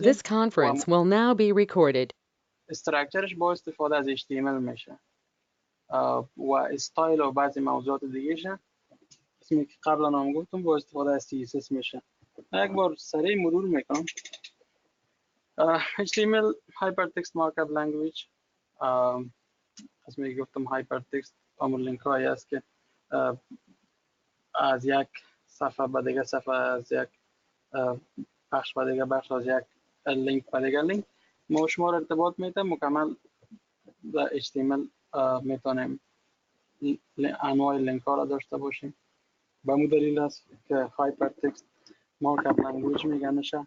This conference will now be recorded. استراکچرش با استفاده از HTML میشه و استایل و بعضی موضوعات دیگه اسمی که قبلا هم گفتم با استفاده از CSS میشه. یک بار سریع مرور میکنم. HTML Hypertext Markup Language اسمی که گفتم Hypertext امر لینک هایی است که از یک صفحه به دیگه صفحه، از یک بخش به دیگه بخش، از یک لینک به دیگه لینک ما شما را ارتباط میده. مکمل در HTML میتونیم انواع لینک ها را داشته باشیم. به مو دلیل است که Hypertext Markup Language میگنشه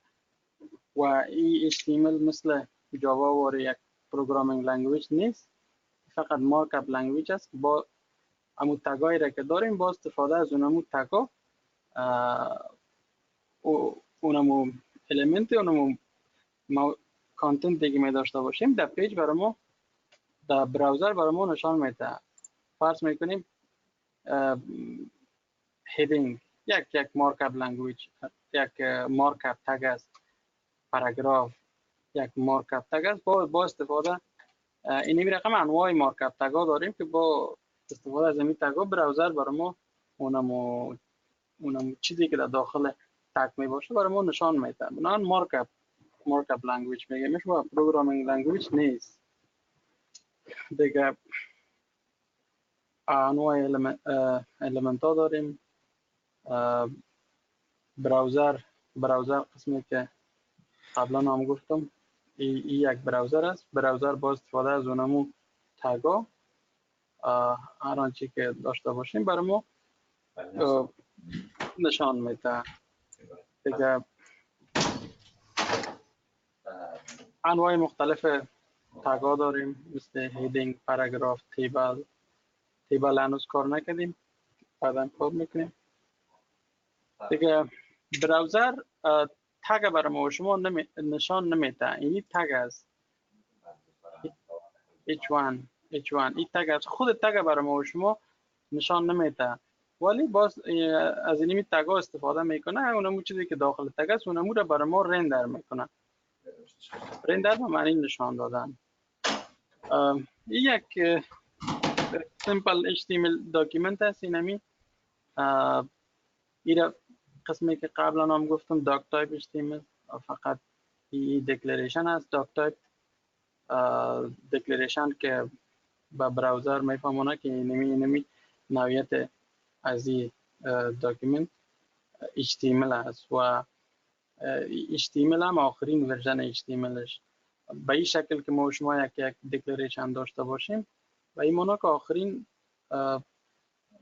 و این HTML مثل جاوا و یک پروگرامینگ لنگویج نیست، فقط مارکاپ لنگویج است. با امو تگایی را که داریم با استفاده از اونمو تگا اونمو الیمنت اونمو کانتنت دیگه می داشته باشیم در پیج برای ما در براوزر برای ما نشان میده. فرض میکنیم هیدینگ یک مارکاپ لنگویج، یک مارکاپ تگ است، پاراگراف یک مارکاپ تگ است. با استفاده این رقم انواع مارکاپ تگ ها داریم که با استفاده از این تگ ها براوزر برای ما اونمو چیزی که در داخل تگ می باشه برای ما نشان میده. بنابراین مارکاپ لنگویج میگیم و پروگرامینگ لنگویج نیست. دیگه انواع الیمنت ها داریم. براوزر قسمی که قبلا هم گفتم این یک براوزر است. براوزر با استفاده از اونمو تگا هر آنچه که داشته باشیم برای ما نشان میده. دیگه انواع مختلف تگا داریم مثل هیدینگ، پاراگراف، تیبل هنوز کار نکردیم، بعدا کار میکنیم. دیگه براوزر تگ برای ما و شما نشان نمیده. این تگ است H1 این تگ است. خود تگ برای ما و شما نشان نمیده، ولی باز از این تگ ها استفاده میکنه. اونمو چیزی که داخل تگ است اونمو رو برای ما رندر میکنه. رندر به معنی نشان دادن. این یک سیمپل HTML داکیومنت است. اینمی این قسمی که قبلا هم گفتم داک تایپ HTML فقط این دکلریشن است. داک تایپ دکلریشن که با براوزر میفهمونه که اینمی نوعیت از این داکیومنت HTML است و HTML هم آخرین ورژن HTMLش به این شکل که ما شما یک دکلریشن داشته باشیم و این مانا که آخرین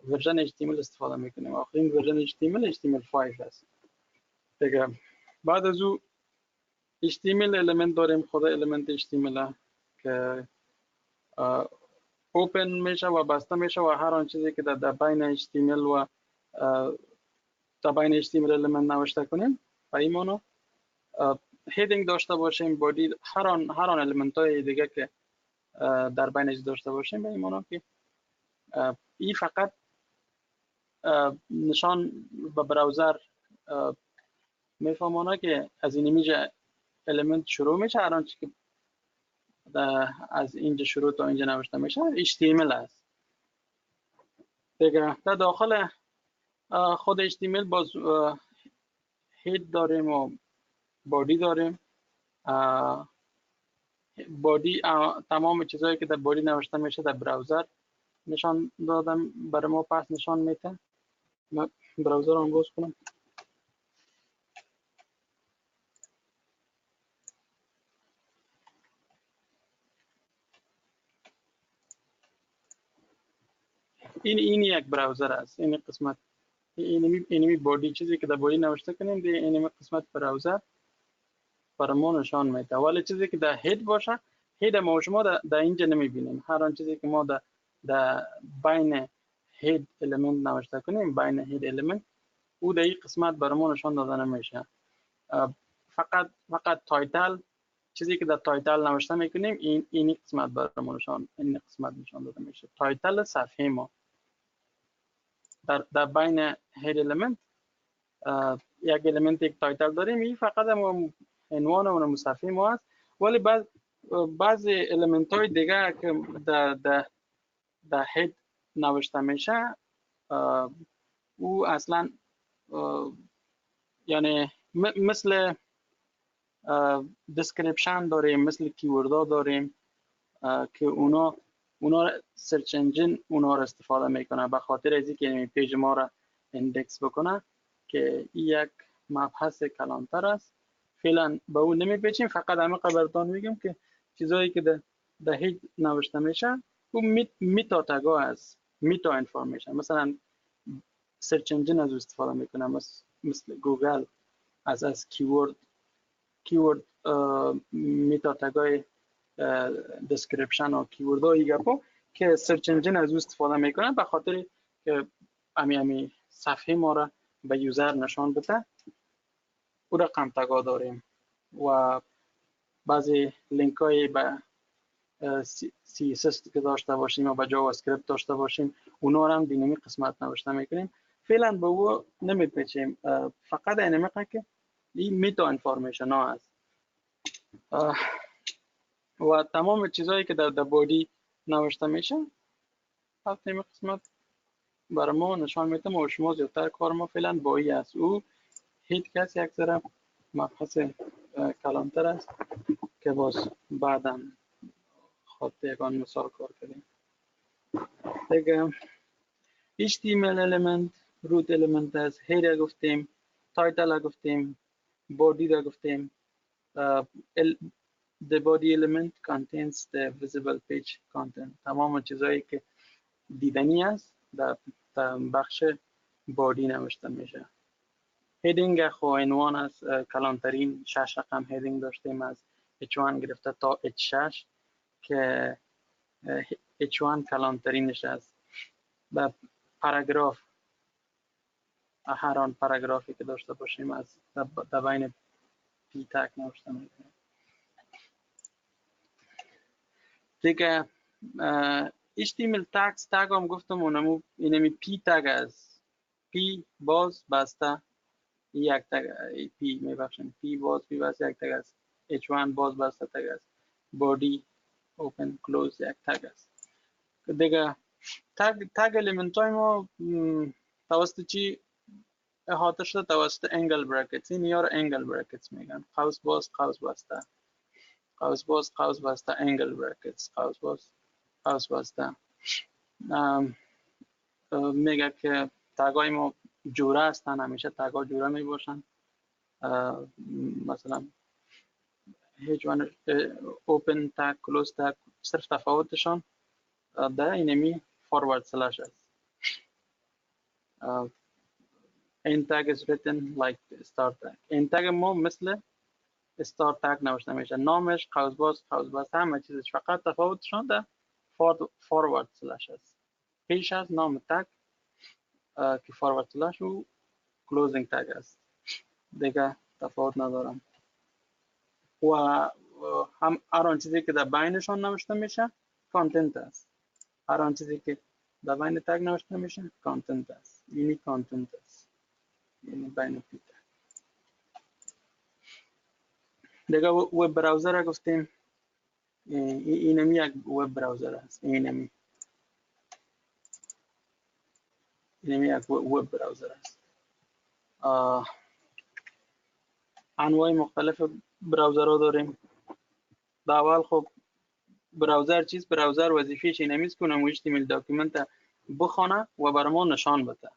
ورژن HTML استفاده میکنیم. آخرین ورژن HTML 5 است. دیگه بعد از او HTML element داریم. خود element HTML که اوپن میشه و بسته میشه و هر آن چیزی که در بین HTML و در بین HTML element نوشته کنیم و این مانا هیدینگ داشته باشیم، بادی، هر آن element های دیگه که در بینش داشته باشیم به این مانا که این فقط نشان به براوزر میفهمونه که از این ایمیج element شروع میشه. هر آنچه که از اینجا شروع تا اینجا نوشته میشه HTML است. دیگه در داخل خود HTML باز هید داریم و بادی داریم. بادی تمام چیزهایی که در بادی نوشته میشه در براوزر نشان دادم برای ما پس نشان میده. من براوزر رو باز کنم. این یک براوزر است. این قسمت اینمی بادی چیزی که در بادی نوشته کنیم دی اینمی قسمت براوزر برای ما نشان میده. ولی چیزی که در هید باشه، هید ما شما در اینجا نمیبینیم. هر آن چیزی که ما در بین هید element نوشته کنیم، بین هید element او در این قسمت برای ما نشان داده نمیشه. فقط تایتل، چیزی که در تایتل نوشته میکنیم این قسمت برای ما این قسمت نشان داده میشه. تایتل صفحه ما در بین هید element یک element یک تایتل داریم. این فقط عنوان اون صفحه ما است، ولی بعضی المنت های دیگه که در هید نوشته میشه او اصلا یعنی مثل دسکریپشن داریم، مثل کیوردا داریم که اونا سرچ انجین اونا رو استفاده میکنه به خاطر از اینکه این پیج ما را اندکس بکنه که این یک مبحث کلانتر است. فعلا به اون نمیپیچیم، فقط همه براتون میگم که چیزایی که در هیچ نوشته میشه اون میتا تگا است، میتا انفورمیشن. مثلا سرچ انجین از استفاده میکنه، مثل گوگل از کیورد میتا تگای دسکریپشن و کیورد های گپا که سرچ انجین از استفاده میکنه به خاطر که امی صفحه ما را به یوزر نشان بده. او رقم تگا داریم و بعضی لینک های به CSS که داشته باشیم و به جاوا اسکریپت داشته باشیم اونا را هم دینامیک قسمت نوشته میکنیم. فعلا به او نمیپیچیم، فقط اینه که این میتا انفورمیشن ها است و تمام چیزهایی که در بادی نوشته میشه از این قسمت برای ما نشان میده و شما زیادتر کار ما فعلا با ای است. او هیچ کس یک ذره مبحث کلانتر است که باز بعدا خود یکان مثال کار کردیم دیگه. HTML element root element است، هیر گفتیم، تایتل گفتیم، بادی را گفتیم. The body element contains the visible page content. تمام چیزایی که دیدنی است در بخش بادی نوشته میشه. هیدینگ خو عنوان است، کلانترین 6 رقم هیدینگ داشتیم از H1 گرفته تا H6 که H1 کلانترینش است. و پاراگراف، هر آن پاراگرافی که داشته باشیم از در بین پی تک نوشته میشه. دیگه HTML tags تگ هم گفتم اونمو اینمی پی تگ است. پی باز بسته یک تگ، پی میبخشیم پی باز پی بسته یک تگ است. H1 باز بسته تگ است. بادی اوپن کلوز یک تگ است. دیگه تگ الیمنت های ما توسط چی احاطه شده؟ توسط انگل براکتس. این یار انگل براکتس میگن. قوس باز قوس بسته، قوس باز قوس بسته، انگل براکتس، قوس باز قوس بسته. میگه که تگای ما جوره هستن، همیشه تگا جوره می باشن. مثلا هیچ وان اوپن تگ کلوز تگ صرف تفاوتشان در اینمی فوروارد سلش است. این تگ is written like start tag. این تگ ما مثل start tag نوشته میشه، نامش قوس باز قوس بسته همه چیزش، فقط تفاوتشان در فوروارد سلش است. پیش از نام تگ که فوروارد سلش و کلوزینگ تگ است، دیگه تفاوت ندارم. و هم هر آن چیزی که در بینشان نوشته میشه کانتنت است. هر آن چیزی که در بین تگ نوشته میشه کانتنت است. یعنی کانتنت است، یعنی بین پی تگ. دیگه وب براوزر گفتیم، اینمی یک وب براوزر است. اینمی یک وب براوزر است. انواع مختلف براوزرها داریم. در اول خب براوزر چیست؟ براوزر وظیفه‌اش اینمی است که اونمو HTML داکیومنت بخونه و برای ما نشان بده.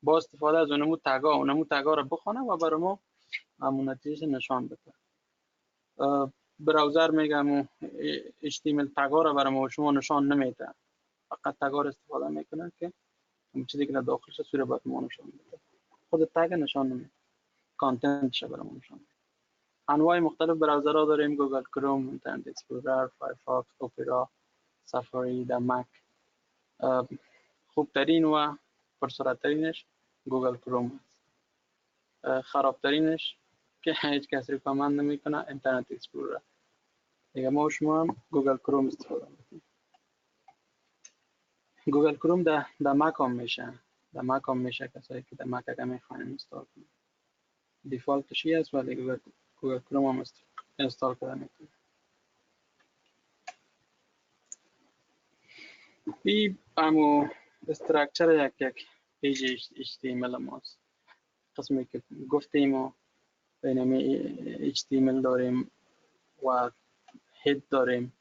با استفاده از اونمو تگا را بخونه و برای ما همون نتیجه نشان بده. براوزر میگم HTML تگا را برای ما شما نشان نمیده، فقط تگا را استفاده میکنه که اون چیزی که در داخلش سوره برای ما نشان بده. خود تگ نشان نمیده، کانتنتش برای ما نشان میده. انواع مختلف براوزرها داریم: گوگل کروم، اینترنت اکسپلورر، فایرفاکس، اپرا، سافاری در مک. خوبترین و پرسرعترینش گوگل کروم است. خرابترینش که هیچ کس ریکامند نمیکنه اینترنت اکسپلورر. دیگه ما شما هم گوگل کروم استفاده میکنیم. گوگل کروم در مک هم میشه. در مک هم میشه، کسایی که در مک اگه میخواین اینستال کنید. دیفالتش است ولی گوگل گوگل کروم هم اینستال کردن. این همو استراکچر یک پیج HTML ماست. قسمی که گفتیم و اینمی HTML داریم و هید داریم،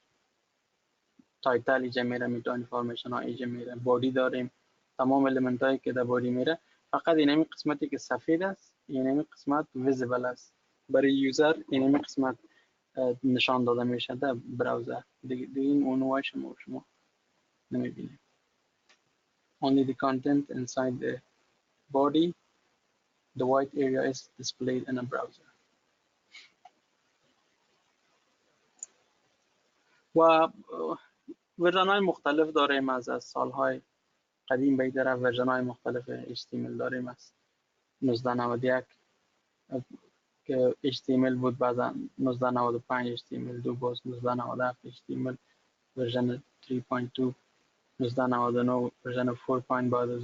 تایتل ایجا میره، میتا انفارمیشن ها ایجا میره، بادی داریم، تمام المنت هایی که در بادی میره. فقط اینمی قسمتی که سفید است، اینمی قسمت ویزیبل است برای یوزر. اینمی قسمت نشان داده میشه در براوزر. دیگه این اونوای شما نمیبینید. Only the content inside the body, the white area is displayed in a browser. و ورژن های مختلف داریم از سالهای قدیم به طرف. ورژن های مختلف HTML داریم از 1991 که HTML بود، بعدا 1995 HTML 2، باز 1997 HTML ورژن 3.2، 1999 ورژن 4. بعد از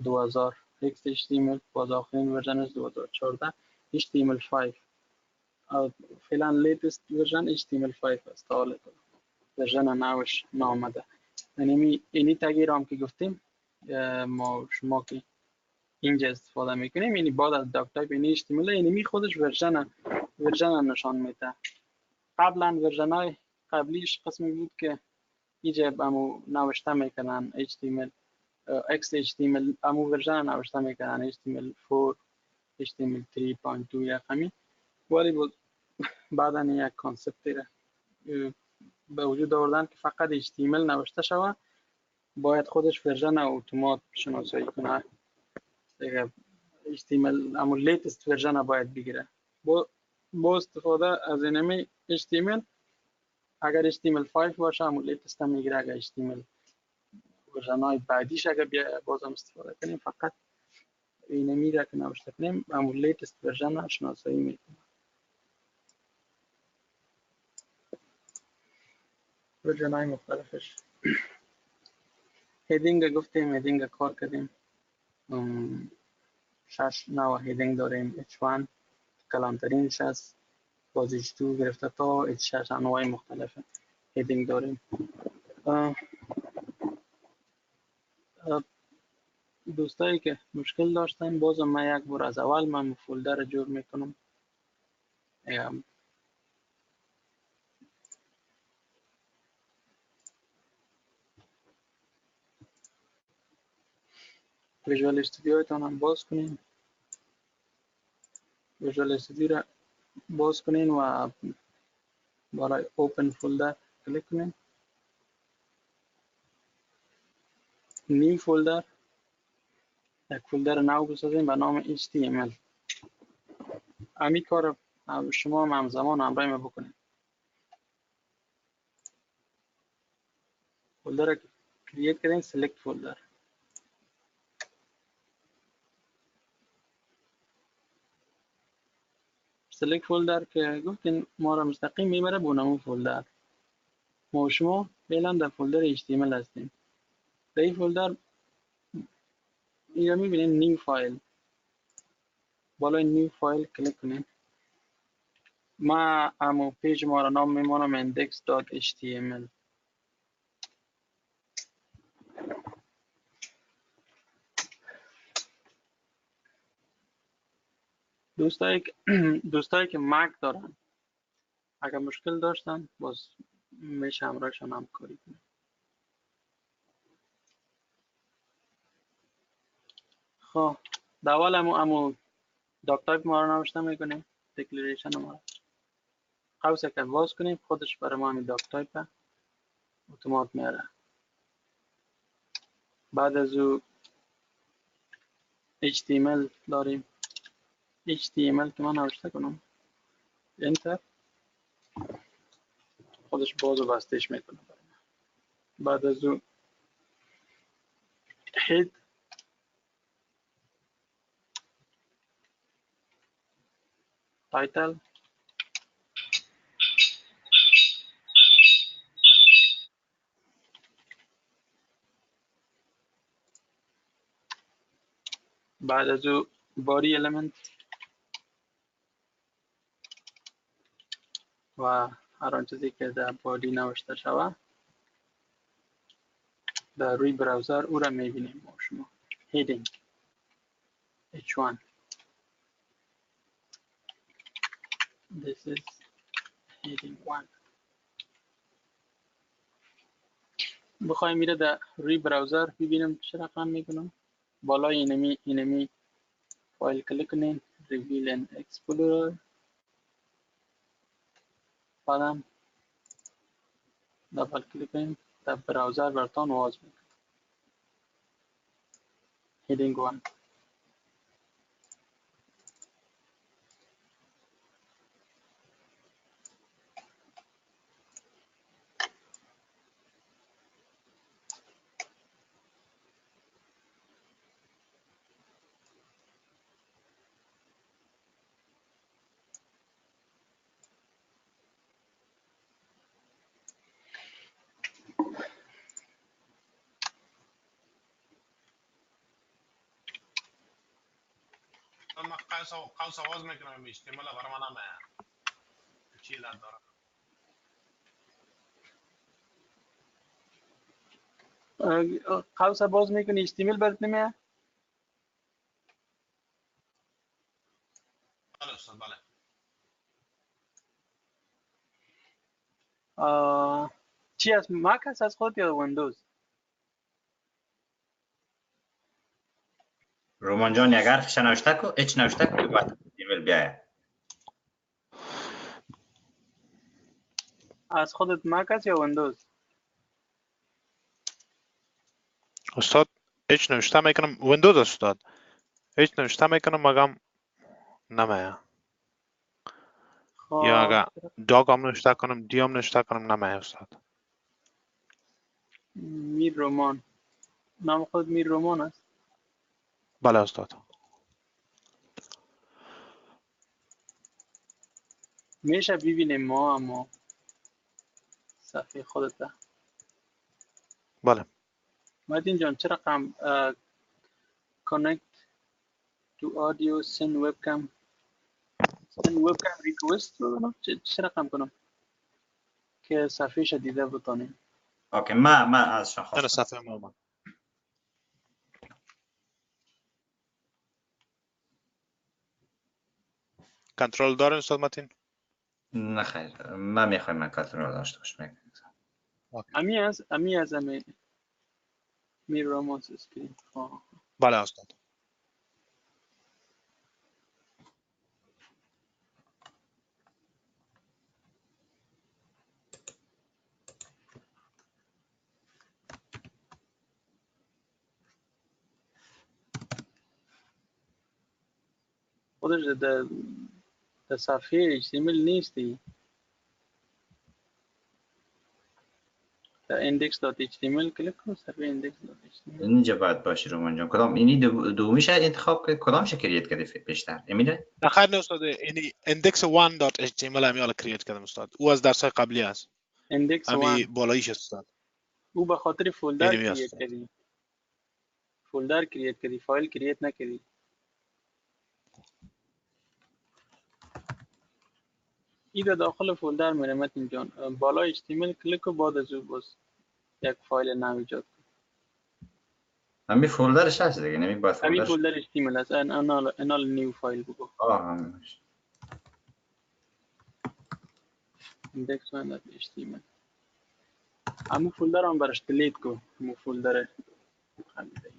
2000 HTML، باز آخرین ورژن از 2014 HTML5. فعلا لیتست ورژن HTML5 است. حالا ورژن نوش نامده. یعنی اینی تغییر هم که گفتیم ما شما که اینجا استفاده میکنیم، یعنی بعد از داک تایپ این HTML یعنی خودش ورژن نشان میده. قبلا ورژن های قبلیش قسمی بود که اینجا همو نوشته میکنن HTML XHTML، همو ورژن نوشته میکنن HTML4 HTML 3.2 یا همین. ولی بود بعدا یک کانسپتی را به وجود آوردن که فقط HTML نوشته شود، باید خودش ورژن اتومات شناسایی کنه. دیگه HTML همون لیتست ورژن باید بگیره. با استفاده از اینمی HTML، اگر HTML5 باشه همون لیتست هم میگیره. اگر HTML ورژن های بعدیش اگر بیا بازم استفاده کنیم، فقط اینمی را که نوشته کنیم همون لیتست ورژن شناسایی میکنه. ورژن های مختلفش. هیدینگ گفتیم، هیدینگ کار کردیم. 6 نوع هیدینگ داریم. H1 کلانترینش است، باز H2 گرفته تا H6 انواع مختلف هیدینگ داریم. دوستایی که مشکل داشتن، بازم من یک بار از اول من فولدر جور میکنم. ویژوال استودیو هایتان هم باز کنین. ویژوال استودیو را باز کنین و برای اوپن فولدر کلیک کنین. نیو فولدر، یک فولدر نو بسازیم به نام HTML. امی کار شما هم همزمان همراه ما بکنید. فولدر را کرییت کردین، سلکت فولدر. سلکت فولدر که گفتین ما را مستقیم میبره به اون فولدر. ما و شما فعلا در فولدر HTML هستیم. در این فولدر اینجا میبینین نیو فایل. بالای نیو فایل کلیک کنین. ما همو پیج ما را نام میمانم index.html. دوستایی که مک دارن، اگر مشکل داشتن باز میشه همراهشان همکاری کنیم. خب در اول همو داک تایپ ما را نوشته میکنیم. دکلریشن ما را قوس که باز کنیم، خودش برای ما همین داک تایپ اتومات میاره. بعد از او HTML داریم. HTML که من نوشته کنم، انتر، خودش باز و بستش میکنه. بعد از او هید، تایتل، بعد از او بادی element، و هر آن چیزی که در بادی نوشته شود در روی براوزر او را میبینیم ما شما. heading h1 this is heading 1. بخوایم میره در روی براوزر ببینیم چه رقم میکنم. بالای اینمی فایل کلیک کنین reveal and explorer بعدم دبل کلیک کنین در براوزر براتون باز میکنه. heading 1 من قوس آواز میکنم اشتمال برای من هم چی لاد دارم. قوس باز میکنی اشتیمل برات نمیاد. بله استاد بله. چی از مک هست از خود یا ویندوز؟ رومان جان یک حرفش نوشته کو اچ نوشته کو بعد ایمیل بیاید. از خودت مک هست یا ویندوز؟ استاد هیچ نوشته میکنم ویندوز استاد هیچ نوشته میکنم مگم نمیه یا اگر داگ هم نوشته کنم دی هم نوشته کنم نمیه استاد. میر رومان نام خود میر رومان است. بله استاد. میشه ببینیم ما اما صفحه خودت. بله. مدین جان چه رقم connect to audio send webcam request رو کنم چه رقم کنم که صفحه شدیده بتانیم. اوکی ما از شما نه خواستم صفحه ما کنترل دارین استاد متین؟ نه خیر ما میخوایم من کنترل داشته باشم. امی از میر رومان اسکرین. بله استاد. خودش در صفحه HTML نیستی. در index.html کلیک کن. صفحه index.html اینجا باید باشی رومان جان. کدام اینی دومیش انتخاب کنی کدام شو کریت کردی بیشتر امیره؟ نه خیر نه استاد اینی index1.html همی حالا کریت کردم استاد. او از درس قبلی است. index همی 1 بالاییش استاد. او به خاطر فولدر اینمی کریت است. کردی. فولدر کریت کردی فایل کریت نکردی. این در داخل فولدر میره متین جان. بالای HTML کلیک و بعد از او باز یک فایل نو ایجاد کن. همین فولدرش هست دیگه نمی باید همین فولدرش. فولدر HTML است. انال نیو فایل بگو. همینش. index1.html همون فولدر هم برش دلیت کن. همون فولدر خمیده.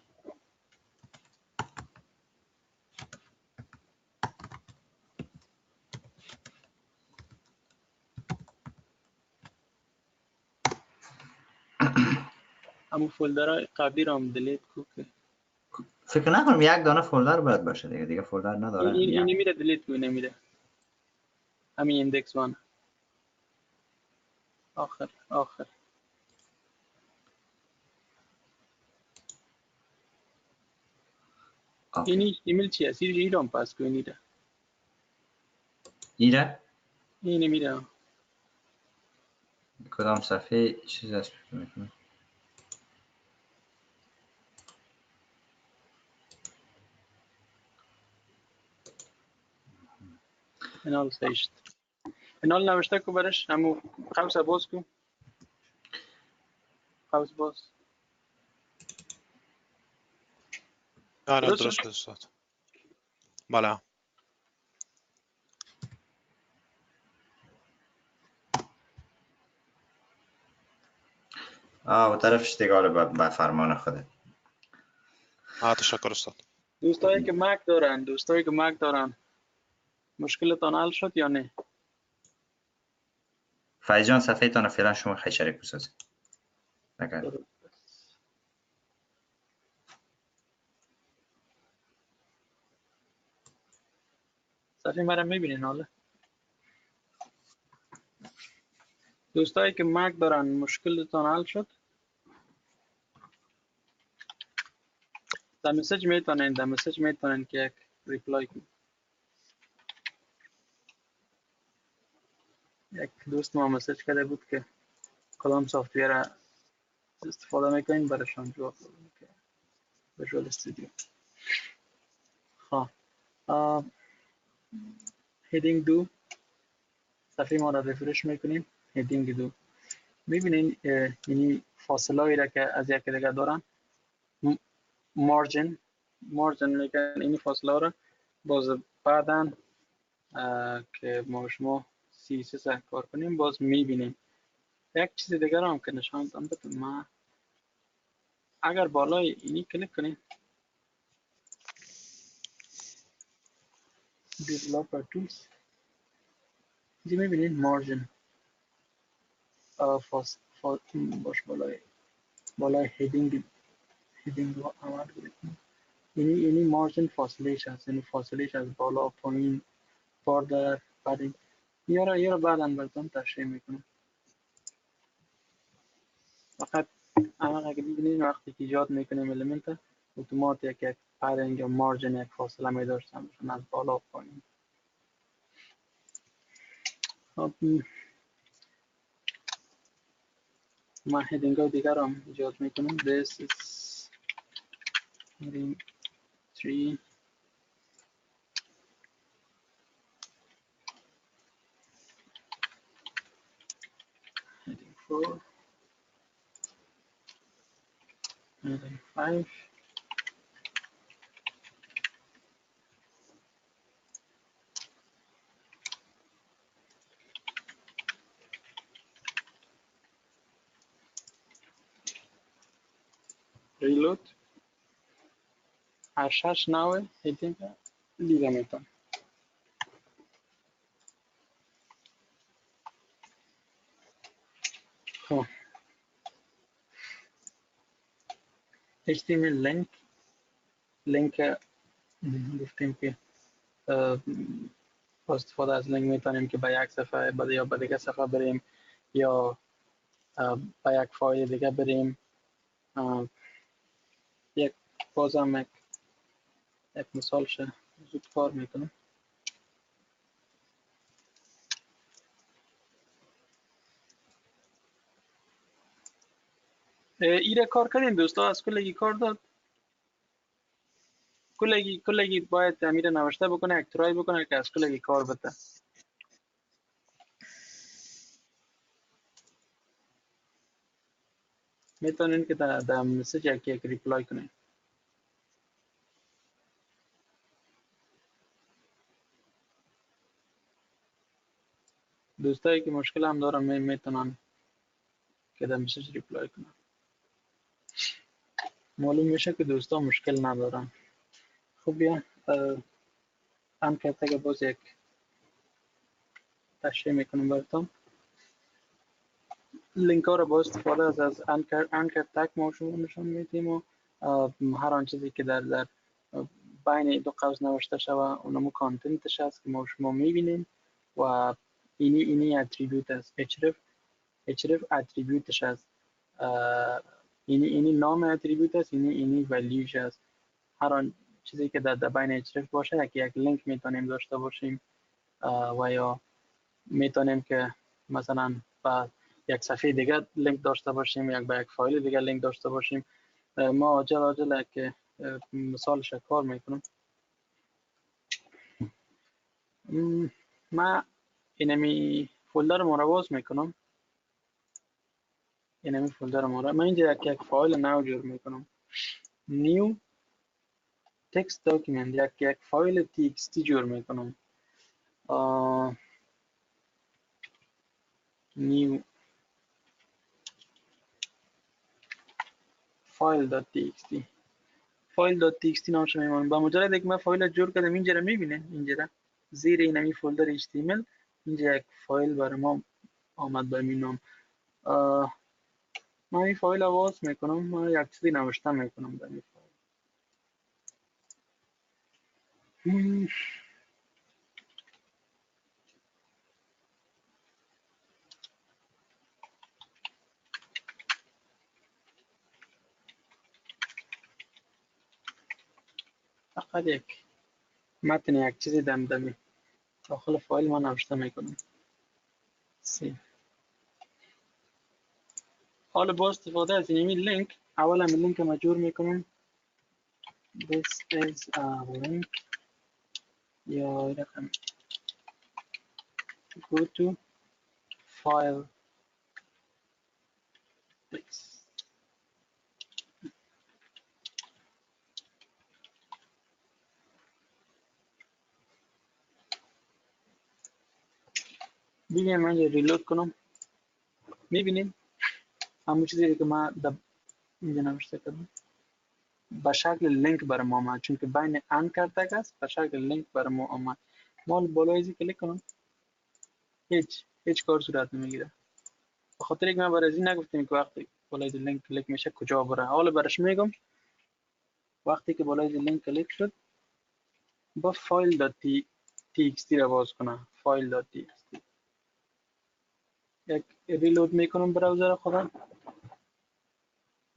همون فولدر قبلی رو هم دلیت کن که فکر نکنم یک دانه فولدر باید باشه دیگه فولدر نداره. این نمیره دلیت کن. نمیره همین ایندکس 1 آخر این HTML چی هست؟ ایران پس کنید. ایره؟ این نمیره. کدام صفحه چیز هست میکنه؟ انال سیشت اینال نوشته کو برش همو قوس باز کو قوس باز آره درست درست شد؟ شد استاد. بله. و طرفش دیگه حالا به فرمان خوده. تشکر استاد. دوستایی که مک دارن مشکلتان حل شد یا نه؟ فیض جان صفحه تان فعلا شما خیلی شریک بسازید. نکرد. صفحه مرا میبینین حالا؟ دوستایی که مک دارن مشکلتان حل شد؟ در مسیج میتونین که یک ریپلای کنید. یک دوست ما مسیج کرده بود که کدام سافتویر استفاده میکنین برایشان جواب دادم که ویژوال استودیو. خب هیدینگ دو صفحه ما را رفرش میکنیم. هیدینگ دو میبینین یعنی فاصله هایی را که از یکی دیگه دارن مارجن میگن این فاصله را باز بعدن که ما شما CSS کار کنیم باز میبینیم. یک چیز دیگر هم که نشان دادم بهتون ما اگر بالای اینی کلیک کنیم developer tools اینجا میبینید مارجن باش بالای هیدینگ رو عمل کنید. یعنی مارجن فاصلهش هست، یعنی فاصلهش از بالا پایین باردر بعدین یه رو بعدن براتون تشریح میکنم. فقط اگه ببینید وقتی که ایجاد میکنیم المنت اتوماتیک یک پرنگ یا مارجن یک فاصله میداشتن از بالا پایین. ما هیدینگ های دیگر هم ایجاد میکنم. This is heading 3 heading 4 heading 5 reload هر 6 نوع هیدینگ دیگه میتونم. خب HTML لینک گفتیم که با استفاده از لینک میتونیم که به یک صفحه یا به دیگه صفحه بریم یا به یک فایل دیگه بریم. یک بازم یک مثال شه زود کار میکنم. ایره کار کردین دوستا؟ از کلگی کار داد؟ کلگی باید امیر نوشته بکنه یک ترای بکنه که از کلگی کار بده. میتونین که در مسیج یک ریپلای کنین. دوستایی که مشکل هم دارن میتونن که در مسیج ریپلای کنن. معلوم میشه که دوستا مشکل ندارن. خب بیا انکر باز یک تشریح میکنم براتون. لینک ها رو با استفاده از انکر تگ ما شما نشان میدیم و هر آن چیزی که در بین دو قوس نوشته شده اونمو کانتنتش هست که ما شما میبینیم و اینی اتریبیوت است. href اتریبیوتش هست. اینی نام اتریبیوت است. اینی ولیوش است. هر آن چیزی که در بین href باشه یک لینک میتونیم داشته باشیم و یا میتونیم که مثلا با یک صفحه دیگه لینک داشته باشیم، یک با یک فایل دیگه لینک داشته باشیم. ما عجل که مثالش کار میکنم. ما اینمی فولدر ما رو باز میکنم. این همین فولدر ما رو من اینجا یک فایل نو جور میکنم. نیو تکست داکیومنت، یک فایل تکستی جور میکنم. نیو فایل دات txt. فایل دات txt نامش میمونه. با مجرد که من فایل جور کردم اینجا رو میبینه، اینجا زیر این همین فولدر html اینجا یک فایل برای ما آمد به این نام. من این فایل آواز میکنم، من یک چیزی نوشته میکنم در این فایل. فقط یک متن یک چیزی دمدمی داخل فایل ما نوشته میکنم. سی. حالا با استفاده از این لینک، اول هم لینک ما جور میکنم. This is a link. یا رقم go to file please. بیایم من ریلود کنم. میبینیم همون چیزی که ما اینجا نوشته کردم به شکل لینک برای ما آمد، چون که بین انکر تگ است به شکل لینک برای ما آمد. ما بالای ایزی کلیک کنم هیچ کار صورت نمیگیره. به خاطر اینکه من برای این نگفتیم که وقتی بالای لینک کلیک میشه کجا بره. حالا برش میگم وقتی که بالای لینک کلیک شد با فایل دات txt را باز کنم. فایل دات txt یک ریلود میکنم براوزر خودم،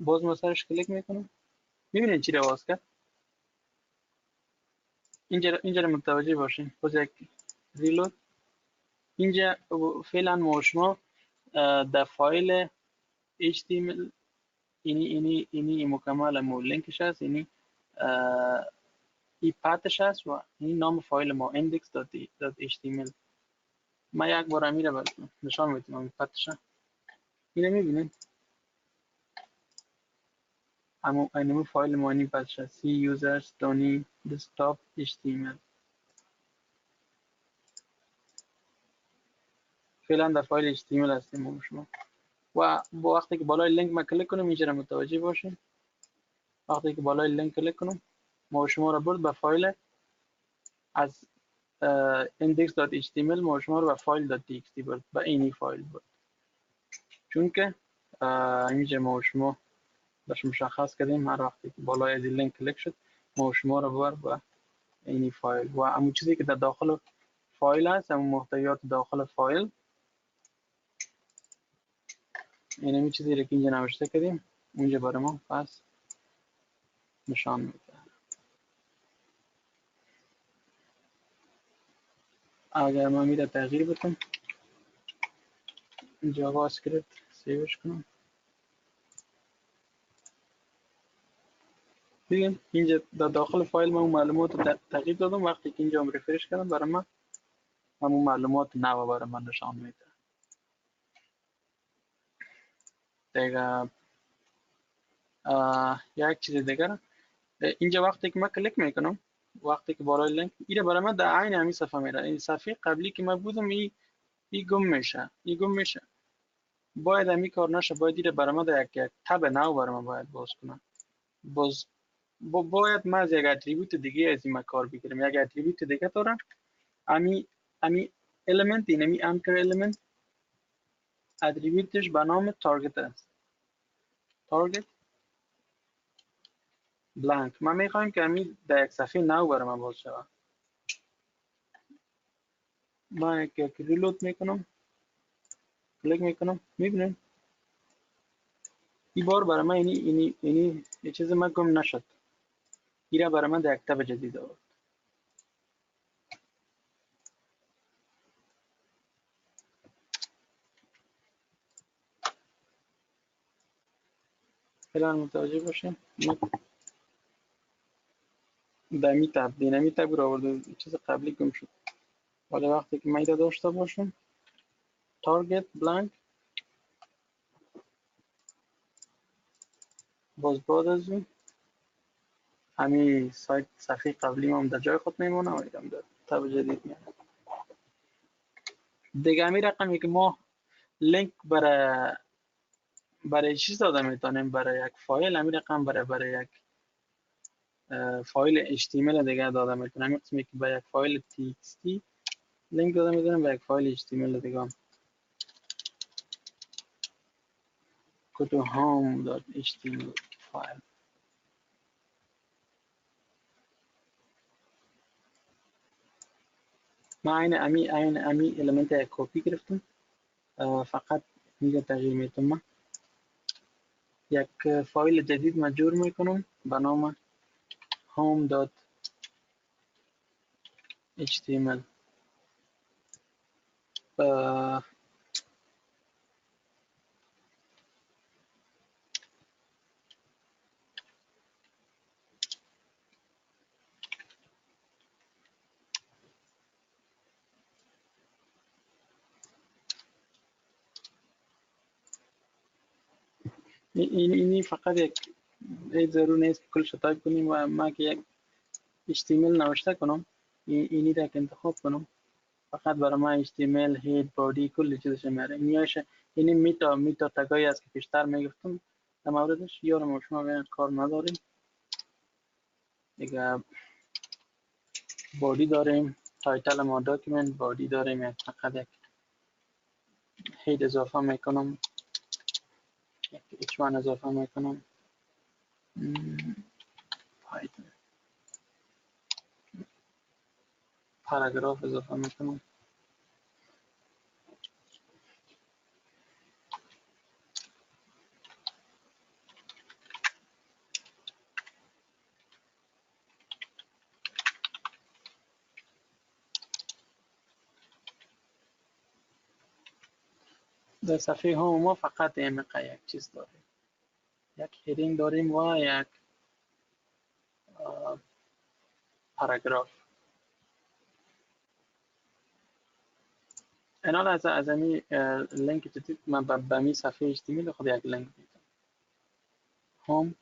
باز سرش کلیک میکنم. میبینید چی را باز کرد؟ اینجا را متوجه باشین. باز یک ریلود. اینجا فعلا ما شما در فایل html اینی مکمل مو لینکش هست، اینی ای پاتش هست و این نام فایل ما index.html. من یک بار امیر براتون نشان میتونم این پاتش. اینو میبینید اینمو فایل ما این پاتش هست c users doni desktop html. فعلا در فایل html هستیم شما و با وقتی که بالای لینک ما کلیک کنیم اینجا متوجه باشین. وقتی که بالای لینک کلیک کنم ما شما را برد به فایل از index.html ما شما رو به فایل .txt برد، به اینی فایل برد. چون که اینجا ما شما باش مشخص کردیم هر وقتی که بالای از لینک کلیک شد ما شما رو برد به اینی فایل و همون چیزی که در داخل فایل هست، همون محتویات داخل فایل، این همین چیزی که اینجا نوشته کردیم اونجا برای ما پس نشان میده. اگر ما میره تغییر بدم جاوا اسکریپت سیوش کنم، دیدیم اینجا در داخل فایل من معلومات تغییر دادم. وقتی که اینجا ریفرش کردم برای من همون معلومات نو برای من نشان میده. دیگه یک چیز دیگر اینجا وقتی که من کلیک میکنم، وقتی که بالای لینک ایره برای من در عین همین صفحه میره. این صفحه قبلی که من بودم ای گم میشه. باید همین کار نشه، باید ایره برای من در یک تب نو برای من باید باز کنم. باید من از یک اتریبیوت دیگه از این کار بگیرم. یک اتریبیوت دیگه دارم، امی element، این امی anchor element اتریبیوتش به نام تارگت است. تارگت بلانک. من میخوایم که امی در یک صفحه نو برای من باز شود. من یک ریلود میکنم، کلیک میکنم، میبینیم این بار برای من اینی یه چیز من گم نشد. ایره برای من در یک تب جدید آورد. فعلا متوجه باشیم. دمی تب دینامی تب رو آورده، چیز قبلی گم شد. حالا وقتی که من ایده داشته باشم تارگت بلانک. باز بعد از اون همین سایت صفحه قبلی ما هم در جای خود میمونه و هم در تب جدید میاد دیگه. همین رقمی که ما لینک برای چیز داده میتونیم، برای یک فایل، همین رقم برای یک فایل HTML دیگه داده میتونیم. همین قسمی که به یک فایل TXT لینک داده میتونیم به یک فایل HTML دیگه هم. go to home.html file. ما عین امی المنت یک کپی گرفتم، فقط اینجا تغییر میتونم. یک فایل جدید من جور میکنم به نام home.html. اینی فقط یک ضرور نیست که کلش تایپ کنیم و ما که یک HTML نوشته کنم اینی را که انتخاب کنم، فقط برای ما HTML هید بادی کل چیزش میاره. اینی میتا تگایی است که پیشتر میگفتم در موردش. یارم شما ببینید کار نداریم دیگه. بادی داریم، تایتل ما داکیومنت، بادی داریم، فقط یک هید اضافه میکنم، یک h1 اضافه میکنم، پاراگراف اضافه میکنم. در صفحه هم ما فقط یک چیز داریم، یک هیدینگ داریم و یک پاراگراف. اینال از امی لینک جدید من به می صفحه HTML خود یک لینک میدم. هم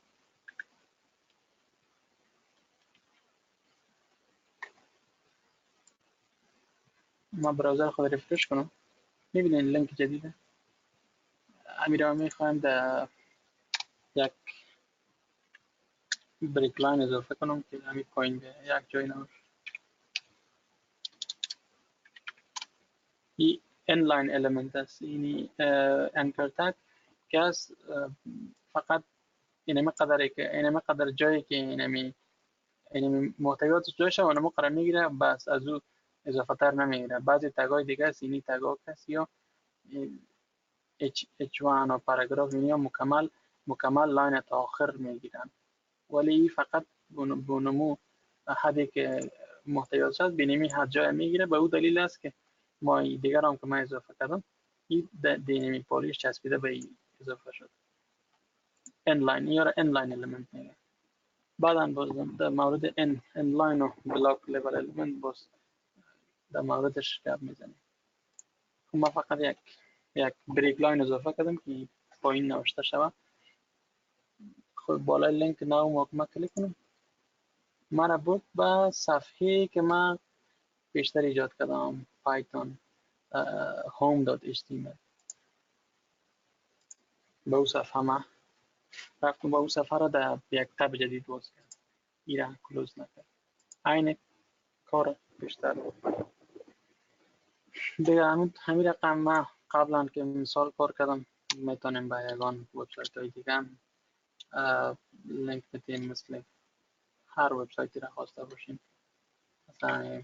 ما براوزر خود ریفرش کنم، میبینین لینک جدیده. امیر میخوایم در یک بریک لاین اضافه کنم که همین پایین به یک جای نوشت. این انلاین المنت است، یعنی انکر تگ که از فقط اینمی قدر جایی که اینمی محتویات جایش و نمو قرار میگیره، بس از او اضافه تر نمیگیره. بعضی تگای دیگه است، اینی تگا کسی یا H1 و پاراگراف اینیا مکمل لاین تا آخر میگیرن، ولی فقط بونمو حدی که محتویات شد بینیمی هر جای میگیره. به او دلیل است که ما دیگر هم که من اضافه کردم این دینمی پالیش چسبیده به اضافه شد. انلاین یا انلاین المنت میگه. بعدا باز در مورد انلاین و بلاک لیبل المنت باز در موردش گپ میزنیم. ما فقط یک بریک لاین اضافه کردم که پایین نوشته شود. خب بالای لینک نو ما کلیک کنم، مرا برد به صفحه که من بیشتر ایجاد کردم، پایتون home.html. به او صفحه ما رفتم، به او صفحه را در یک تب جدید باز کرد، این را کلوز نکرد. این کار بیشتر دیگه. همین رقم ما قبلا که مثال کار کردم میتونیم به یگان وبسایت های دیگه هم لینک بدیم، مثل هر وبسایتی را خواسته باشیم. مثلا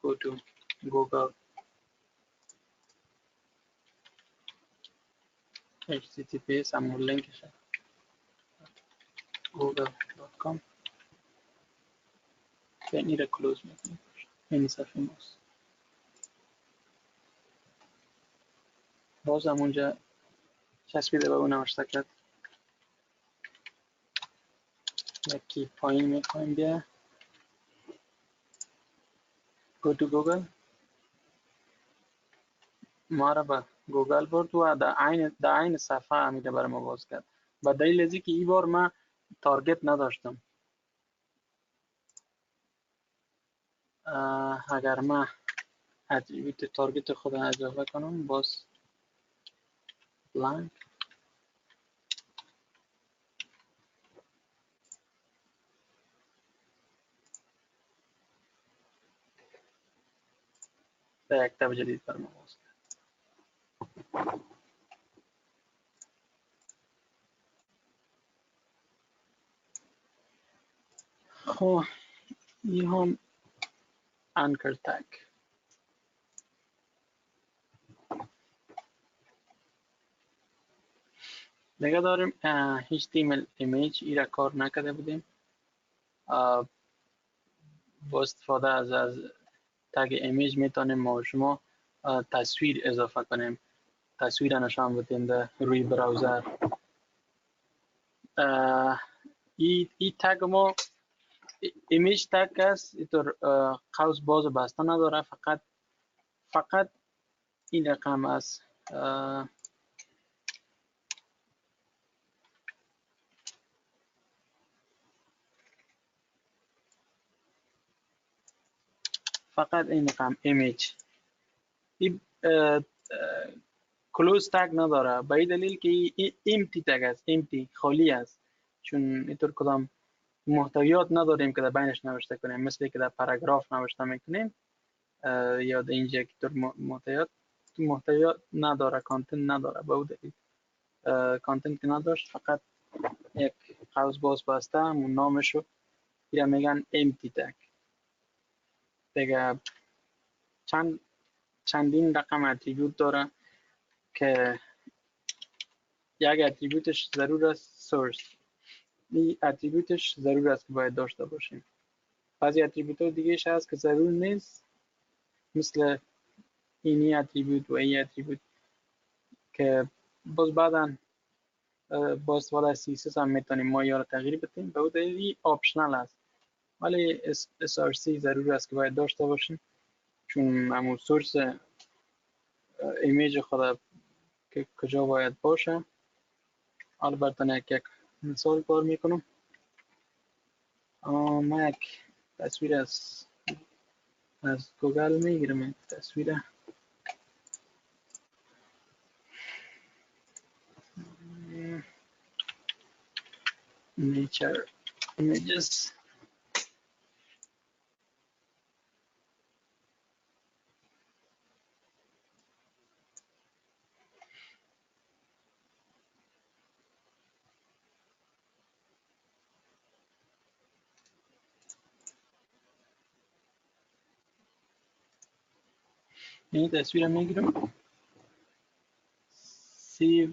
go to Google https همون لینکشه google.com که این را کلوز میکنیم. این صفحه ماست. باز همونجا چسبیده به اون نوشته کرد. یکی پایین میخوایم بیا go to Google. ما را به گوگل برد و در عین صفحه امیده برای ما باز کرد. به دلیل از اینکه این بار من تارگت نداشتم. اگر من اتریبیوت تارگت خود اضافه کنم، باز بلانک در یک تب جدید برای ما باز کرد. خب این هم انکر تگ. دیگه داریم HTML ایمیج. این را کار نکرده بودیم. با استفاده از تگ ایمیج میتونیم ما شما تصویر اضافه کنیم، تصویر نشان بدیم در روی براوزر. این تگ ما ایمیج تگ است. اینطور قوس باز و بسته نداره، فقط این رقم است. فقط این رقم ایمیج. این کلوز تگ نداره، به این دلیل که این ایمتی تگ است، ایمتی خالی است، چون اینطور کدام محتویات نداریم که در بینش نوشته کنیم، مثل که در پاراگراف نوشته میکنیم یا در اینجا که در محتویات نداره، کانتنت نداره. به اون دلیل کانتنت که نداشت، فقط یک قوس باز بسته همون نامشو یا میگن empty tag. دیگه چندین رقم اتریبیوت داره که یک اتریبیوتش ضرور است سورس. این اتریبیوتش ضرور است که باید داشته باشیم. بعضی اتریبیوت ها دیگهش هست که ضرور نیست، مثل اینی اتریبیوت و این اتریبیوت که باز بعدا با استفاده از CSS هم میتونیم ما یا را تغییر بدیم. به اون دلیل آپشنال است، ولی SRC ضرور است که باید داشته باشیم، چون همون سورس ایمیج خود که کجا باید باشه. حالا براتون یک مثال کار میکنم. من یک تصویر از گوگل میگیرم. تصویر nature images. این تصویر میگیرم. save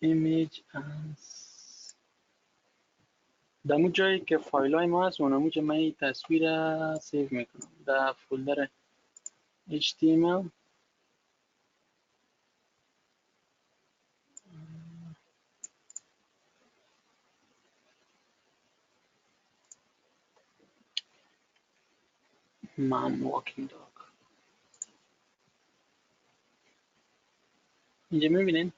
image as. در اون جایی که فایل های ما هست اونجا من این تصویر سیو میکنم در فولدر HTML. من واکینگ داگ. اینجا میبینین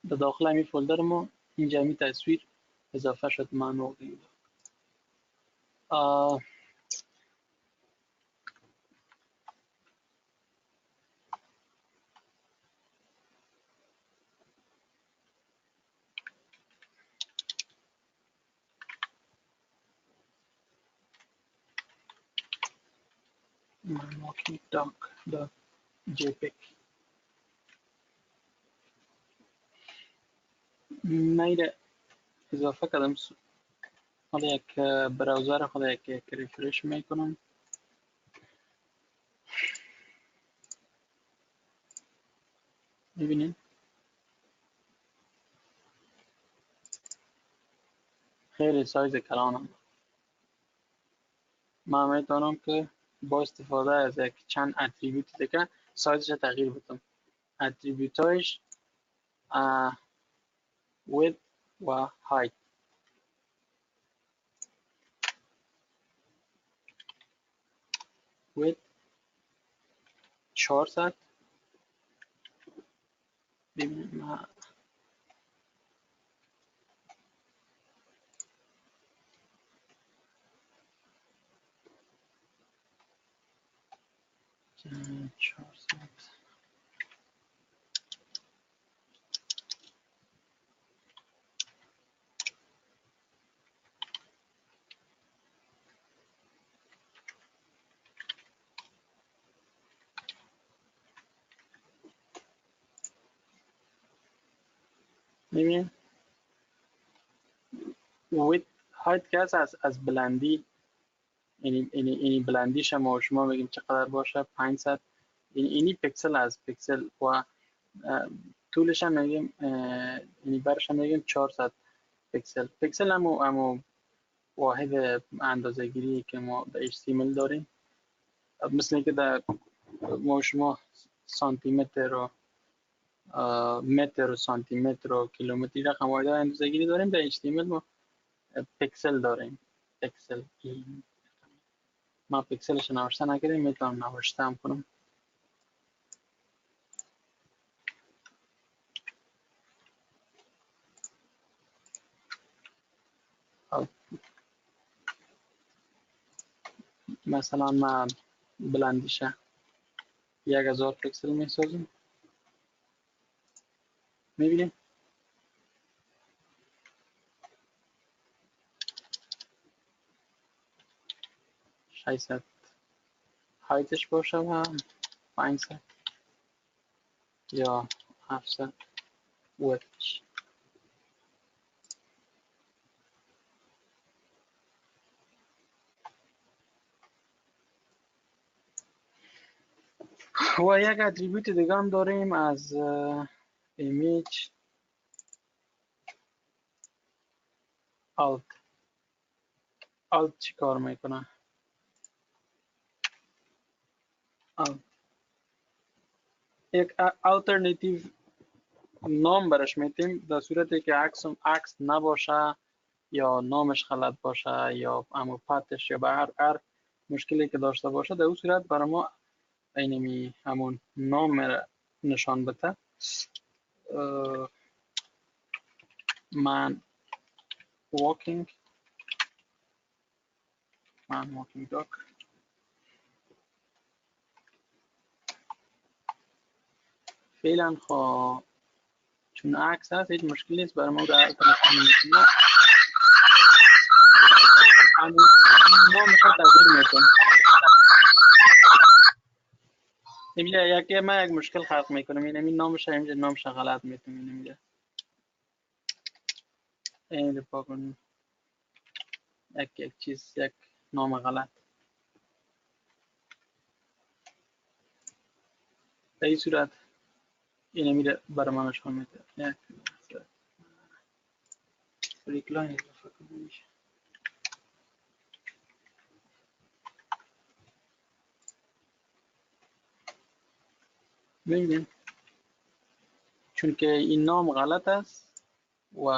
در داخل همین فولدر ما اینجا همین تصویر اضافه شد. من واکینگ داگ. من واکینگ داگ JPEG. من اضافه کردم. حالا یک براوزر خود یک ریفرش میکنم. ببینید خیلی سایز کلانم. من میتونم که با استفاده از یک چند اتریبیوت دیگه سایزش تغییر بدم. اتریبیوت هایش width و height. width 400 ببینیم ببینیم وید هایت که هست از بلندی، یعنی بلندیش ما شما بگیم چقدر باشه 500، اینی پکسل از پکسل و طولش هم میگیم، یعنی برش هم میگیم 400 پکسل. پکسل همو واحد اندازه گیری که ما در HTML داریم، مثل که در ما شما سانتی متر و متر و سانتی متر و کیلومتری رقم واحد اندازه گیری داریم، در HTML ما پکسل داریم. پکسل ما پکسلش نوشته نکردیم، میتونم نوشته هم کنم. مثلا ما بلندیش 1000 پکسل میسازیم. میبینیم 600 هایتش باشه و 500 یا 700 ویدتش. و یک اتریبیوت دیگه هم داریم از ایمیج alt چی کار میکنه؟ یک alternativo نام برش میتیم در صورتی که عکس نباشه یا نامش غلط باشه یا همون پتش یا به هر مشکلی که داشته باشه، در اون صورت برای ما اینمی همون نام نشان بده. من walking dog. فعلا خب چون عکس هست هیچ مشکلی نیست برای ما در تلفن میتونم همون نامش رو تغییر میکنم. من یک مشکل خلق میکنم، این نامش اینجا نامش غلط میتونم اینجا این دفاع کنیم یک چیز یک نام غلط در این صورت اینه میره برای من نشان میده. یک بریک لاین اضافه کنیم. ببینیم چون که این نام غلط است و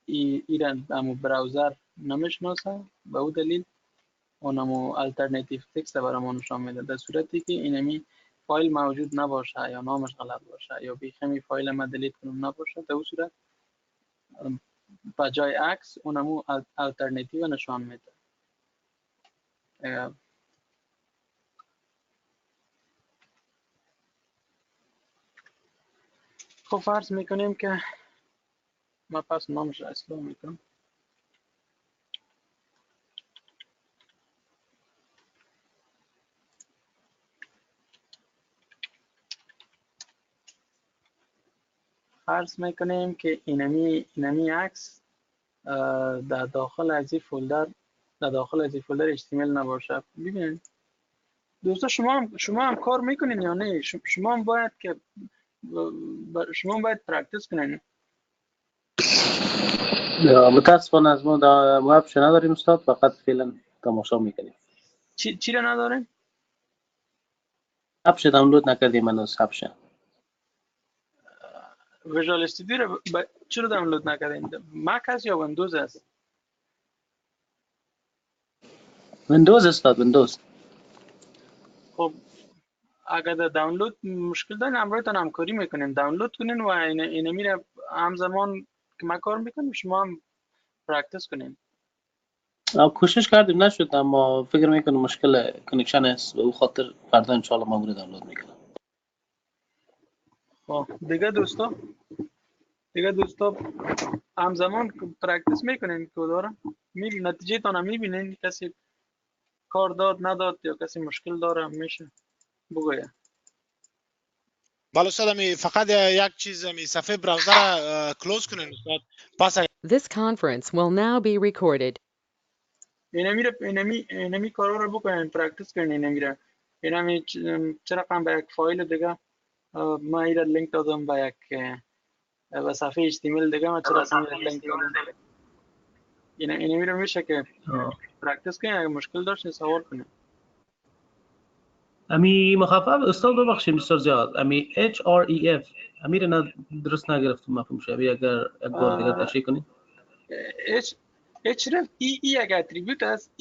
ایران همو براوزر نمیشناسه، به او دلیل اونمو الटरनेटिव تکست برای ما نشان میده. در صورتی که اینمی فایل موجود نباشه یا نامش غلط باشه یا بیخمی فایل ما دیلیت کنم نباشه، در اون صورت به جای عکس اونمو الटरनेटिव نشان میده. خب فرض میکنیم که ما پس نامش اصلاح میکنم. فرض میکنیم که اینمی عکس در داخل از این فولدر HTML نباشه. ببینید دوستا شما هم کار میکنین یا نه؟ شما هم باید پرکتیس کنین. متاسفانه از ما در وبش نداریم استاد، فقط فعلا تماشا میکنیم. چی رو نداریم؟ اپش دانلود نکردیم هنوز. اپش ویژوال استودیو رو چرا دانلود نکردین؟ مک هست یا ویندوز هست؟ ویندوز استاد، ویندوز. خب اگر در دانلود مشکل دارین همراهتان همکاری میکنیم دانلود کنین و این میره همزمان که ما کار میکنیم شما هم پرکتیس کنین. کوشش کردیم نشد، اما فکر میکنم مشکل کنکشن است و او خاطر فردا انشالله ما دانلود میکنم. دیگه دوستا همزمان پرکتیس میکنین که دارم نتیجه تان میبینین. کسی کار داد نداد یا کسی مشکل داره میشه بگویه. بله استاد می فقط یک چیز می صفحه براوزر را کلوز کنین استاد. پس This conference will now be recorded. اینمی کارا رو بکنین پرکتیس کنین. اینمی چرا کم به یک فایل دیگه ما ایره لینک دادم به یک به صفحه HTML دیگه ما چرا اصلا لینک دادم. اینمی رو میشه که پرکتیس کنین. اگه مشکل داشتین سوال کنین. امی مخفف استاد ببخشید بسیار زیاد. امی HREF امی رو درست نگرفتم مفهوم شه. اگر یک بار دیگه تشریح کنید. href ای یک اتریبیوت است.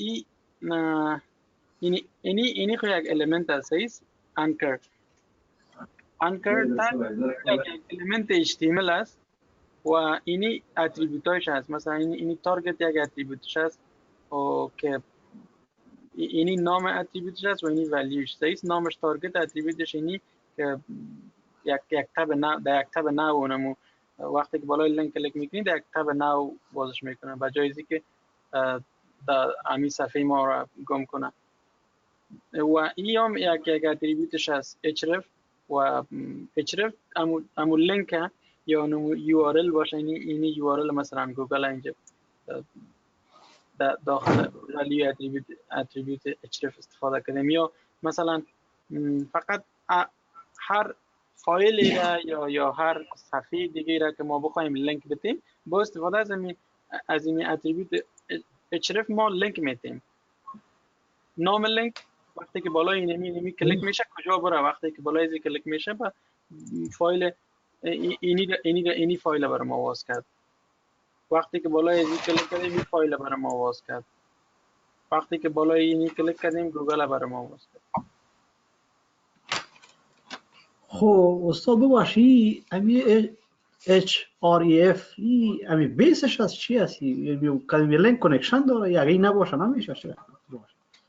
اینی خو یک الیمنت است. انکر یک الیمنت HTML است و اینی اتریبیوتاش هست. مثلا اینی تارگت یک اتریبیوتش است و که اینی نام اتریبیوتش است و اینی ولیوش است. نامش تارگت اتریبیوتش اینی که یک تب نو در یک تب نو اونمو وقتی که بالای لینک کلیک میکنید یک تب نو بازش میکنه به جای اینکه در امی صفحه ما را گم کنه. و این هم یک اتریبیوتش است href و href امو لینک یا URL باشه. اینی URL مثلا گوگل اینجا داخل ولیو اتریبیوت href استفاده کردیم. یا مثلا فقط هر فایلی را یا هر صفحه دیگه را که ما بخوایم لینک بدیم با استفاده از این اتریبیوت href ما لینک میدیم. نام لینک وقتی که بالای اینمی کلیک میشه کجا بره؟ وقتی که بالای این کلیک میشه با فایل اینی فایل برام آواز کرد. وقتی که بالای این کلیک کردیم این فایل برام آواز کرد. وقتی که بالای اینی کلیک کردیم گوگل برام آواز کرد. خب استاد ببخشید امی HREF امی بیسش از چی هستی؟ کلمه لینک کانکشن داره یا اگه نباشه نمیشه چرا؟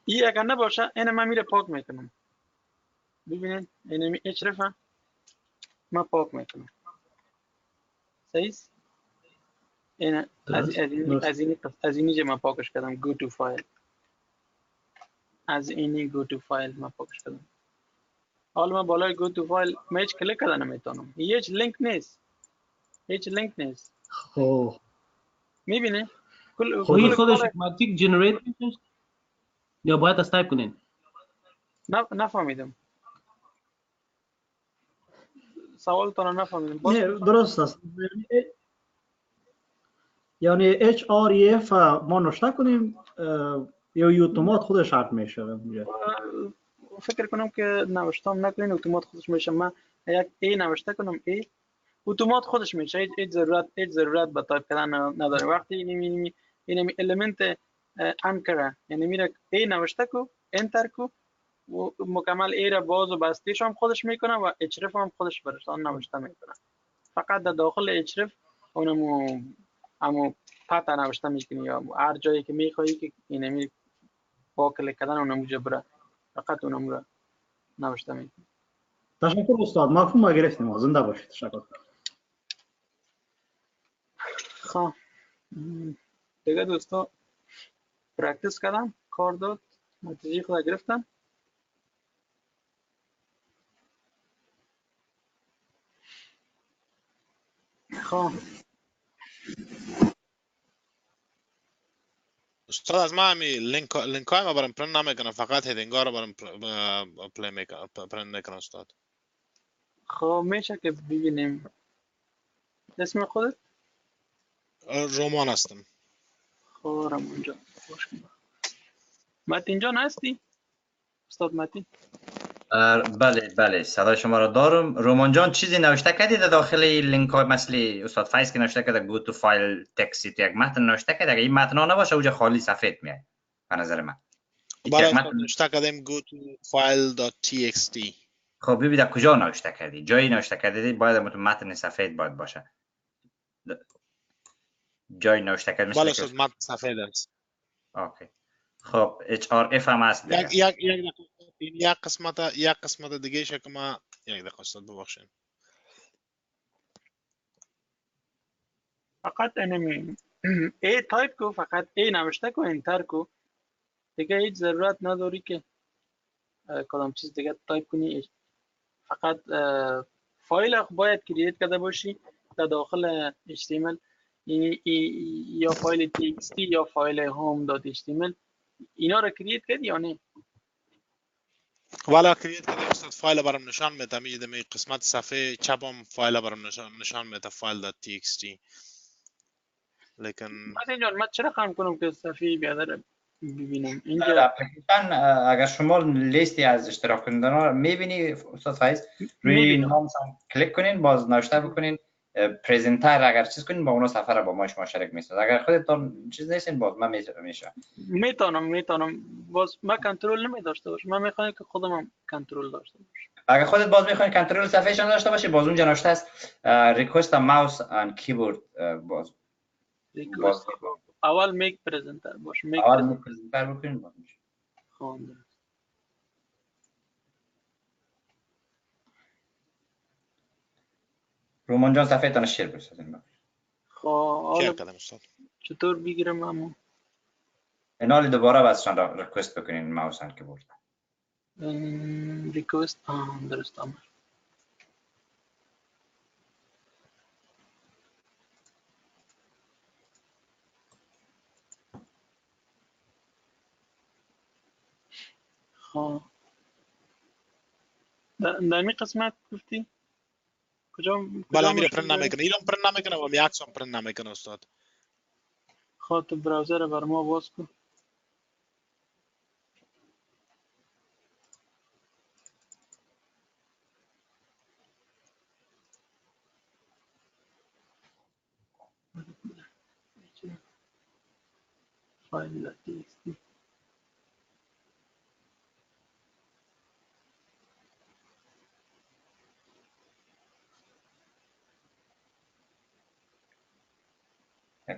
این اگر نباشه اینه من میره پاک میکنم. ببینید اینمی href ما پاک میکنم. صحیح؟ این از اینی ما پاکش کردم. go to file از اینی go to file ما پاکش کردم. حالا من بالای go to file ما هیچ کلیک کردن نمیتونم. هیچ لینک نیست. خب میبینه این خودش اتوماتیک جنریت میشه یا باید از تایپ کنین؟ نفهمیدم سوال تو نفهمیدم. نه درست است. یعنی HREF ما نوشته کنیم یا اتومات خودش حرف میشه اونجا؟ فکر کنم که نوشتم نکنین اتومات خودش میشه. من یک ای نوشته کنم ای اتومات خودش میشه. هیچ ضرورت به تایپ کردن نداره. وقتی اینمی الیمنت انکر یعنی میره ای نوشته کو انتر کو و مکمل ای را باز و بستیش هم خودش میکنه و href هم خودش برشان نوشته میکنه. فقط در داخل href اونمو پتا نوشته میکنی یا هر جایی که میخوایی که اینمی با کلیک کردن اونمو جبره فقط اونمو را نوشته میکنی. تشکر استاد مفهوم گرفتیم. زنده باشید. تشکر. خب دیگه دوستا پرکتیس کردم کار داد نتیجه خود گرفتم. خب استاد از ما همی لینک های ما برام پرنت نمیکنه فقط هدینگ ها رو برام پرنت میکنه استاد. خب میشه که ببینیم اسم خودت؟ رومان هستم. خب رومان جان خوش کن. متین جان هستی؟ استاد متین؟ بله صدای شما را دارم. رومان جان چیزی نوشته کردید در داخل لینک های مثل استاد فایز که نوشته کرده go to file text یک متن نوشته کرده؟ اگه این متن ها نباشه اوجا خالی سفید میاد به نظر من. بله استاد نوشته کردیم go to file.txt. خب ببین در کجا نوشته کردی؟ جایی نوشته کردی باید متن سفید باید باشه. جایی نوشته کردی بله مثل استاد که متن سفید است. اوکی. خب HRF هم هست دیگه. یک دقیقه یک قسمت دیگه شه که ما یک دقیقه استاد ببخشید. فقط انمی ای تایپ کو، فقط ای نوشته کو، انتر کو، دیگه هیچ ضرورت نداری که کدام چیز دیگه تایپ کنی. فقط فایل باید کرییت کرده باشی در داخل HTML، یعنی یا فایل txt یا فایل home.html اینا رو کرییت کردی یا نه؟ والا کریت کردم استاد، فایل برام نشان میده، می قسمت صفحه چپم فایل برام نشان میده فایل .txt. لیکن بعد اینجا من چرا خواهم کنم که صفحه بیادر ببینم در اینجا؟ اپلیکیشن اگر شما لیستی از اشتراک کنندگان ها میبینی استاد فایز، روی میبینم. نامشان کلیک کنین، باز نوشته بکنین پرزنتر اگر چیز کنین با اونا صفحه را با ما شما شریک میسازد. اگر خودتون چیز نیستین باز من میشه. میتونم باز من کنترل نمیداشته باشم، من میخوام که خودم هم کنترل داشته باشم. اگر خودت باز میخواین کنترل صفحه شان داشته باشی باز اونجا نوشته است ریکوست ماوس اند کیبورد، باز اول میک پرزنتر باش، میک اول پرزنتر بکنین باز میشه. خواندم. رومان جان صفحه تان شیر بسازین. خب شیر حالا کردم استاد. چطور بگیرم همون؟ اینالی دوباره بازشان را ریکوست بکنین ماوس اند کیبورد. ریکوست درست آمد. خب در این قسمت گفتی کجا بله میره مشکل پرنت داری؟ نمیکنه، ایران پرنت نمیکنه و می عکس هم پرنت نمیکنه استاد. خب تو براوزر رو بر ما باز کن. فایل txt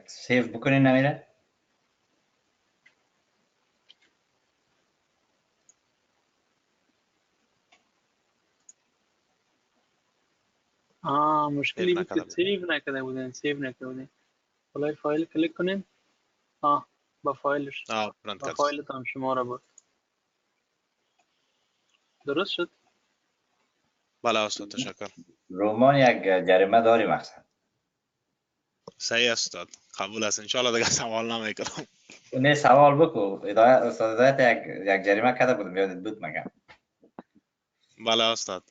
سیو بکنین نمیره. مشکلی بود که نکرده سیو نکرده بودین. حالا فایل کلیک کنین. با فایلش، پرنت با کرد. فایلت هم شما را بود. درست شد؟ بله استاد تشکر. رومان یک جریمه داری مقصد. صحیح استاد، قبول است. انشالله دیگه سوال نمیکنم. نه سوال بکو. استاد هدایت یک جریمه کرده بودم یادت بود مگه؟ بله استاد.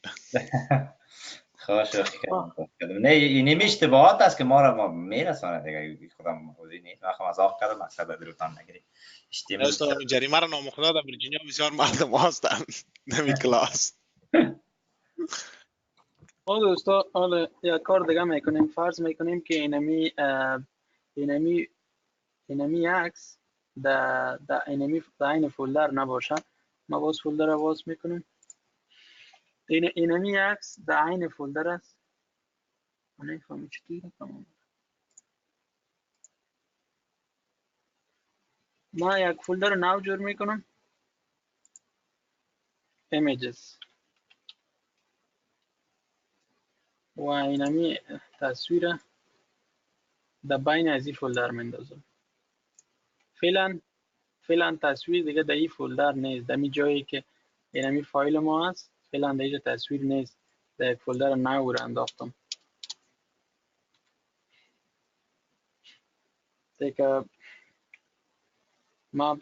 خوش کردم. نه این اشتباهات است که ما را میرسانه دیگه، خودم موضوعی نیست. من مذاق کردم، مقصد دلتان نگیرید. استاد جریمه را نامخدا در ویرجینیا بسیار مردم هستند نمی کلاس. دوستا حالا یک کار دیگه میکنیم. فرض میکنیم که اینمی عکس در این فولدر نباشه. ما باز فولدر رو باز میکنیم. اینمی عکس در این فولدر است. من نمیفهمم چطوری کنم. ما یک فولدر نو جور میکنم، images، و اینمی تصویر در بین از این فولدر میندازم. فعلا تصویر دیگه در این فولدر نیست، در این جایی که اینمی فایل ما هست فعلا در اینجا تصویر نیست. در یک فولدر نو رو انداختم. دیگه ما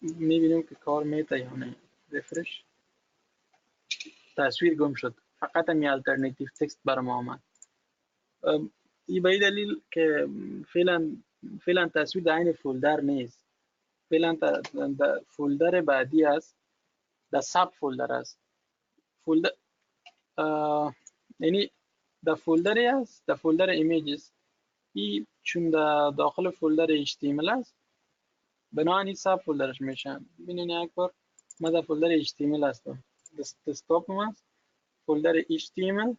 میبینیم که کار میته یا نه. ریفرش. تصویر گم شد، فقط می الٹرناتیو تکست برام آمد. این به دلیل که فعلا تصویر در این فولدر نیست. فعلا در فولدر بعدی است، در ساب فولدر است. فولدر یعنی در فولدری است، در فولدر ایمیجز. این چون در داخل فولدر HTML است بنابراین ساب فولدرش میشن. ببینین یک بار ما در فولدر HTML هستم. دسکتاپ هست، فولدر HTML.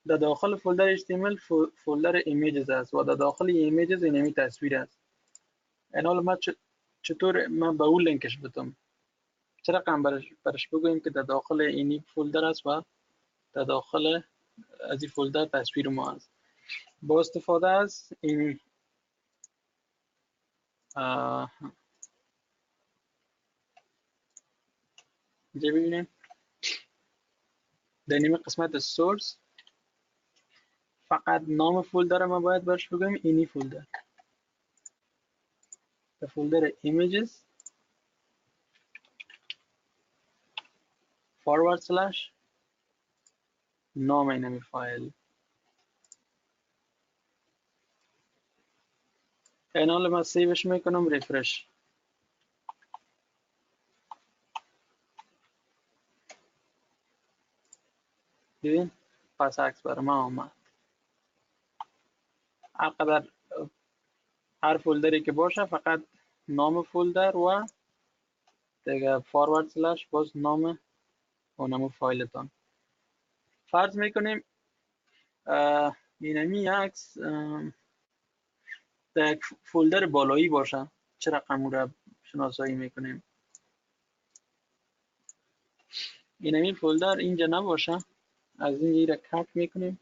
در داخل فولدر HTML فولدر ایمیجز است و در داخل ایمیجز اینمی تصویر است. این حالا ما چطور من به اون لینکش بدم؟ چه رقم برش بگوییم که در داخل اینی فولدر است و در داخل از این فولدر تصویر ما است. با استفاده از این اینجا ببینیم در این قسمت سورس فقط نام فولدر ما باید برش بگوییم اینی فولدر. در فولدر images / نام اینمی فایل. این حالا من سیوش میکنم، ریفرش. دیدین؟ پس عکس برای ما آمد. هر فولدری که باشه فقط نام فولدر و دیگه / باز نام اونمو فایلتان. فرض میکنیم اینمی عکس در یک فولدر بالایی باشه. چه رقم را شناسایی میکنیم؟ اینمی فولدر اینجا نباشه، از اینجا را کات میکنیم.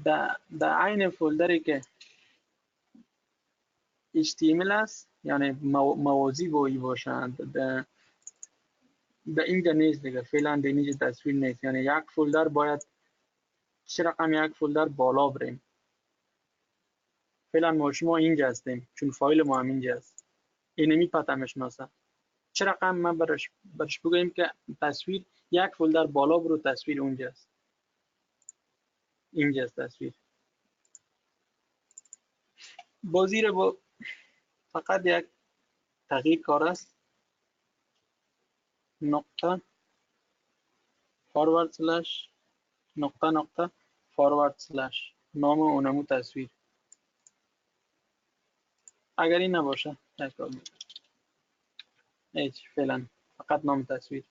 در عین فولدری که HTML است، یعنی موازی با ای باشند، به اینجا نیست دیگه. فعلا در اینجا تصویر نیست، یعنی یک فولدر باید چه رقم یک فولدر بالا بریم. فعلا ما شما اینجا هستیم چون فایل ما هم اینجا است. اینمی پته میشناسه. چه رقم من برش بگویم که تصویر یک فولدر بالا برو، تصویر اونجا است. اینجا است تصویر. بازی رو با فقط یک تغییر کار است. نقطه / نقطه / نام اونمو تصویر. اگر این نباشه تکرار میکنم. هیچ، فعلا فقط نام تصویر.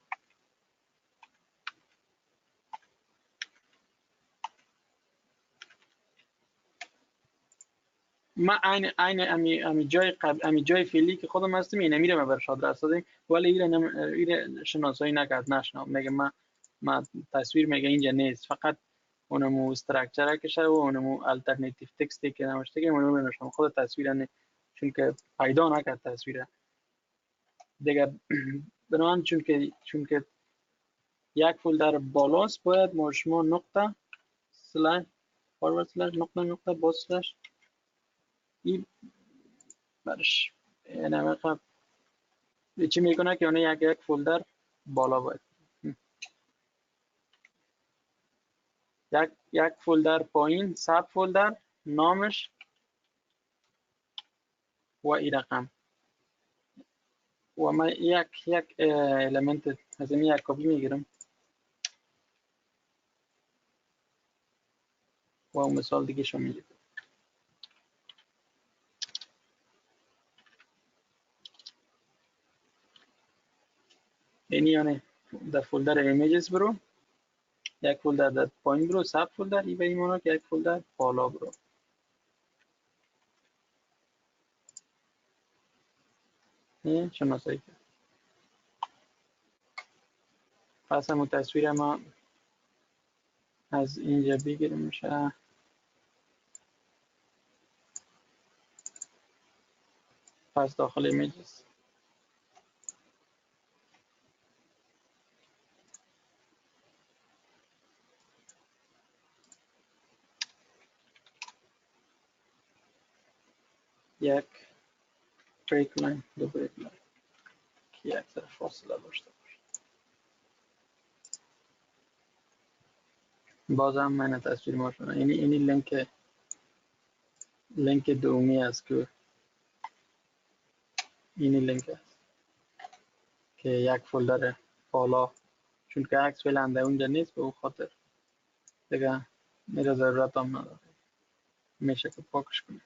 ما عین امی جای فعلی که خودم هستم اینمی رو برش آدرس دادیم، ولی این شناسایی نکرد، نشناخت. میگه ما تصویر میگه اینجا نیست، فقط اونمو استراکچر کشه و اونمو الټرناتیو تکستی که نوشته که اونمو نمیشم خود تصویر نه، چون که پیدا نکرد تصویر دیگه. بنابراین چون که یک فولدر بالاست باید ما شما نقطه / نقطه باز سلش این برش اینمه قبل چی میکنه که اونه یک فولدر بالا باید، یک فولدر پایین سب فولدر نامش و این رقم. و من یک المنت از این یک کپی میگیرم و اون مثال دیگه شو میگیرم. اینی یعنی در فولدر ایمیجز برو، یک فولدر در پایین برو سب فولدر، ای به ایمانا که یک فولدر بالا برو. این شناسایی کرد. پس همون تصویر ما از اینجا بگیریم میشه. پس داخل ایمیجز یک بریک لاین، دو بریک لاین که یک طرف فاصله داشته باشه. بازم من تصویر ما شده. اینی لینک دومی است که اینی لینک است که یک فولدر بالا، چون که عکس فعلا در اونجا نیست به اون خاطر دیگه میره ضرورت هم نداره، میشه که پاکش کنیم.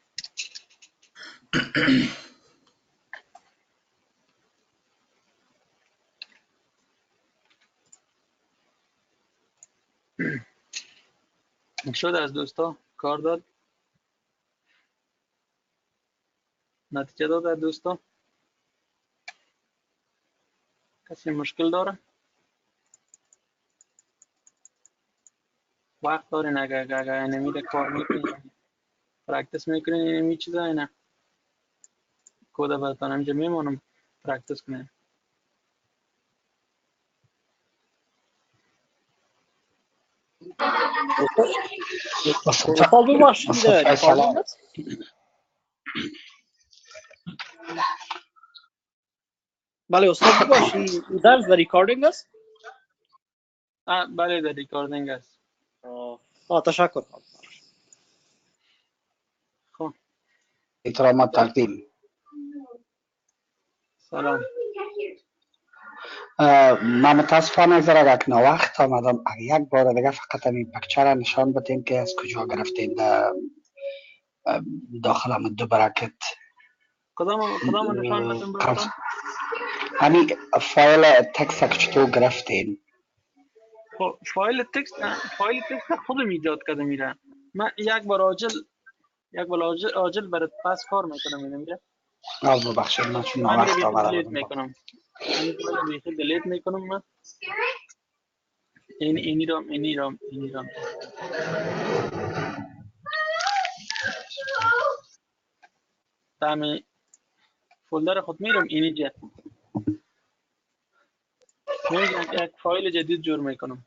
شد از دوستا کار داد، نتیجه داد از دوستا. کسی مشکل داره؟ وقت دارین اگر نمیده کار میکنین پرکتس میکنین اینمی چیزا اینا کد براتون اینجا میمونم پرکتس کنین. استاد ببخشید ریکاردینگ است؟ بله استاد ببخشید درس در ریکاردینگ است؟ بله در ریکاردینگ است. تشکر. خب احترامات تقدیم. سلام. من متاسفانه ذره یک وقت آمدم. یک بار دیگه فقط این پکچه را نشان بدین که از کجا گرفتین داخل دو براکت. کدام نشان بدم براتون؟ همین فایل تکست چطور گرفتین؟ خب فایل تکست خودم ایجاد کردم میره. من یک بار عاجل برات پس کار میکنم میره. ببخشید من چون وقت آمدم. دلیت میکنم. همین فایل بیخی دلیت میکنم من. اینی رام تامی فولدر خود میرم اینجا یک فایل جدید جور میکنم.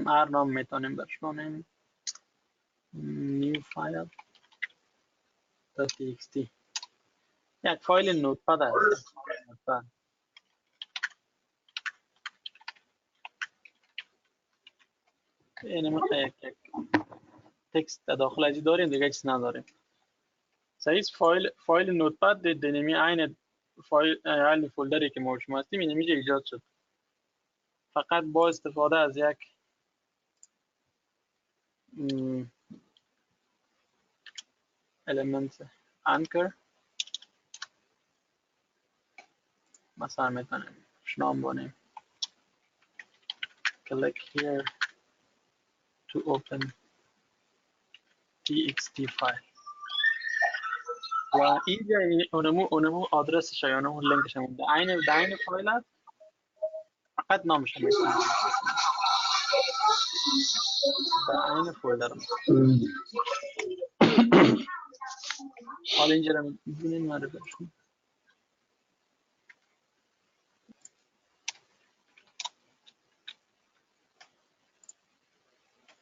هر نام میتونیم برش کنیم. نیو فایل .txt یک فایل نوتپد است. یعنی ما یک تکست داخل ازی داریم دیگه چیز نداریم. سایز فایل نوتپد دینمی عین فایل فولدری که ما شما هستیم اینمی ایجاد شد. فقط با استفاده از یک element anchor مثلا میتونیم نام بانیم click here to open txt file و اینجا اونمو آدرسش یا اونمو لینکش هم ده عین فایل هست فقط نامش هم میتونیم در عین فولدر حالا اینجا رو میبینیم معرفش کنیم.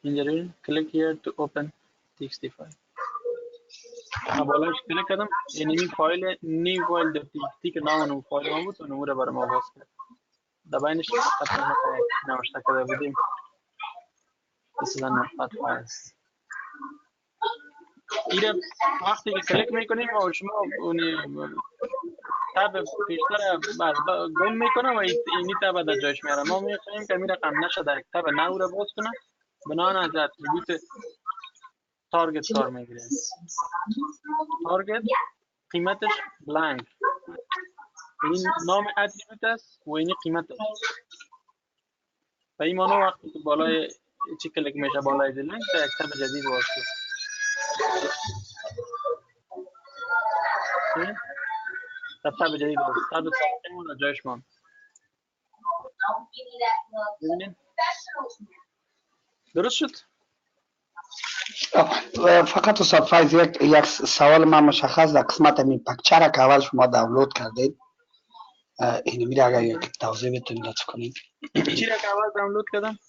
اینجا رو click here to open txt file بالاش کلیک کردم اینمی فایل نیو فایل .txt که نام اون فایل ما بود اونو رو برای ما باز کرد. در بینش فقط ما نوشته کرده بودیم this is a notepad files. اینه وقتی که کلیک میکنیم و شما اونی تب پیشتر گم میکنه و اینی تب در جایش میاره. ما میخوایم که این رقم نشده یک تب نو رو باز کنه بنان از اتریبیوت تارگت کار میگیره. تارگت قیمتش بلانک این نام اتریبیوت است و اینی قیمت است و این مانو وقتی که بالای چی کلیک میشه بالای لینک تا یک تب جدید باز کنه. تب جدید باز تب ساختمون و جایش مان ببینید درست شد. فقط استاد فایز یک سوال من مشخص در قسمت این پکچه را که اول شما دانلود کردید اینو میره اگر یک توضیح بتونید لطف کنید. چی را که اول دانلود کردم؟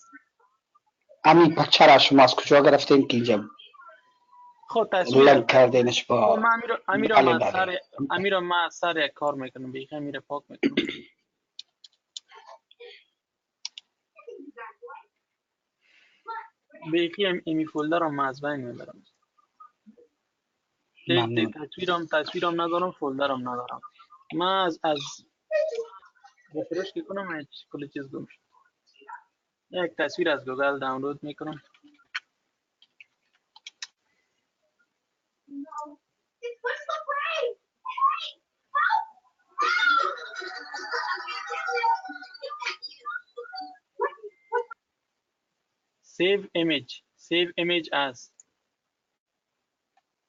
همین پکچه را شما از کجا گرفتین که اینجا خود تصویر لینک کردینش با امیرا ما سر یک کار میکنم بیخی میره پاک میکنم. بیخی امی فولدر رو ما از بین میبرم. تصویرم ندارم فولدرم ندارم. ما از رفرش که کنم کلی چیز گم شد. یک تصویر از گوگل دانلود میکنم. save image as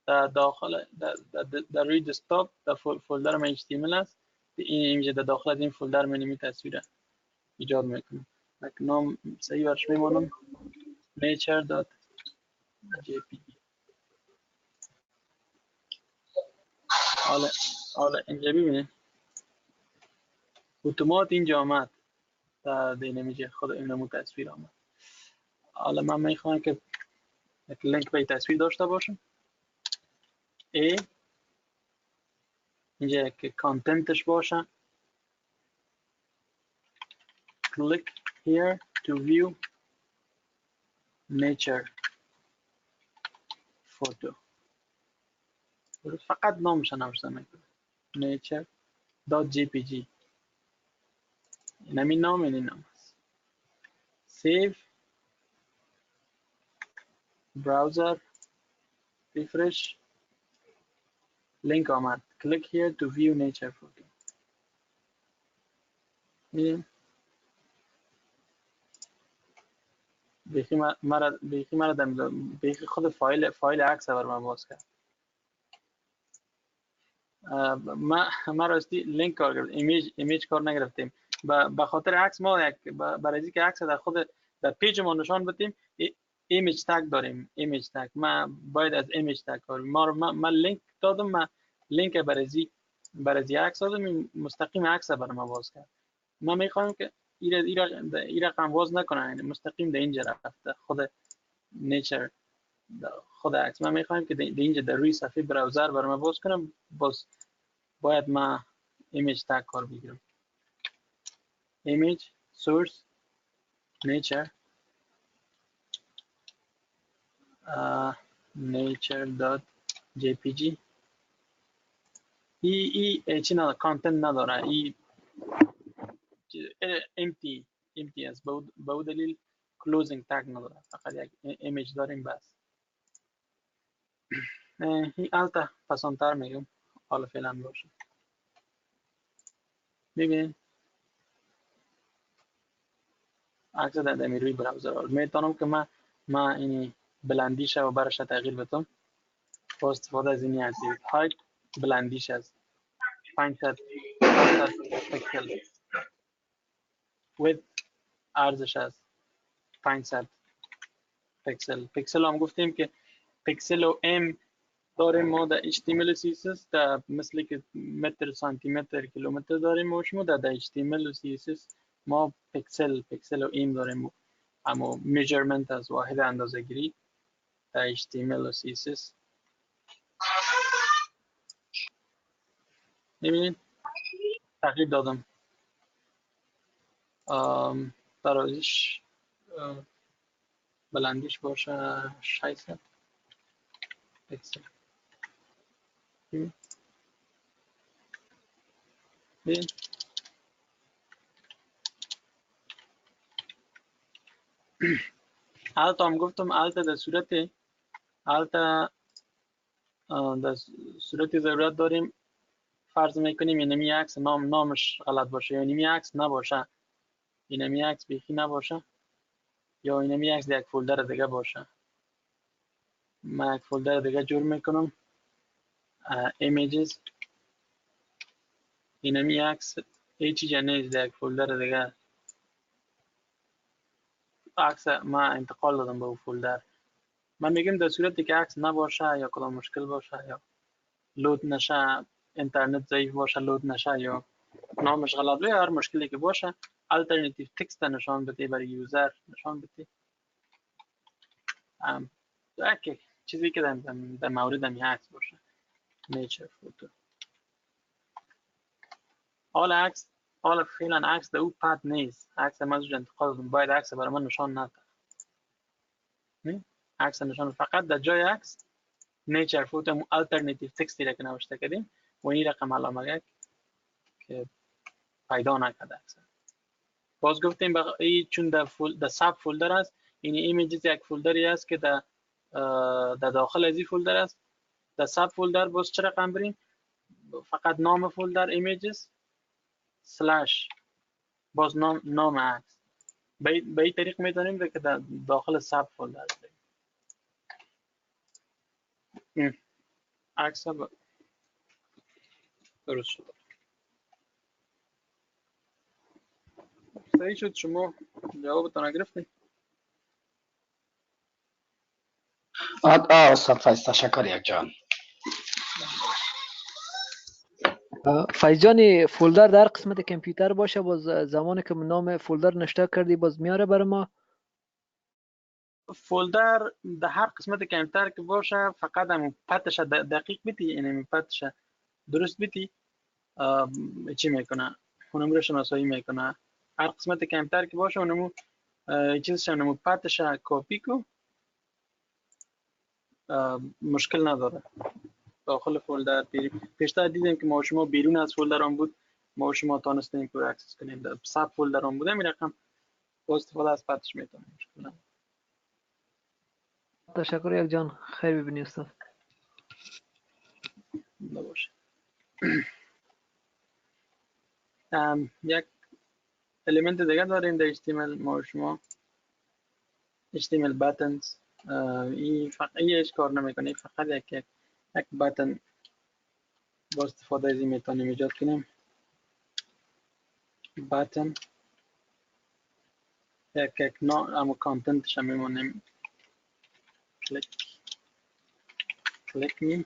در داخل در روی دسکتاپ در فولدر من HTML است. این ایمیج در داخل از این فولدر من این تصویر ایجاد میکنم. نام صحیح برش میمانم nature.jpg. حالا اینجا ببینید اتومات اینجا آمد در ایمیج خود این نمود تصویر آمد. حالا من میخوام که یک لینک به تصویر داشته باشم. اینجا که کانتنتش باشه click here to view nature photo. فقط نامش نوشته میکنم nature.jpg. این نام این نام است. save browser refresh link آمد click here to view nature photo. بیخی خود فایل عکس بر من باز کرد. ما راستی لینک کار کرد ایمیج کار نگرفتیم به خاطر عکس. ما برای اینکه عکس در خود در پیج ما نشان بدیم ایمیج تگ داریم. ایمیج تگ ما باید از ایمیج تگ کار ما لینک دادم. ما لینک برای عکس دادم مستقیم عکس بر ما باز کرد. ما میخوایم که این رقم باز نکنه مستقیم در اینجا رفته خود نیچر خود عکس. ما میخوایم که در اینجا در روی صفحه براوزر بر ما باز کنم. باز باید ما ایمیج تگ کار بگیرم. image source nature nature.jpg. چی نداره کانتنت نداره empty است. به او دلیل closing tag نداره. فقط یک ایمیج داریم بس. این البته پسندتر میگم حالا فعلا باشه. ببین عکس در روی براوزر میتونم که ما این بلندیش و برش تغییر بدم با استفاده از این اکتیویت. هایت بلندیش است 500 پکسل. width ارزش است 500 پکسل. پکسل هم گفتیم که پکسل و ام داریم ما در HTML و CSS در مثل که متر سانتی متر کیلومتر داریم و شما در HTML و CSS ما پکسل و ام داریم. اما میجرمنت از واحد اندازه گیری در HTML و CSS. ببینید تغییر دادم. درازش بلندیش باشه 600 پکسل. ببین البته هم گفتم البته در صورت ضرورت داریم فرض میکنیم اینمی عکس نامش غلط باشه یا اینمی عکس نباشه، اینمی عکس بیخی نباشه یا اینمی عکس در یک فولدر دیگه باشه. من یک فولدر دیگه جور میکنم images. اینمی عکس هیچی جا نیست در یک فولدر دیگه. عکس ما انتقال دادم به اون فولدر. من میگم در صورتی که عکس نباشه یا کدام مشکل باشه یا لود نشه، اینترنت ضعیف باشه لود نشه یا نامش غلط باشه، هر مشکلی که باشه الटरनेटिव تکست نشان بده برای یوزر نشان بده. یک چیزی که در مورد این عکس باشه نیچر فوتو. حالا فعلا عکس در اون پد نیست. عکس من از انتقال دادم باید عکس برای من نشان نده. عکس نشان فقط در جای عکس نیچر فوتو الटरनेटिव تکستی را که نوشته کردیم و این رقم علامه که پیدا نکرده عکس. باز گفتیم چون در ساب فولدر است، این ایمیجز یک فولدری است که در داخل از این فولدر است. در ساب فولدر باز چه رقم بریم؟ فقط نام فولدر ایمیجز سلش باز نام عکس به این طریق میتونیم که در داخل سب فولدر بریم. عکس درست شد. صحیح شد. شما جوابتون گرفتید؟ استاد فایز تشکر یک جان. فایز جان فولدر در قسمت کامپیوتر باشه، باز زمانی که نام فولدر نشته کردی باز میاره برای ما. فولدر در هر قسمت کامپیوتر که باشه فقط هم پتش دقیق بیتی، یعنی پتش درست بیتی چی میکنه، اونم رو شناسایی میکنه. هر قسمت کامپیوتر که باشه اونمو چیزش اونمو پتش کپی کو، مشکل نداره. داخل فولدر پیشتر دیدیم که ما شما بیرون از فولدر هم بود، ما شما تانستیم که اکسس کنیم. در سب فولدر هم بوده، می رقم با استفاده از پتش میتونیم. مشکل نداره. تشکر یک جان، خیر ببینی استاد. باشه. یک الیمنت دیگه داریم در HTML ما شما، HTML buttons. این فقط هیچ کار نمیکنه، فقط یک باتن با استفاده از این میتونیم ایجاد کنیم. باتن یک نوع اما کانتنتش هم میمونیم کلیک می.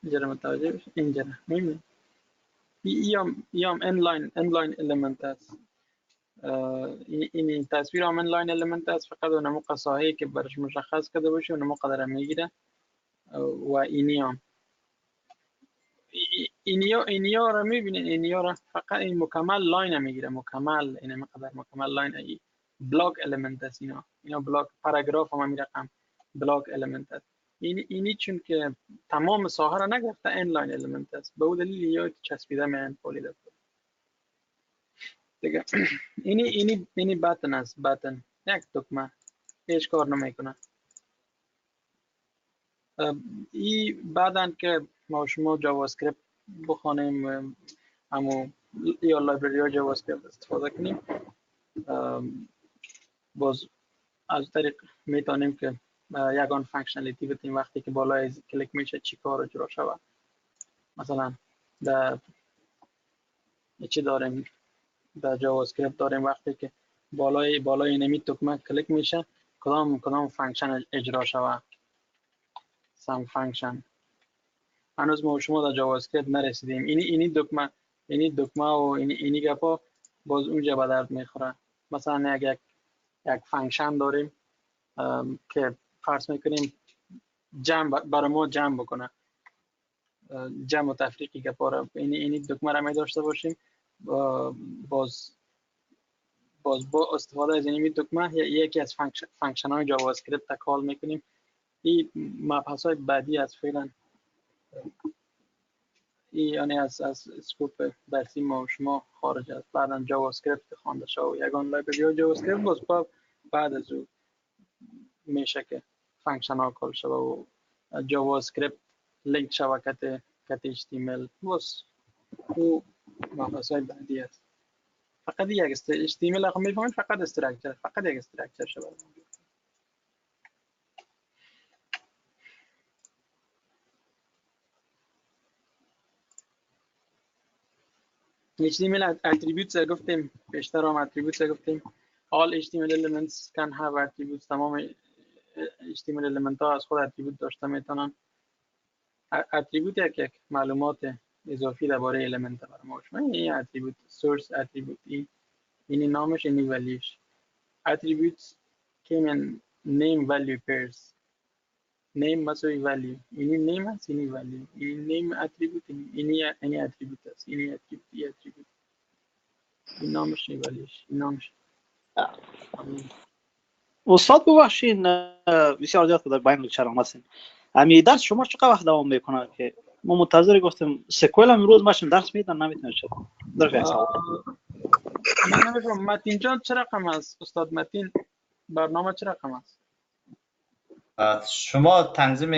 اینجا متوجه بشید، اینجا میبینید این هم انلاین الیمنت است. این تصویر هم انلاین الیمنت است، فقط اونمو قصاهی که برش مشخص کرده باشه اونمو قدر میگیره. و اینیا رو میبینید، اینیا رو فقط این مکمل لاین میگیره، مکمل این مقدار مکمل لاین. ای بلاک الیمنت است. اینا بلاک پاراگراف هم میرقم بلاک الیمنت است. اینی چون که تمام ساحه را نگرفته انلاین الیمنت است، به اون دلیل یا چسبیده میان پولیده دیگه. اینی باتن است. باتن یک دکمه هیچ کار نمیکنه. این بعدن که ما شما جاوا اسکریپت بخونیم همو یا لایبرری ها جاوا اسکریپت استفاده کنیم، باز از طریق میتونیم که یگان فانکشنالیتی بتیم. وقتی که بالای کلیک میشه چی کار اجرا شود. مثلا در چی داریم در جاوا اسکریپت داریم، وقتی که بالای نمی دکمه کلیک میشه کدام فانکشن اجرا شود. سم فانکشن. هنوز ما شما در جاوا اسکریپت نرسیدیم. اینی دکمه و اینی گپا باز اونجا به درد میخوره. مثلا یک فانکشن داریم که فرض میکنیم برای ما جمع بکنه، جمع و تفریقی گپا را. اینی دکمه را می داشته باشیم. باز با استفاده از این دکمه یکی از فانکشن های جاوا اسکریپت را کال میکنیم. این مبحث های بعدی از فعلا یعنی از اسکوپ درسی ما شما خارج است. بعدا جاوا اسکریپت خوانده شد و یگان لایبرری جاوا اسکریپت باز بعد از او میشه که فانکشن ها کال شد و جاوا اسکریپت لینک شبکت HTML باز او مبحث های بعدی است. فقط یک HTML هم میفهمید، فقط استراکچر، فقط یک استراکچر شد. HTML attributes گفتیم، بیشتر هم attributes گفتیم. all HTML elements can have attributes. تمام HTML element ها از خود attribute داشته میتونن. attribute یک معلومات اضافی درباره element برای ما شما. این attribute source attribute این نامش، این ولیوش. attributes came in name value pairs. name مساوی value. این name است، این value. این name attribute، این attribute است. این attribute این نامش، این ولیوش. این نامش. استاد ببخشید بسیار زیاد در بیان لکچر آمدین. امی درس شما چقدر وقت دوام میکنه که ما منتظر گفتیم سکوئل هم امروز ماشین درس میدن نمیتونه شد. در یک سوال من نمیفهمم متین جان چه رقم است؟ استاد متین برنامه چه رقم است؟ شما تنظیم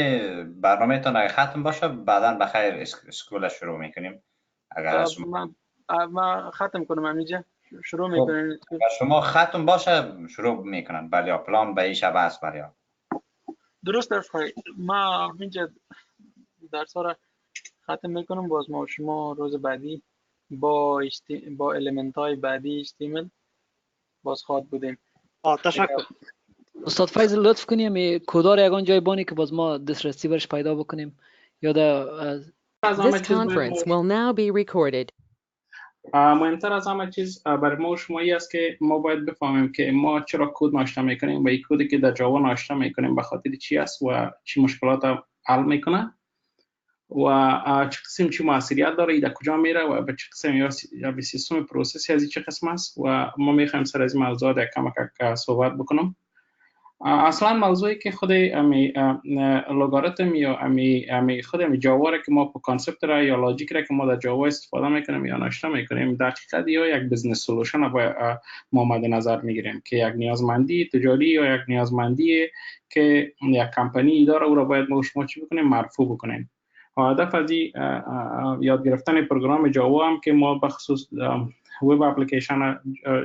برنامه تان اگه ختم باشه بعدا بخیر اسکول شروع میکنیم. اگر از شما ما ختم کنم همینجا شروع خب، میکنین. اگر شما ختم باشه شروع میکنن. بله یا پلان به این شب است بریا. درست است. ما اینجا درس را ختم میکنم. باز ما شما روز بعدی با المنت های بعدی HTML باز خواد بودیم. تشکر. استاد فیض لطف کنیم می کدار یگان جای بانی که باز ما دسترسی برش پیدا بکنیم یاد This conference will now be recorded. مهمتر از همه چیز برای ما و شما ای است که ما باید بفهمیم که ما چرا کد ناشته میکنیم و این کدی که در جاوا ناشته میکنیم به خاطر چی است و چی مشکلات حل میکنه و چه قسم چی موثریت داره، در کجا میره و به چه قسم یا به سیستم پروسسی از چه قسم است و ما میخوایم سر از این موضوع در کم صحبت بکنم. اصلا موضوعی که خود لوگاریتم یا خود جاوا را که ما په کانسپت را یا لاجیک را که ما در جاوا استفاده میکنیم یا ناشته میکنیم در حقیقت یا یک بزنس سولوشن را ما مد نظر میگیریم که یک نیازمندی تجاری یا یک نیازمندی که یک کمپانی داره او را باید ما شما چی بکنیم مرفوع بکنیم. هدف از یاد گرفتن پروگرام جاوا هم که ما بخصوص وب اپلیکیشن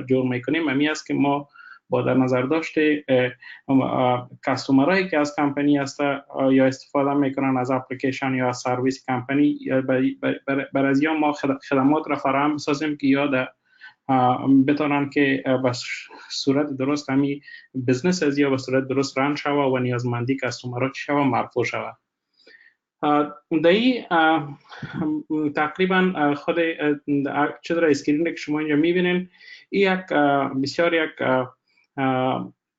جور میکنیم همین است که ما با در نظر داشته کاستومرایی که از کمپانی هست یا استفاده میکنن از اپلیکیشن یا سرویس کمپانی بر از یا ما خدمات را فراهم بسازیم که یا بتونن که به صورت درست همی بزنس از یا به صورت درست ران شوه و نیازمندی کاستومرها شوه مرفوع شوه. دایی تقریبا خود چطور اسکرین که شما اینجا میبینین یک بسیار یک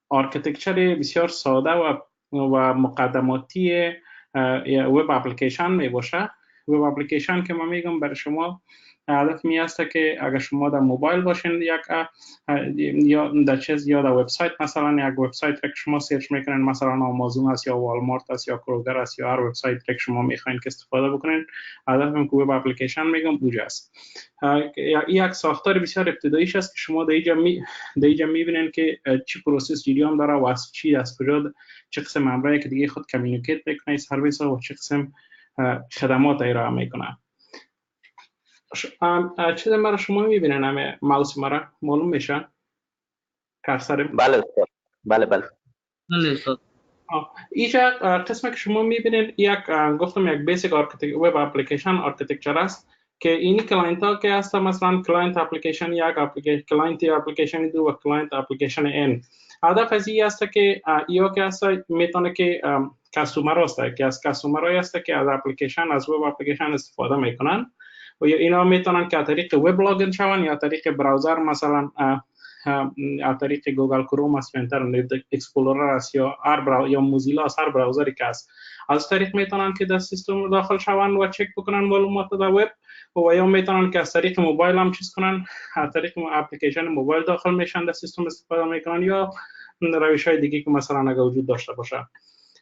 آرکیتکچر بسیار ساده و مقدماتی وب اپلیکیشن می باشه. وب اپلیکیشن که ما میگم برای شما هدف می است که اگر شما در موبایل باشین یا در چیز یا در وبسایت مثلا یک وبسایت که شما سرچ میکنین مثلا آمازون است یا والمارت است یا کروگر است یا هر وبسایت که شما میخواین که استفاده بکنین هدف که وب اپلیکیشن میگم اوج است. یک ساختار بسیار ابتداییش است که شما در اینجا میبینین که چی پروسس جریان داره و از چی از کجا چه قسم امرایی که دیگه خود کمیونیکیت میکنه سرویس و چه قسم خدمات ارائه میکنه. چیز مرا شما میبینن همه ماوس مرا معلوم میشه کرسر؟ بله استاد. بله استاد. اینجا قسمی که شما میبینید گفتم یک بیسیک وب اپلیکیشن آرکیتکچر است که این کلاینت ها که هست مثلا کلاینت اپلیکیشن یک کلاینت اپلیکیشن دو و کلاینت اپلیکیشن ان. هدف از این است که یا که هست میتونه که کاستومر است که از کاستومرای است که از اپلیکیشن از وب اپلیکیشن استفاده میکنن و یا اینا میتونن که از طریق وب لاگین شون یا طریق براوزر مثلا از طریق گوگل کروم است اینترنت اکسپلورر است یا موزیلا است هر براوزری که است از طریق میتونن که در سیستم داخل شون و چک بکنن معلومات در وب و یا میتونن که از طریق موبایل هم چیز کنن از طریق اپلیکیشن موبایل داخل میشن در سیستم استفاده میکنن یا روش های دیگه که مثلا اگر وجود داشته باشه.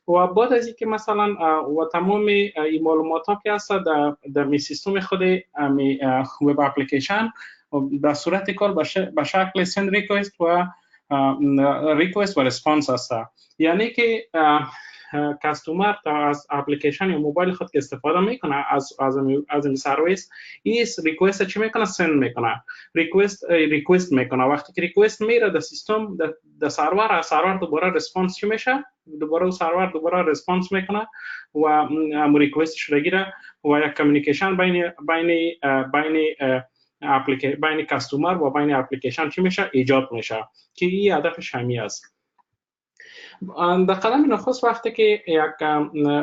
و بعد از اینکه مثلا و تمام این معلومات ها که هست در می سیستم خود می وب اپلیکیشن به صورت کار به شکل سند ریکوست و ریسپانس هست. یعنی که کاستومر از اپلیکیشن یا موبایل خود که استفاده میکنه از این سرویس این ریکوست چی میکنه سند میکنه ریکوست میکنه. وقتی که ریکوست میره در سیستم در سرور دوباره ریسپانس چی میشه دوباره سرور دوباره ریسپانس میکنه و هم ریکوستش رو گیره و یک کمیونیکیشن بین کاستومر و بین اپلیکیشن چی میشه ایجاد میشه که این هدفش همین است. در قدم نخست وقتی که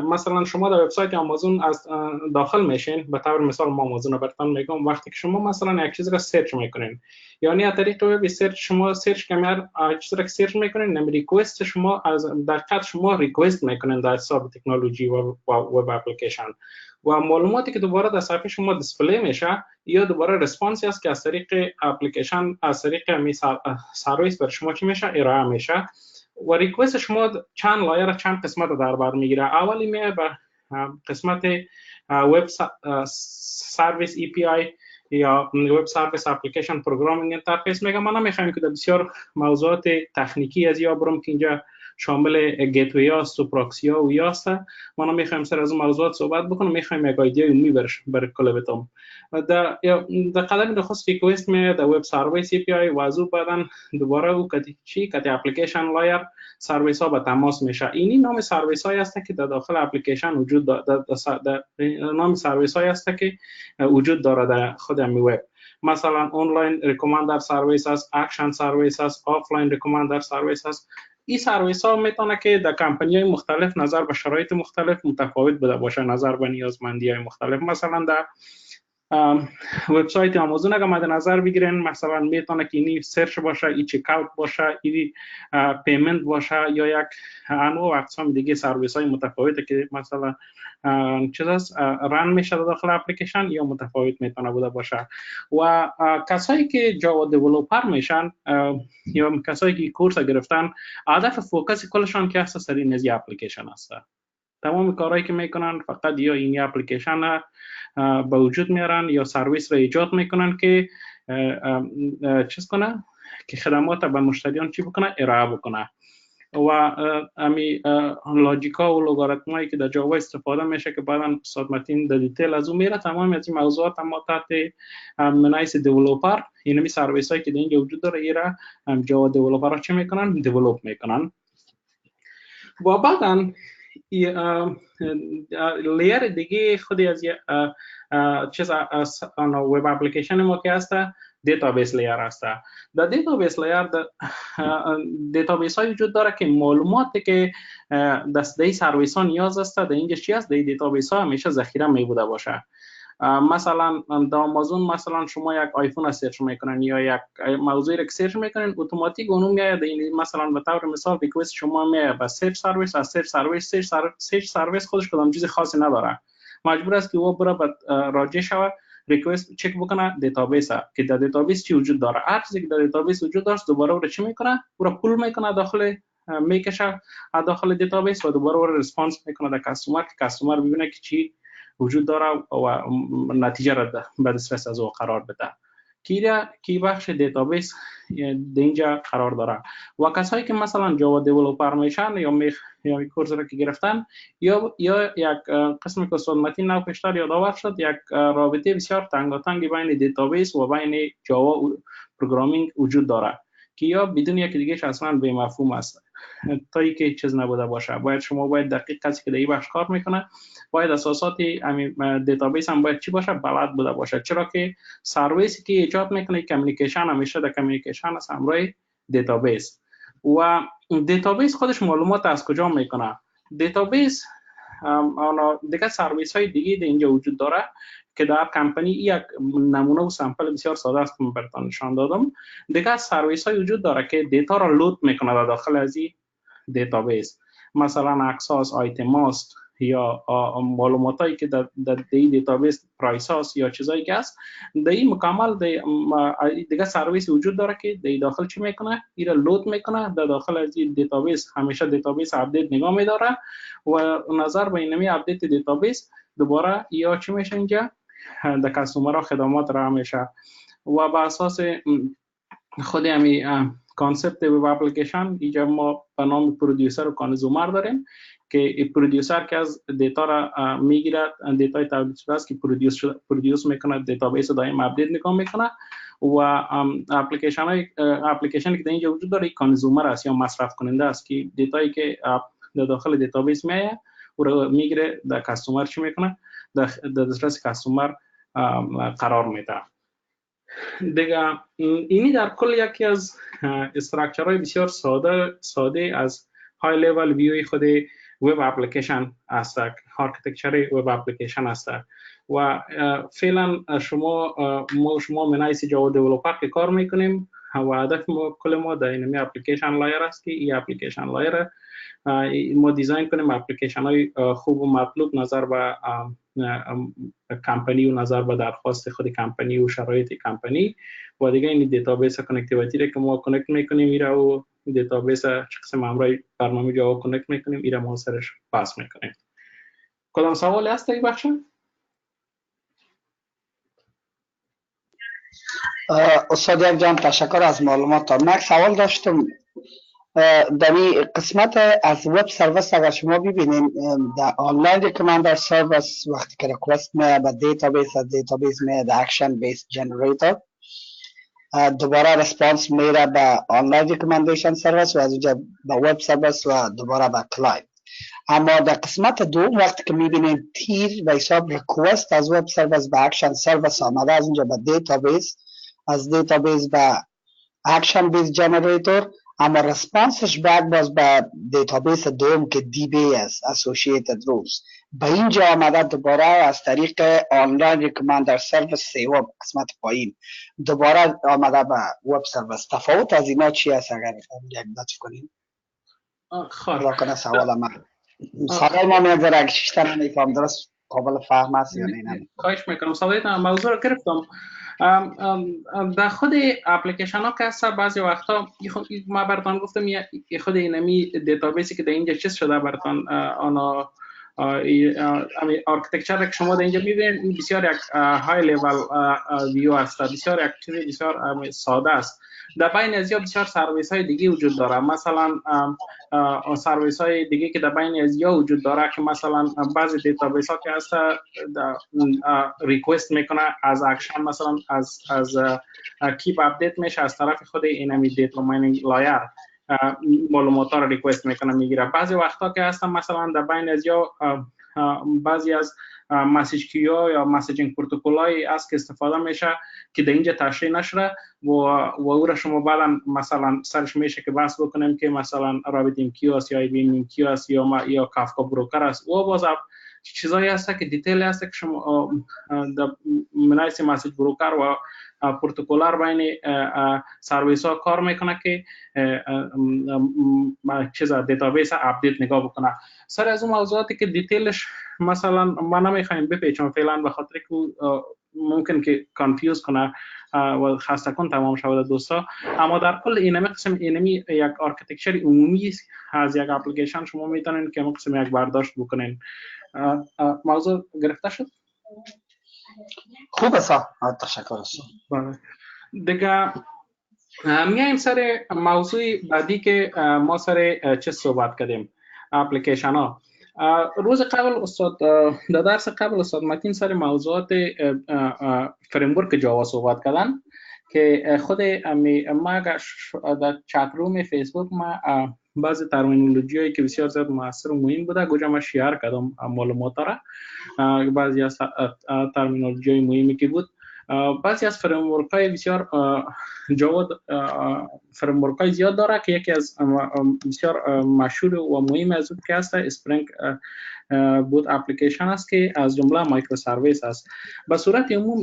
مثلا شما در وبسایت آمازون از داخل میشین به طور مثال ما آمازون رو براتون میگم وقتی که شما مثلا یک چیز را سرچ میکنین یعنی از طریق وب سرچ شما سرچ کمر چیزی را سرچ میکنین نمی ریکوست شما از در حقیقت شما ریکوست میکنین در حساب تکنولوژی و وب اپلیکیشن و معلوماتی که دوباره در صفحه شما دیسپلی میشه یا دوباره ریسپانسی است که از طریق اپلیکیشن از طریق سرویس بر شما چی میشه ارائه میشه و ریکوست شما چند لایر چند قسمت در بر میگیره. اولی میه به قسمت وب سرویس ای پی آی یا وب سرویس اپلیکیشن پروگرامینگ اینترفیس میگم. من نمیخوام که در بسیار موضوعات تکنیکی از یا برم که اینجا شامل گیتوی هاست و پراکسی ها و یاست. ما میخوایم سر از موضوعات صحبت بکنم. میخوایم یک ایده عمومی برای کلابتون. در قدم نخست ریکوست می در وب سرویس ای پی آی وضو بعدن دوباره او کتی اپلیکیشن لایر سرویس ها به تماس میشه. اینی نام سرویس های است که در داخل اپلیکیشن وجود دارد. نام سرویس های است که وجود دارد در خود امی وب. مثلا آنلاین ریکامندر سرویس است، اکشن سرویس است، آفلاین ریکامندر سرویس است. این سرویس ها میتونه که در کمپانی های مختلف نظر به شرایط مختلف متفاوت بوده باشه، نظر به نیازمندی های مختلف. مثلا در وبسایت آمازون اگه مد نظر بگیرین، مثلا میتونه که اینی سرچ باشه، ای چک اوت باشه، اینی پیمنت باشه، یا یک انواع و اقسام دیگه سرویس های متفاوته که مثلا چیز است رن میشه داخل اپلیکیشن یا متفاوت میتونه بوده باشه. و کسایی که جاوا دیولپر میشن یا کسایی که کورس گرفتن، هدف فوکس کلشان که هست سری نزی اپلیکیشن است. تمام کارهایی که میکنن فقط یا این اپلیکیشن به وجود میارن یا سرویس را ایجاد میکنن که چیز کنه، که خدمات به مشتریان چی بکنه، ارائه بکنه. و امی لاجیکا و لوگاریتمایی که در جاوا استفاده میشه که بعدا استاد متین در دیتیل از اون میره، تمام از این موضوعات ما تحت منایس دیولپر، یعنی سرویس هایی که در اینجا وجود داره، ایرا جاوا دیولپر ها چی میکنن؟ دیولپ میکنن. و بعدا لیر دیگه خودی از چیز وب اپلیکیشن ما که هست دیتابیس لیر هست. در دیتابیس لیر دیتابیس های وجود داره که معلوماتی که دسته سرویس ها نیاز است در اینجا چی است، در دیتابیس ها همیشه ذخیره می بوده باشه. مثلا در آمازون مثلا شما یک آیفون سرچ میکنن یا یک موضوعی را سرچ میکنن، اتوماتیک اون میاد. مثلا به طور مثال ریکوست شما میاد به سرچ سرویس، از سرچ سرویس خودش کدام چیز خاصی نداره، مجبور است که او بره راجع شود ریکوست چک بکنه دیتابیس که در دیتابیس چی وجود داره. هر چیزی که در دیتابیس وجود داشت دوباره او چی میکنه، او را پول میکنه داخل میکشه داخل دیتابیس و دوباره او ریسپانس میکنه در کاستمر که کاستمر ببینه که چی وجود داره و نتیجه را به دسترس از او قرار بده. کی بخش دیتابیس در اینجا قرار داره. و کسایی که مثلا جاوا دیولپر میشن یا کورس را که گرفتن یا یک قسمی که استاد متین نو پیشتر یادآور شد، یک رابطه بسیار تنگاتنگ بین دیتابیس و بین جاوا پروگرامینگ وجود داره که یا بدون یکی دیگه اصلا به مفهوم است تا ای که چیز نبوده باشه. باید شما دقیق کسی که در این بخش کار میکنه باید اساسات دیتابیس هم باید چی باشه، بلد بوده باشه، چرا که سرویسی که ایجاد میکنه کمیونیکیشن همیشه در کمیونیکیشن است همراه دیتابیس. و دیتابیس خودش معلومات از کجا میکنه؟ دیتابیس دیگه سرویس های دیگه در اینجا وجود داره که در کمپانی یک نمونه و سامپل بسیار ساده است که من براتون نشان دادم. دیگه سرویس های وجود داره که دیتا را لود میکنه در داخل از این دیتابیس، مثلا اکساس آیتم است یا معلوماتی که در دیتابیس پرایس هاست یا چیزایی که هست، در این مکمل دیگه سرویس وجود داره که در داخل چی میکنه، ایرا لود میکنه در داخل از این دیتابیس. همیشه دیتابیس اپدیت نگاه میداره و نظر به اینمی اپدیت دیتابیس دوباره یا چی میشه اینجا در کاستمر ها خدمات را میشه. و به اساس خود همی کانسپت وب اپلیکیشن اینجا ما به نام پرودیوسر و کانزومر داریم که پرودیوسر که از دیتا را میگیره، دیتای تولید شده است که پرودیوس میکنه، دیتابیس دائم اپدیت نگاه میکنه. و اپلیکیشنی که در اینجا وجود داره کانزومر است یا مصرف کننده است که دیتایی که در داخل دیتابیس میایه او را میگیره در کاستمر چی میکنه، در دسترس کاستمر قرار میده. دیگه اینی در کل یکی از استراکچرهای بسیار ساده از های لیول ویوی خود وب اپلیکیشن است، آرکیتکچر وب اپلیکیشن است. و فعلا شما منایس جاوا دیولپر که کار میکنیم و هدف کل ما در این اپلیکیشن لایر است که این اپلیکیشن لایر ما دیزاین کنیم اپلیکیشن های خوب و مطلوب نظر به کمپانی و نظر به درخواست خود کمپانی و شرایط کمپانی. و دیگه این دیتابیس کانکتیویتی را که ما کانکت میکنیم ایرا و دیتابیس قسم همراه برنامه جاوا کانکت میکنیم ایرا ما سرش پاس میکنیم. کدام سوال هست در این بخش؟ استاد یک جان تشکر از معلومات. من یک سوال داشتم دمی قسمت از وب سرویس اگر شما ببینید در آنلاین ریکمندر سرویس وقتی که ریکوست میاد به دیتابیس، از دیتابیس میاد اکشن بیس جنریتور، دوباره رسپانس میره به آنلاین ریکمندیشن سرویس و از اونجا به وب سرویس و دوباره به کلاینت. اما در قسمت دوم وقتی که میبینید تیر به حساب ریکوست از وب سرویس به اکشن سرویس آمده، از اونجا به دیتابیس، از دیتابیس به اکشن بیس جنریتور، اما رسپانسش بعد باز به دیتابیس دوم که دی بی اس اسوسییتد روز به اینجا آمده، دوباره از طریق آنلاین ریکمندر سرویس سیوم قسمت پایین دوباره آمده به وب سرویس. تفاوت از اینا چی است اگر یک لطف کنین؟ خدا کنه سوال من سوال ما میاد اگه شیشتر نمیفهم درست قابل فهم است یا نه؟ خواهش میکنم. سوالتان موضوع رو گرفتم. در خود اپلیکیشن ها که هست بعضی وقتا ما براتون گفتم خود اینمی دیتابیسی که در اینجا چیز شده براتون آنا آرکیتکچر که شما در اینجا میبینید این بسیار یک های لیول ویو است، بسیار یک چیز بسیار ساده است. در بین از یا بسیار سرویس های دیگه وجود داره، مثلا سرویس های دیگه که در بین از یا وجود داره که مثلا بعضی دیتابیس ها که هست ریکوست میکنه از اکشن، مثلا از کیپ اپدیت میشه از طرف خود اینمی دیتا ماینینگ لایر معلومات ها رو ریکوست میکنه میگیره. بعضی وقتا که هستن مثلا در بین از یا بعضی از مسیج کیو یا مسیجینگ پروتکل‌هایی است که استفاده میشه که در اینجا تشریح نشده و او را شما بعدا مثلا سرش میشه که بحث بکنیم که مثلا رابطین کیو است یا ایبین کیو است یا کافکا بروکر است. و باز چیزایی هست که دیتیل هست که شما در مناسب مسیج بروکر و پروتکلر بین سرویس ها کار میکنه که چیزا دیتابیس اپدیت نگاه بکنه. سر از اون موضوعاتی که دیتیلش مثلا ما نمیخوایم بپیچم فعلا به خاطر که ممکن که کانفیوز کنه و خسته کن تمام شود دوستا. اما در کل اینمی قسم اینمی یک آرکیتکچر عمومی از یک اپلیکیشن شما میتونین که قسم یک برداشت بکنین. موضوع گرفته شد؟ خوب است، تشکر است. دیگه میایم سر موضوع بعدی که ما سر چه صحبت کردیم، اپلیکیشن ها. روز قبل استاد در درس قبل استاد متین سر موضوعات فریمورک جاوا صحبت کردن که خود ما در چت روم فیسبوک ما بعضی ترمینولوژی هایی که بسیار زیاد موثر و مهم بوده گوجه ما شیر کردم معلومات را. بعضی از ترمینولوژی های مهمی که بود، بعضی از فریمورک های بسیار جاوا فریمورک های زیاد داره که یکی از بسیار مشهور و مهم از اون که هست اسپرینگ بود اپلیکیشن است که از جمله مایکرو سرویس است. به صورت عموم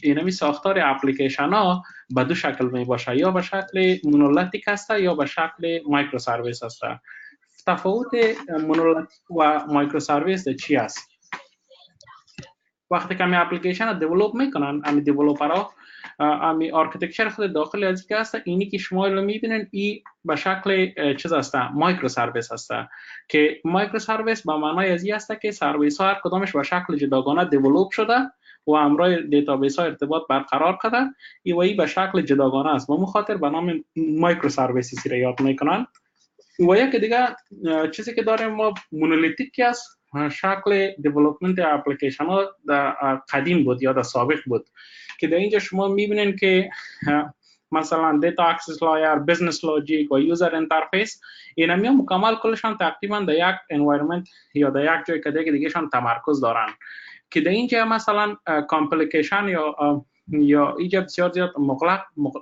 اینمی ساختار اپلیکیشن ها به دو شکل می باشه، یا به شکل مونولیتیک است یا به شکل مایکرو سرویس است. تفاوت مونولیتیک و مایکرو سرویس چی است؟ وقتی که می اپلیکیشن رو دیولپ میکنن امی دیولپرها امی آرکیتکچر خود داخل از که هست اینی که شما رو میبینن ای به شکل چیز هست مایکرو سرویس هست که مایکرو سرویس به معنای از این هست که سرویس ها هر کدامش به شکل جداگانه دیولپ شده و همراه دیتابیس ها ارتباط برقرار کرده ای به شکل جداگانه است و مخاطر به نام مایکرو سرویسی را یاد میکنن. و یک دیگه چیزی که داریم ما مونولیتیک است، شکل دیولپمنت اپلیکیشن ها در قدیم بود یا در سابق بود که در اینجا شما میبینین که مثلا دیتا اکسس لایر، بزنس لاجیک و یوزر انترفیس اینمی مکمل کلشان تقریبا در یک انوایرمنت یا در یک جای که دیگه شان تمرکز دارن که در اینجا مثلا کامپلیکیشن یا اینجا بسیار زیاد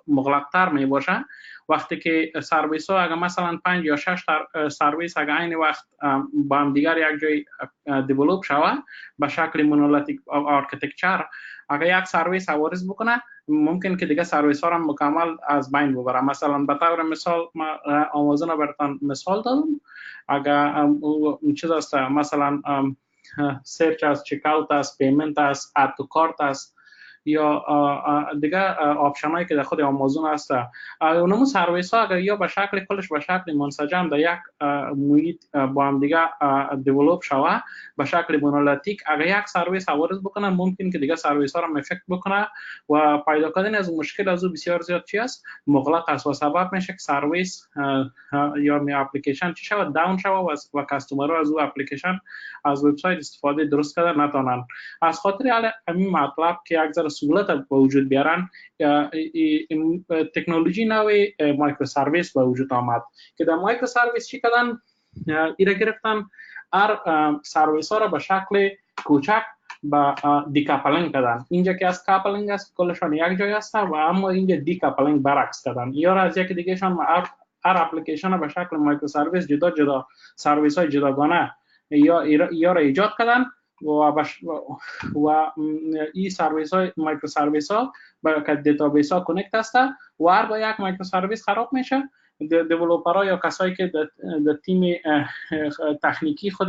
مغلق‌تر می باشه وقتی که سرویس ها اگر مثلا 5 یا 6 سرویس اگر این وقت با هم دیگر یک جای دیولپ شوه به شکل مونولیتیک آرکیتکچر، اگر یک سرویس عوارض بکنه ممکن که دیگه سرویس ها را مکمل از بین ببره. مثلا به طور مثال ما آمازون براتون مثال دادم، اگر چیز است مثلا سرچ است، چک اوت است، پیمنت است، اد تو کارت است یا دیگه آپشن هایی که در خود آمازون هست. اونمو سرویس ها اگر یا به شکل کلش به شکل منسجم در یک محیط با هم دیگه دیولپ شوه به شکل مونولیتیک، اگر یک سرویس عوارض بکنه ممکن که دیگه سرویس ها را افکت بکنه و پیدا کردن از مشکل از او بسیار زیاد چی است مغلق است و سبب میشه که سرویس یا می اپلیکیشن چی شود داون شود و کاستومرها از او اپلیکیشن از وبسایت استفاده درست کردن نتونن. از خاطر همین مطلب که یک ذره سهولت به وجود بیارن تکنولوژی نوع مایکرو سرویس به وجود آمد که در مایکرو سرویس چی کردن ایره گرفتن هر سرویس ها را به شکل کوچک با دیکاپلینگ کردن. اینجا که از کاپلینگ است کلشان یک جای هست و اما اینجا دیکاپلینگ برعکس کردن یا را از یک دیگه شان هر اپلیکیشن به شکل مایکرو سرویس جدا جدا سرویس های جداگانه یا را ایجاد کردن و این سرویس های مایکرو سرویس ها با دیتابیس ها کنکت هست و هر با یک مایکرو سرویس خراب میشه دیولپرها یا کسایی که در تیم تکنیکی خود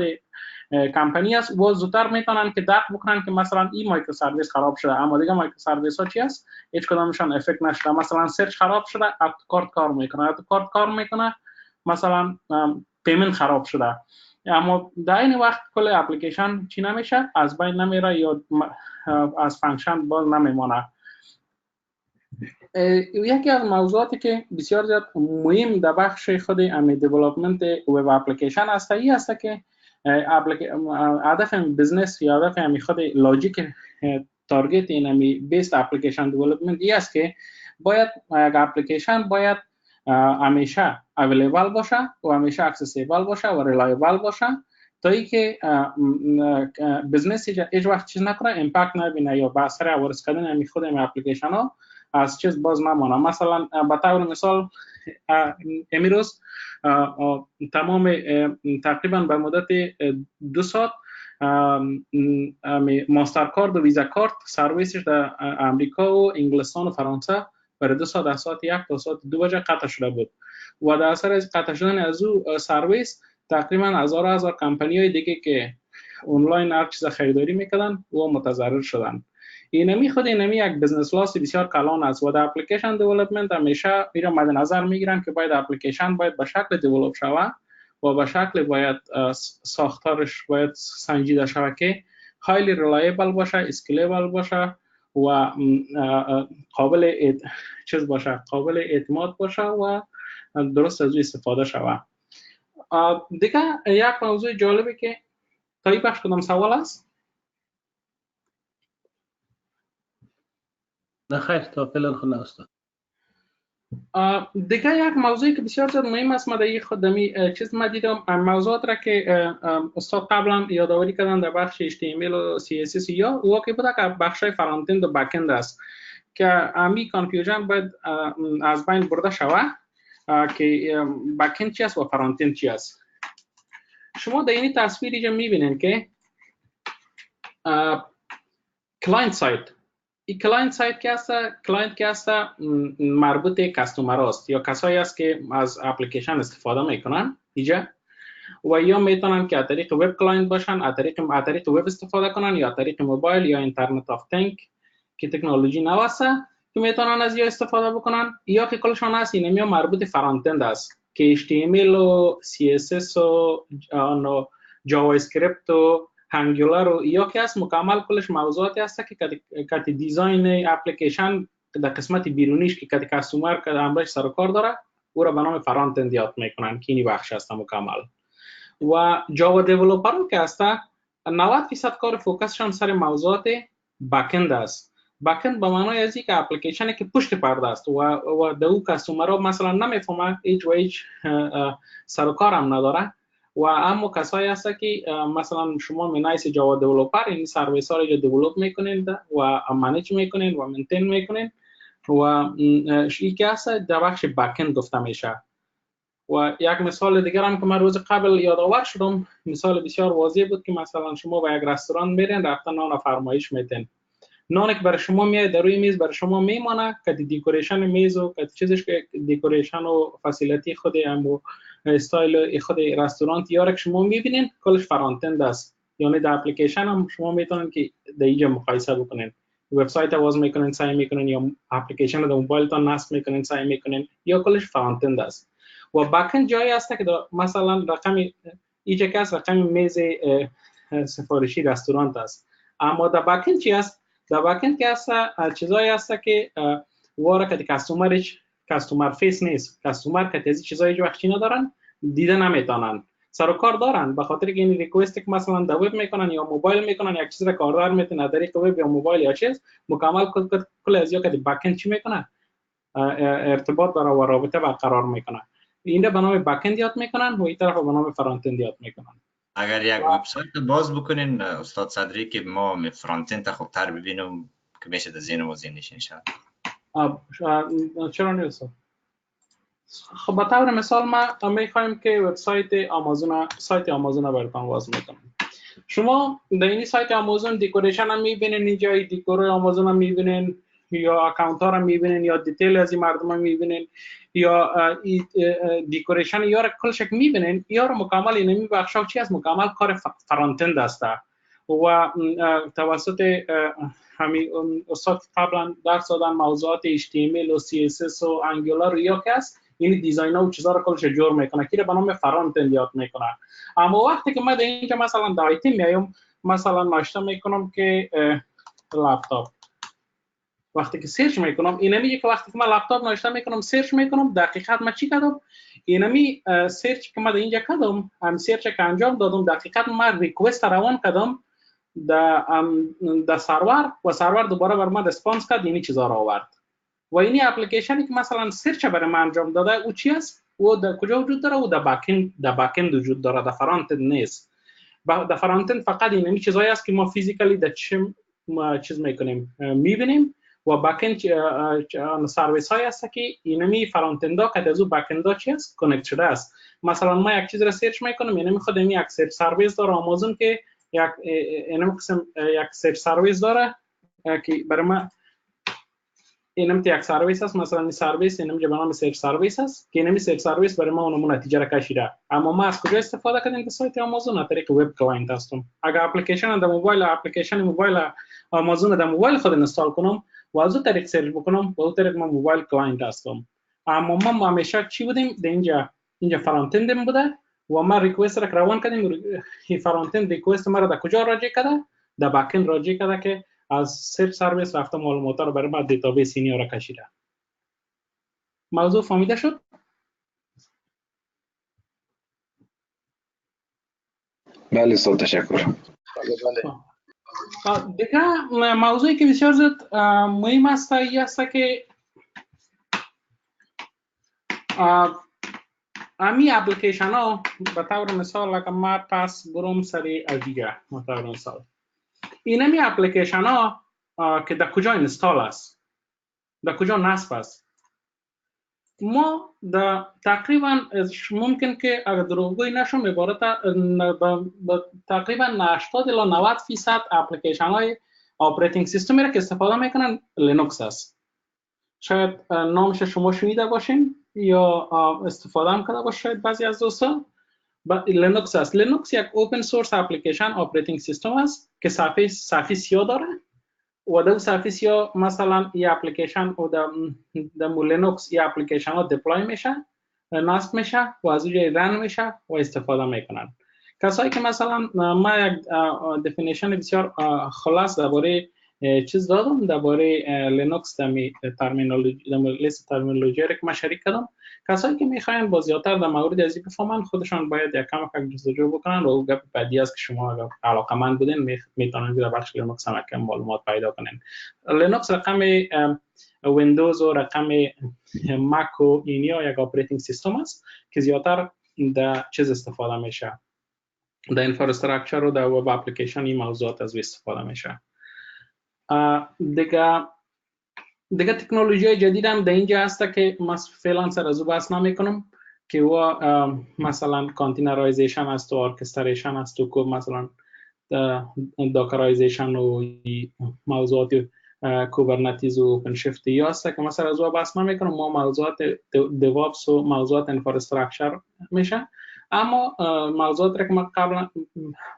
کمپانی است و زودتر میتونن که درک بکنن که مثلا این مایکرو سرویس خراب شده اما دیگه مایکرو سرویس ها چی است هیچ کدامشان افکت نشده. مثلا سرچ خراب شده کارت کار میکنه مثلا پیمنت خراب شده اما در این وقت کل اپلیکیشن چی نمیشه از بین نمیره یا از فانکشن باز نمیمونه. یکی از موضوعاتی که بسیار زیاد مهم در بخش خود امی دیولپمنت وب اپلیکیشن است این است که هدف بزنس یا هدف امی خود لاجیک تارگت این امی بیسد اپلیکیشن دیولپمنت این است که باید یک اپلیکیشن باید همیشه اویلیبل باشه و همیشه اکسسیبل باشه و ریلایبل باشه تا اینکه بزنس هیچ وقت چیز نکنه امپکت نبینه یا به اثر عوارض کردن امی خود امی اپلیکیشن ها از چیز باز نمانه. مثلا به طور مثال امروز تمام تقریبا به مدت 2 ساعت ماسترکارد و ویزا کارت سرویسش در امریکا و انگلستان و فرانسه برای 2 ساعت از ساعت 1 تا ساعت 2 بجه قطع شده بود و در اثر از قطع شدن از او سرویس تقریبا هزار کمپانی های دیگه که آنلاین هر چیز خریداری میکردن و متضرر شدن. اینمی یک بزنس لاس بسیار کلان است و در اپلیکیشن دیولپمنت همیشه میره مد نظر میگیرن که باید اپلیکیشن باید به شکل دیولپ شود و به شکل باید ساختارش باید سنجیده شود که هایلی ریلایبل باشه، اسکیلیبل باشه و قابل اعتماد باشه و درست از او استفاده شود. دیگه یک موضوع جالبی که تا این بخش کدام سوال است؟ نه خیر تا فعلا خود نوستم. دیگه یک موضوعی که بسیار زیاد مهم است ما در این خدمی چیز ما دیدم موضوعات را که استاد قبلا یادآوری کردن در بخش HTML و CSS یا واقعی بوده که بخش های فرانت و بک اند است که امی کانفیوژن باید از بین برده شود که بک اند چی است و فرانت اند چی است. شما در این تصویر اینجا میبینید که کلاینت سایت این کلاینت سایت که است کلاینت که است مربوط کاستومر است یا کسایی است که از اپلیکیشن استفاده میکنن اینجا و یا میتونن که از طریق وب کلاینت باشن از طریق وب استفاده کنن یا از طریق موبایل یا اینترنت آف تینک که تکنولوژی نو است که میتونن از یا استفاده بکنن یا که کلشون است اینم مربوط فرانت اند است که HTML و CSS و جاوا اسکریپت و انگولار و یا که است مکمل کلش موضوعاتی است که کتی دیزاین اپلیکیشن در قسمت بیرونیش که کتی کاستومر که امرش سر کار داره او را به نام فرانت اند یاد میکنن که اینی بخش است مکمل. و جاوا دیولپر که است 90% کار فوکسشان سر موضوعات بک اند است. بک اند به معنای از اینکه اپلیکیشنی که پشت پرده است و در او کاستومرها مثلا نمیفهمه هیچ سر و کار هم نداره و اما کسایی هست که مثلا شما مینایس جاوا دیولپر این سرویس ها رو دیولپ میکنین و منیج میکنین و مینتین میکنین و این که هست در بخش بک اند گفته میشه. و یک مثال دیگر هم که من روز قبل یادآور شدم مثال بسیار واضح بود که مثلا شما به یک رستوران میرین رفتن نان فرمایش میتین نانی که برای شما میاد در روی میز برای شما میمانه که دکوریشن میز و که چیزش که دکوریشن و فسیلیتی خود هم استایل خود رستوران یا که شما میبینین کلش فرانت اند است یعنی در اپلیکیشن هم شما میتونین که در اینجا مقایسه بکنین وبسایت باز میکنین سعی میکنین یا اپلیکیشن در موبایلتان نصب میکنین سعی میکنین یا کلش فرانت اند است و بک اند جایی است که مثلا رقم ایجا که است رقم میز سفارشی رستوران است اما در بک اند چی است در بک اند که است چیزایی است که واره که کاستومر فیس نیست کاستومر که از چیزایی وقتی ندارن دیده نمیتونن سر و کار دارن به خاطر که این ریکوست که مثلا در وب میکنن یا موبایل میکنن یک چیز را کاردار میتونه در طریق وب یا موبایل یا چیز مکمل کل از یا که بک اند چی میکنه ارتباط داره و رابطه برقرار میکنه این به نام بک اند یاد میکنن و این طرف به نام فرانت اند یاد میکنن اگر یک وبسایت باز بکنین استاد صدری که ما فرانت اند خوبتر ببینیم که میشه در ذهن ما ذهنش نشد چرا نیست خب به طور مثال ما میخوایم که وبسایت آمازون براتون باز میکنم شما در این سایت آمازون دکوریشن هم میبینین اینجا دکور آمازون هم میبینین یا اکانت ها رو میبینین یا دیتیل از این مردم هم میبینین یا دکوریشن یا کل شکل میبینین یا رو مکمل اینمی بخشا چی است مکمل کار فرانت اند است و توسط همین استاد قبلا درس دادن موضوعات HTML و CSS و انگولار یا که است این دیزاین ها و چیزا رو کلش جور میکنه که به نام فرانت اند یاد میکنه اما وقتی که من در اینجا مثلا در آیتی میایم مثلا ناشته میکنم که لپتاپ وقتی که سرچ میکنم اینمی که وقتی که من لپتاپ ناشته میکنم سرچ میکنم دقیقاً من چی کردم اینمی سرچ که من در اینجا کردم هم سرچ که انجام دادم دقیقاً من ریکوست روان کردم در سرور و سرور دوباره بر من رسپانس کرد اینی چیزا رو آورد و اینی اپلیکیشنی که مثلا سرچ برای من انجام داده او چی است او در کجا وجود داره او در بک اند وجود داره در فرانت اند نیست در فرانت اند فقط اینمی چیزایی است که ما فیزیکالی در چیز میکنیم میبینیم و بک اند سرویس های است که اینمی فرانت اند ها که از او بک اند ها چی است کانکت شده است مثلا ما یک چیز را سرچ میکنم اینمی خود این یک سرویس داره آمازون که اینم قسم یک سرچ سرویس داره که برای ما اینم یک سرویس است مثلا این سرویس اینم به نام سرچ سرویس است که اینم سرچ سرویس برای ما اونم نتیجه را کشیده اما ما از کجا استفاده کردیم در سایت آمازون از طریق وب کلاینت هستم اگر اپلیکیشن در موبایل آمازون در موبایل خود اینستال کنم و از اون طریق سرچ بکنم و اون طریق ما موبایل کلاینت هستم اما ما همیشه چی بودیم در اینجا فرانت اند بوده و ما ریکوست را روان کردیم این فرانت اند ریکوست ما را در کجا راجع کرده در بک اند راجع کرده که از سرچ سرویس رفته معلومات رو برای ما دیتابیس اینیا را کشیده موضوع فهمیده شد بله استاد تشکر دیگه موضوعی که بسیار زیاد مهم است این است که امی اپلیکیشن ها به طور مثال اگر ما پس برم سری دیگه به طور مثال اینمی اپلیکیشن ها که در کجا اینستال است در کجا نصب است ما در تقریبا ممکن که اگر دروغگویی نشم عبارت تقریبا 80 الی 90% اپلیکیشن های آپریتینگ سیستمی را که استفاده میکنن لینوکس است شاید نامش شما شنیده باشین یا استفاده هم کرده باشید بعضی از دوستان لینوکس است لینوکس یک اوپن سورس اپلیکیشن آپریتینگ سیستم است که صفحه سیاه داره و در صفحه سیاه مثلا این اپلیکیشن و در لینوکس این اپلیکیشن ها دیپلوی میشه نصب میشه و از اونجا رن میشه و استفاده میکنن کسایی که مثلا ما یک دفینیشن بسیار خلاص درباره چیز دادم درباره لینوکس لیست ترمینولوژی که من شریک کردم کسایی که میخواین با زیادتر در مورد ازی بفهمن خودشان باید یک کم جستجو بکنن و گپ بعدی است که شما اگر علاقه‌مند بودین میتونن در بخش لینوکس هم کم معلومات پیدا کنین لینوکس رقم ویندوز و رقم مک و اینیا یک اپراتینگ سیستم است که زیادتر در چیز استفاده میشه در اینفراستراکچر و در وب اپلیکیشن این موضوعات از استفاده میشه دیگه تکنولوژی جدید هم در اینجا هست که من فعلا سر از او بحث نمیکنم که و مثلا کانتینرایزیشن است و ارکستریشن است و مثلا داکرایزیشن و موضوعات کوبرنتیز و اوپن شیفت یا است که مثلا از او بحث نمیکنم ما موضوعات دیوابس و موضوعات اینفراستراکچر میشه اما موضوعات را که ما قبلا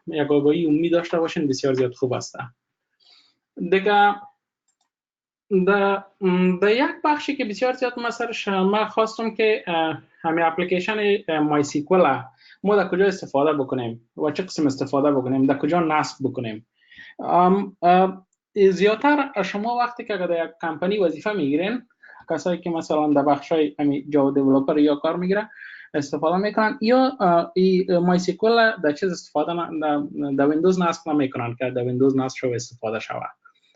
یک آگاهی عمومی داشته باشین بسیار زیاد خوب است دیگه در یک بخشی که بسیار زیاد ما خواستم که همین اپلیکیشن مای سیکوال ما در کجا استفاده بکنیم و چه قسم استفاده بکنیم، در کجا نصب بکنیم. زیادتر شما وقتی که در یک کمپانی وظیفه میگیرین، کسایی که مثلا در بخشای همین جاوا دیولپر یا کار میگیرن استفاده میکنن، یا مای سیکوال در چیز استفاده در ویندوز نصب نمیکنن که در ویندوز نصب شو استفاده شود.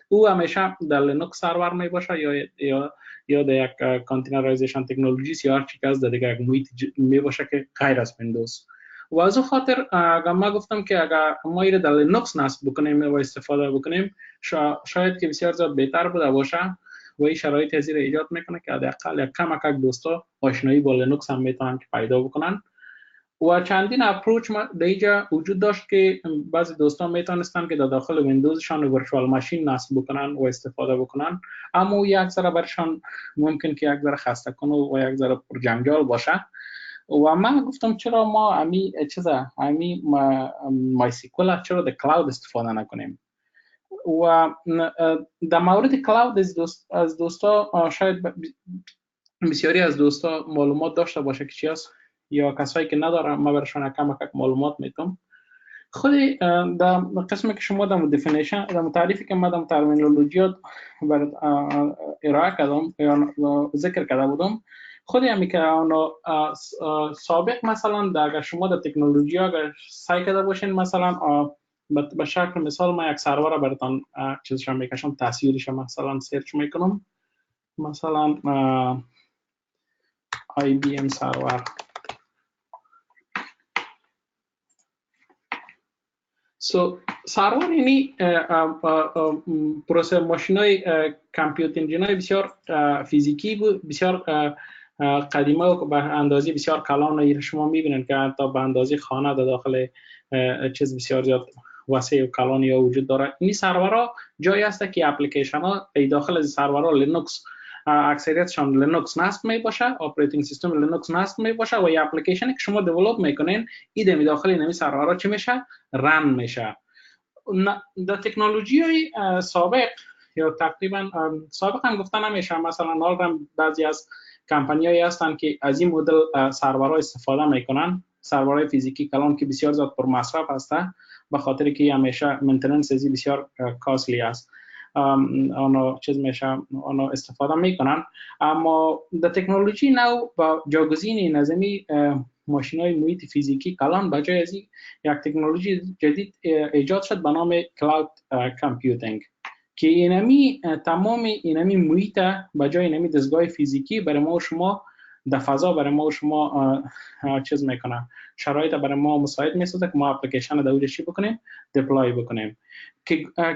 او همیشه در لینوکس سرور می باشه یا در یک کانتینرایزیشن تکنولوژیست یا هر چی که از دیگه یک محیط می باشه که غیر از ویندوز. و از خاطر ما گفتم که اگر ما ایره در لینوکس نصب بکنیم و استفاده بکنیم شاید که بسیار زیاد بهتر بوده باشه و این شرایط از ایره ایجاد میکنه که حداقل یک کم دوستا آشنایی با لینوکس هم میتونن که پیدا بکنن. و چندین اپروچ در اینجا وجود داشت که بعضی دوستان میتونستن که در داخل ویندوزشان ورچوال ماشین نصب بکنن و استفاده بکنن، اما یک ذره برشان ممکن که یک ذره خسته کنه و یک ذره پرجنجال باشه. و من گفتم چرا ما مای سیکوال چرا در کلاود استفاده نکنیم. و در مورد کلاود از دوستا شاید بسیاری از دوستا معلومات داشته باشه که چی است، یا کسایی که ندارن ما برشان کم معلومات میتونم. خود در قسمی که شما در دفینیشن در تعریفی که ما در ترمینولوژی بر ارائه کردم یا ذکر کرده بودم، خودی همی که سابق مثلا اگر شما در تکنولوژی اگر سعی کرده باشین مثلا به شکل مثال ما یک سرور را براتون چیزش میکشم، تصویرش مثلا سرچ میکنم، مثلا IBM سرور. سرور یعنی پروسه ماشینای کامپیوتر انجینای بسیار فیزیکی بود، بسیار قدیمه و به اندازه بسیار کلان شما میبینید که حتی به اندازه خانه در داخل چیز بسیار زیاد وسیع و کلان یا وجود داره. این سرورها جایی هست که اپلیکیشن ها داخل از سرورها لینوکس اکثریتشان لینوکس نصب می باشه، اپراتینگ سیستم لینوکس نصب می باشه و یا اپلیکیشنی که شما دیولپ میکنین ایده داخل این سرورها چی میشه؟ رن میشه. در تکنولوژی سابق یا تقریبا سابق هم گفتن نمیشه، مثلا الان بعضی از کمپانیایی هستن که از این مدل سرورها استفاده میکنن، سرورهای فیزیکی کلان که بسیار زیاد پر مصرف هستن به خاطر که همیشه مینتیننس ازی بسیار کاستلی است. آنها چیز میشه آنها استفاده میکنن، اما در تکنولوژی نو با جاگزین نظمی ماشینای محیط فیزیکی کلان به جای از یک تکنولوژی جدید ایجاد شد به نام کلاود کامپیوتینگ که اینمی تمام اینمی محیط به جای اینمی دستگاه فیزیکی برای ما و شما در فضا برای ما و شما چیز میکنه، شرایط برای ما مساعد میسازه که ما اپلیکیشن در اونجا چی بکنیم؟ دیپلوی بکنیم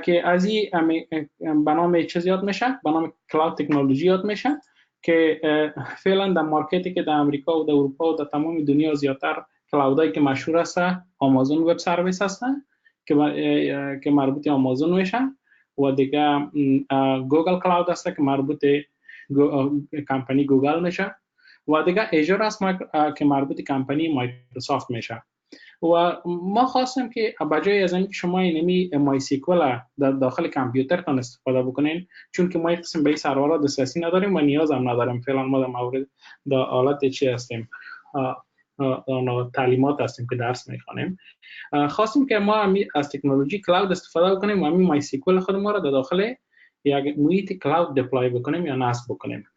که از این به نام چیز یاد میشه، به نام کلاود تکنولوژی یاد میشه که فعلا در مارکتی که در امریکا و در اروپا و در تمام دنیا زیادتر کلاودایی که مشهور است آمازون وب سرویس هستن که مربوط آمازون میشه و دیگه گوگل کلاود هست که مربوط کمپانی گوگل میشه و دیگه ایجور هست که مربوط کمپانی مایکروسافت میشه. و ما خواستیم که بجای از اینکه شما اینمی مای سیکوال در داخل کامپیوترتان استفاده بکنین، چون که ما یک قسم به این سرورها دسترسی نداریم و نیاز هم نداریم، فعلا ما در مورد در حالت چی هستیم، تعلیمات هستیم که درس میخوانیم، خواستیم که ما از تکنولوژی کلاود استفاده بکنیم و همین مای سیکوال خود ما را در داخل یک محیط کلاود دیپلوی بکنیم یا نصب بکنیم.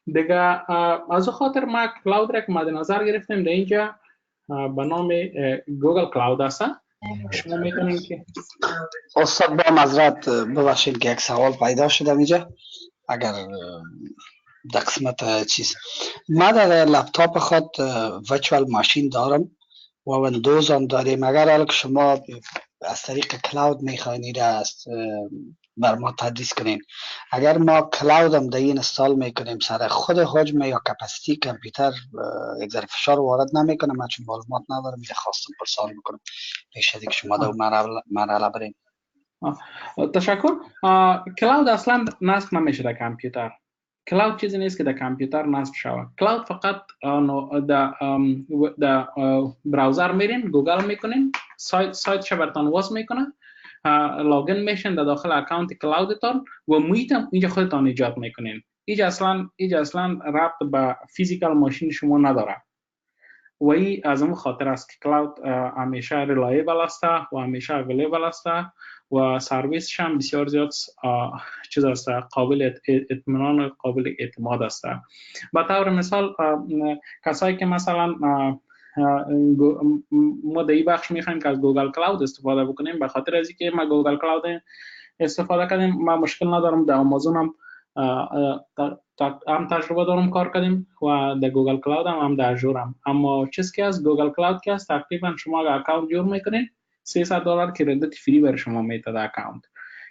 دیگه از خاطر ما کلاود را که مد نظر گرفتیم در اینجا به نام گوگل کلاود است. شما میتونید که استاد با معذرت ببخشید که یک سوال پیدا شد اینجا، اگر در قسمت چیز ما در لپتاپ خود ورچوال ماشین دارم و ویندوز هم داریم، اگر حالا که شما از طریق کلاود میخواین است بر ما تدریس کنین، اگر ما کلاود هم در این اینستال میکنیم سر خود حجم یا کپاسیتی کامپیوتر یک ذره فشار وارد نمیکنه، من چون معلومات ندارم میشه خواستم پرسان میکنم پیش از اینکه شما در مرحله برین. تشکر. کلاود اصلا نصب نمیشه در کامپیوتر. کلاود چیزی نیست که در کامپیوتر نصب شود. کلاود فقط در براوزر میرین، گوگل میکنین، سایت براتون وصل میکنه لاگین میشن در داخل اکانت کلاودتان و محیط هم اینجا خودتان ایجاد میکنین. اینجا اصلا ربط به فیزیکال ماشین شما نداره و این از اون خاطر است که کلاود همیشه ریلایبل است و همیشه اویلیبل است و سرویسش هم بسیار زیاد چیز است، قابل اطمینان و قابل اعتماد است. به طور مثال کسایی که مثلا ما در این بخش میخوایم که از گوگل کلاود استفاده بکنیم، به خاطر از اینکه ما گوگل کلاود استفاده کردیم ما مشکل ندارم، در آمازون هم تجربه دارم کار کردیم و در گوگل کلاود هم در اژور هم. اما چیزی که از گوگل کلاود که است تقریبا شما اگر اکانت جور میکنین $300 کردیت فری برای شما میده در اکانت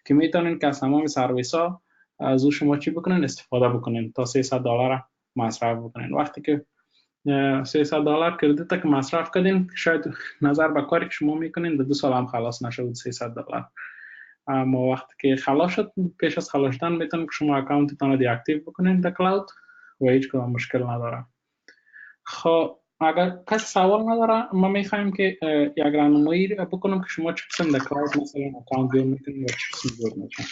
که میتونین که از تمام سرویس ها از او شما چی بکنین استفاده بکنین تا $300 مصرف بکنین. وقتی که $300 کردیت که مصرف کردین شاید نظر به کاری که شما میکنین در 2 سال هم خلاص نشود $300. اما وقتی که خلاص شد پیش از خلاص شدن میتونین که شما اکانتتان رو دی اکتیو بکنین در کلاود و هیچ کدام مشکل نداره. خب اگر کسی سوال نداره ما میخوایم که یک راهنمایی بکنم که شما چه قسم در کلاود مثلا اکانت جور میکنین و چه قسم جور میکنین.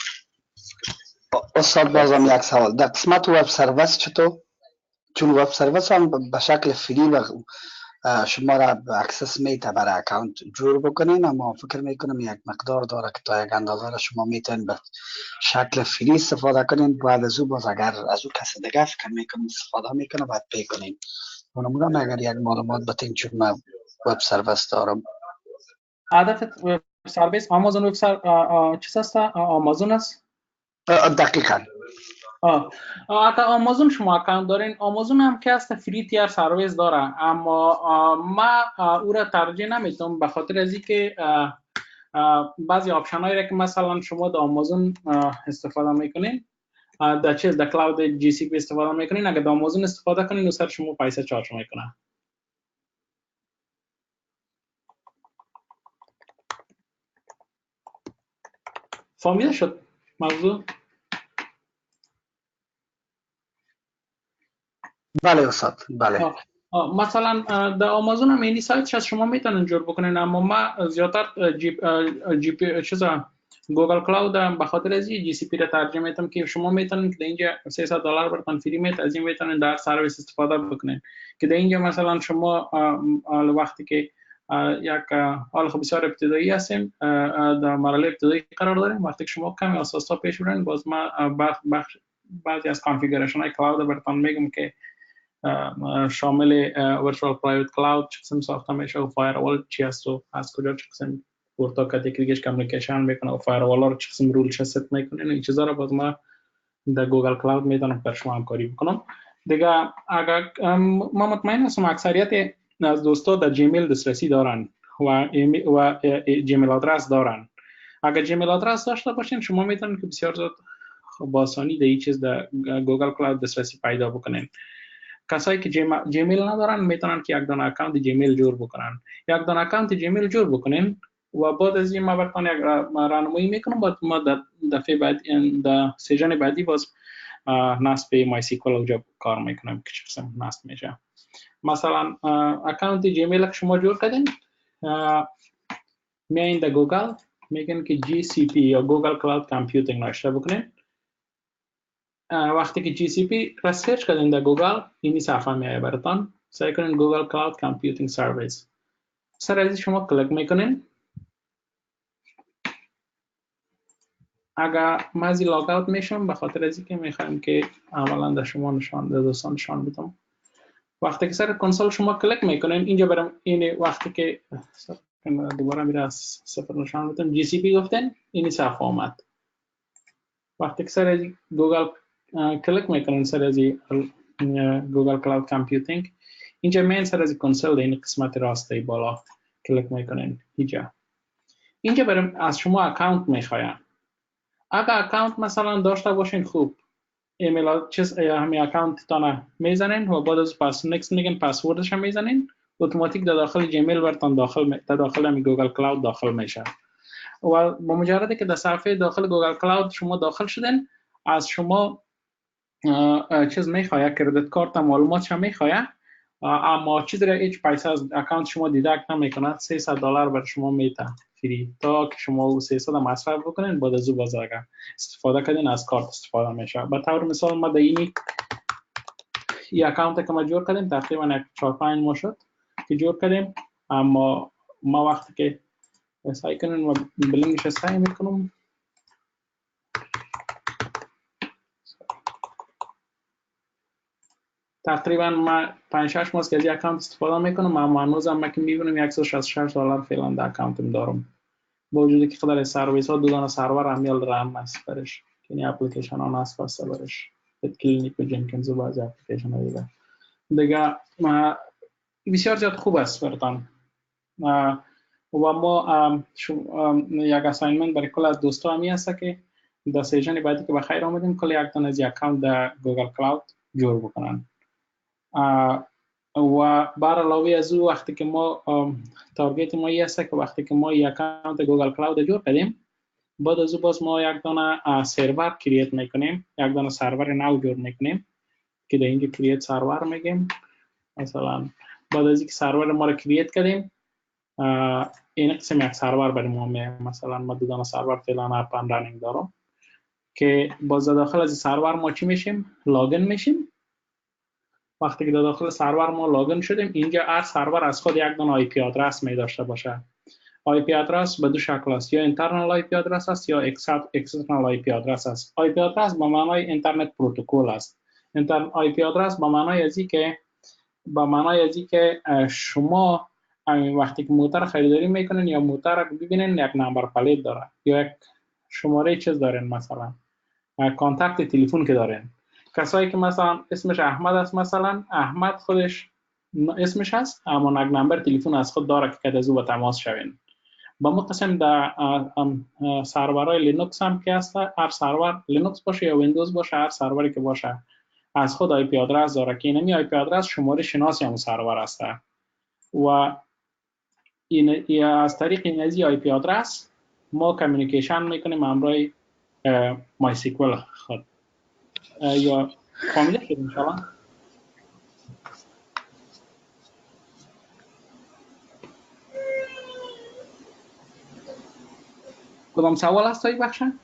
استاد بازم یک سوال در قسمت وب سرویس چطور؟ چون وب سرویس هم به شکل فری و شما را اکسس میته برای اکانت جور بکنین، اما فکر میکنم یک مقدار داره که تا یک اندازه را شما میتونین به شکل فری استفاده کنین، بعد از او باز اگر از او کسی دیگه فکر میکنم استفاده میکنه باید پی کنین. اونم اگر یک معلومات بتین چون من وب سرویس دارم. هدف وب سرویس آمازون وب چیز است؟ آمازون است؟ دقیقاً. اگر آمازون شما اکانت دارین، آمازون هم که است فری تیر سرویس داره، اما ما او را ترجیح نمیتونم به خاطر از اینکه بعضی آپشن هایی که مثلا شما در آمازون استفاده میکنین در چیز در کلاود جی سی پی استفاده میکنین، اگر در آمازون استفاده کنین سر شما پیسه چارج میکنه. فهمیده شد موضوع؟ بله استاد بله. مثلا در آمازون هم اینی سایتش از شما میتونن جور بکنین، اما ما زیادتر گوگل کلاود به خاطر از جی سی پی را ترجیح میتونم که شما میتونین که در اینجا $300 براتون فری میاد، از این میتونین در سرویس استفاده بکنین که در اینجا مثلا شما وقتی که یک حال خب بسیار ابتدایی هستیم در مرحله ابتدایی قرار داریم، وقتی که شما کمی اساسا پیش برین باز ما بعضی از کانفیگوریشن های کلاود براتون میگم که شامل ورچوال پرایوت کلاود چه قسم ساخته میشه و فایروال چی است و از کجا چه قسم پورتا کاتگوریش کامیکیشن میکنه و فایروال ها رو چه قسم رول چه ست میکنه، این چیزا رو باز ما در گوگل کلاود میتونم بر شما همکاری بکنم دیگه. اگر ما مطمئن هستم اکثریت از دوستا در جیمیل دسترسی دارن و جیمیل آدرس دارن. اگر جیمیل آدرس داشته باشین شما میتونید که بسیار زود با آسانی در این چیز در گوگل کلاود دسترسی پیدا بکنین. کسایی که جیمیل ندارن میتونن که یک دانه اکانت جیمیل جور بکنن، یک دانه اکانت جیمیل جور بکنین و بعد از این ما براتون یک راهنمایی میکنم. بعد ما در دفعه بعد در سیژن بعدی باز نصب مای سیکوال اونجا کار میکنم که چه قسم نصب میشه. مثلا اکانت جیمیل که شما جور کردین میایین در گوگل میگن که جی سی پی یا گوگل کلاود کامپیوتینگ نوشته بکنین. وقتی که جی سی پی را سرچ کردین در گوگل اینی صفحه میایه براتون، سعی کنین گوگل کلاود کامپیوتینگ سرویس سر از شما کلیک میکنین. اگر ما از لاگ اوت میشم به خاطر از اینکه میخوایم که عملا در شما نشان در دوستان نشان بدم. وقتی که سر کنسول شما کلیک میکنین اینجا برام این وقتی که دوباره میره از صفر نشان بدم جی سی پی گفتن اینی صفحه آمد. وقتی که سر گوگل کلیک میکنین سر از گوگل کلاود کامپیوتینگ اینجا من سر از کنسول این قسمت راسته بالا کلیک میکنین. اینجا برام از شما اکانت میخواین. اگر اکانت مثلا داشته باشین خوب ایمیل چیز همین اکانت تان میزنین و بعد از پاس نکست میگن پسوردش هم میزنین اتوماتیک در داخل جیمیل براتون داخل همین گوگل کلاود داخل میشه و با مجردی که در صفحه داخل گوگل کلاود شما داخل شدین از شما چیز میخواد کردیت کارت معلوماتش هم میخواد اما چیزی را هیچ پیسه از اکانت شما دیدکت نمیکند. $300 بر شما میته فری تا که شما او 300 مصرف بکنین. بعد از او باز اگر استفاده کردین از کارت استفاده میشه. به طور مثال ما در این اکانت که ما جور کردیم تقریبا 4-5 ماه شد که جور کردیم. اما ما وقتی که سعی کنیم و بلنگش سعی میکنم تقریبا ما 5-6 ماه از اکانت استفاده میکنم. اما هنوز هم که میبینم $166 فعلا در اکانتم دارم. با وجودی که خدای سرویس ها 2 دانه سرور امیل رام است برش که این اپلیکیشن ها نصب است برش کلینیک و جنکینز و بعضی اپلیکیشن ها دیگه بسیار زیاد خوب است براتون. و ما یک اساینمنت برای کل از دوستا همی هست که در سیشن بعدی که بخیر آمدیم کل یک دانه از اکانت در گوگل کلاود جور بکنن. و بر علاوه از او وقتی که ما تارگت ما هست که وقتی که ما یک اکانت گوگل کلاود جور کردیم بعد از او باز ما یک دانه سرور کرییت میکنیم. یک دانه سرور نو جور میکنیم که در اینجا کرییت سرور میگیم. مثلا بعد از اینکه سرور ما رو کرییت کردیم این قسم یک سرور برای ما میه. مثلا ما 2 دانه سرور فعلا اپ رانینگ دارم که باز داخل از سرور ما چی میشیم؟ لاگین میشیم. وقتی که داخل سرور ما لاگین شدیم اینجا هر سرور از خود یک دانه آی پی آدرس می داشته باشه. آی پی آدرس به 2 شکل است، یا اینترنال آی پی آدرس است یا اکسترنال آی پی آدرس است. آی پی آدرس به معنای اینترنت پروتکل است. آی پی آدرس به معنای ازی که شما وقتی که موتر خریداری میکنین یا موتر رو ببینین یک نمبر پلیت داره یا یک شماره چیز دارین، مثلا کانتکت تلفن که دارین. کسایی که مثلا اسمش احمد است، مثلا احمد خودش اسمش هست اما یک نمبر تلفن از خود داره که از او با تماس شوین. با ما قسم در سرورهای لینوکس هم که هست، هر سرور لینوکس باشه یا ویندوز باشه هر سروری که باشه از خود آی پی آدرس داره که اینمی آی پی آدرس شماره شناسی هم سرور است و این از طریق این آی پی آدرس ما کمیونیکیشن میکنیم همراه مای سیکوال خود. یا فامیلی شد انشاءالله. کدام سوال هست تایی بخشن؟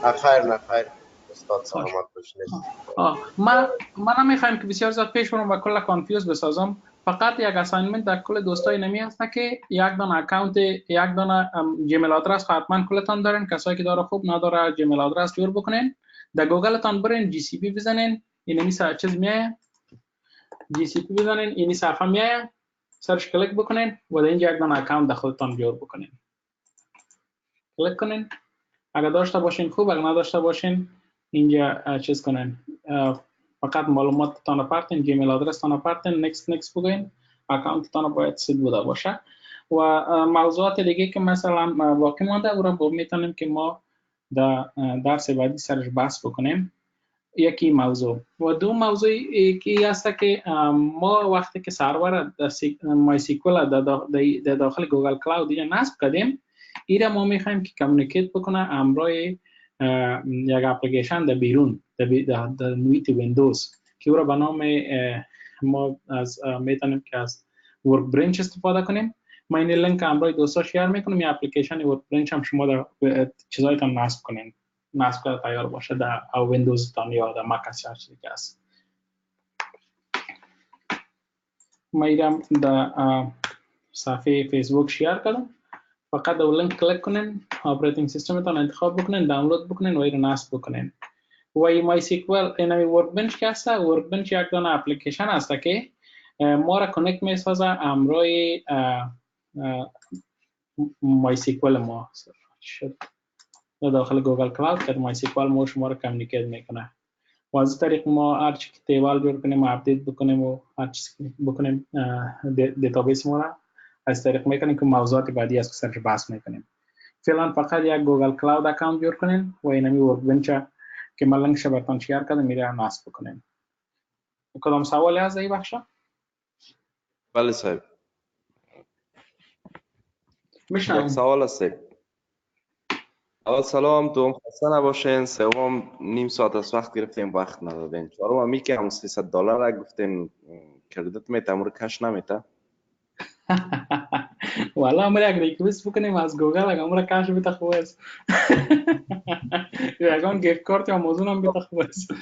نخیر استاد سلامت باشید. من نمیخوایم که بسیار زیاد پیش برم و کل کانفیوز بسازم. فقط یک اساینمنت در کل دوستای نمی هست که یک دانه اکانت یک دانه جیمیل آدرس حتما کلتان دارین. کسایی که داره خوب نداره جیمیل آدرس جور بکنین. در گوگل تان برین جی سی پی بزنین، اینمی چیز میایه جی سی پی بزنین، اینی صفحه میایه سرچ کلیک بکنین و در اینجا یک دانه اکانت در خودتان جور بکنین. کلیک کنین، اگر داشته باشین خوب، اگر نداشته باشین اینجا چیز کنین فقط معلومات تان پارتین، جیمیل آدرس تان پارتین، نکست بگوین، اکانت تان باید سید بوده باشه. و موضوعات دیگه که مثلا واقع مانده او را میتونیم که ما در درس بعدی سرش بحث بکنیم. یکی موضوع و دو موضوع یکی است که ما وقتی که سرور مای سیکوال در داخل گوگل کلاود نصب کردیم ایره ما میخوایم که کمیونیکیت بکنه همراه یک اپلیکیشن در بیرون در محیط ویندوز که او را به نام ما از میتونیم که از ورک برنچ استفاده کنیم. ما این لینک همراه دوستا شیر میکنم. این اپلیکیشن ورک برنچ هم شما در چیزایتان نصب کنین، نصب کرده تیار باشه در ویندوز تان یا در مک هر چیزی که هست. ما ایرم در صفحه فیسبوک شیر کردم. فقط در لینک کلیک کنین، اپراتینگ سیستم تان انتخاب بکنین، دانلود بکنین و این نصب بکنین. و این مای سیکوال اینمی ورک بنچ که هست، ورک بنچ یک دانه اپلیکیشن هست که ما را کانکت میسازه همراه مای سیکوال ما شد داخل گوگل کلاود که مای سیکوال ما شما را کمیونیکیت میکنه. و از طریق ما هر چی که تیبل جور کنیم و اپدیت بکنیم و هر چیزی بکنیم دیتابیس ما را از طریق میکنیم که موضوعات بعدی از سرش بحث میکنیم. فعلا فقط یک گوگل کلاود اکانت جور کنین و اینمی ورک بنچ که من لینکش براتون شیر کردم میره نصب بکنین. کدام سوالی هست ای بخشا؟ بله صاحب. میشنم. یک سوال است. اول سلام، دوم خسته نباشین. سوم نیم ساعت از وقت گرفتیم وقت ندادین. چهارم همی که همون $300 را گفتین کردیت میته امور کش نمیته. والا امر یک ریکوست بکنیم از گوگل اگه امر کاش بیت خوب است. یگان گیفت کارت یا آمازون هم بیت خوب است.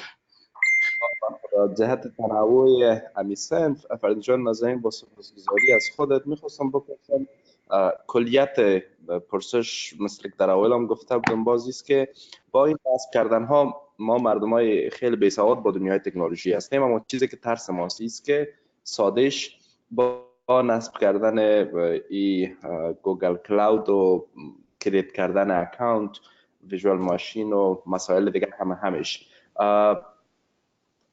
جهت تنوع همی صنف فرید جان نازنین با سپاسگزاری از خودت میخواستم بپرسم کلیت پرسش مثل که در اول هم گفته بودم بازی است که با این نصب کردن ها ما مردم های خیلی بیسواد با دنیای تکنولوژی هستیم، اما چیزی که ترس ماست است که سادش با نصب کردن ای گوگل کلاود و کریت کردن اکانت ویژوال ماشین و مسائل دیگه همش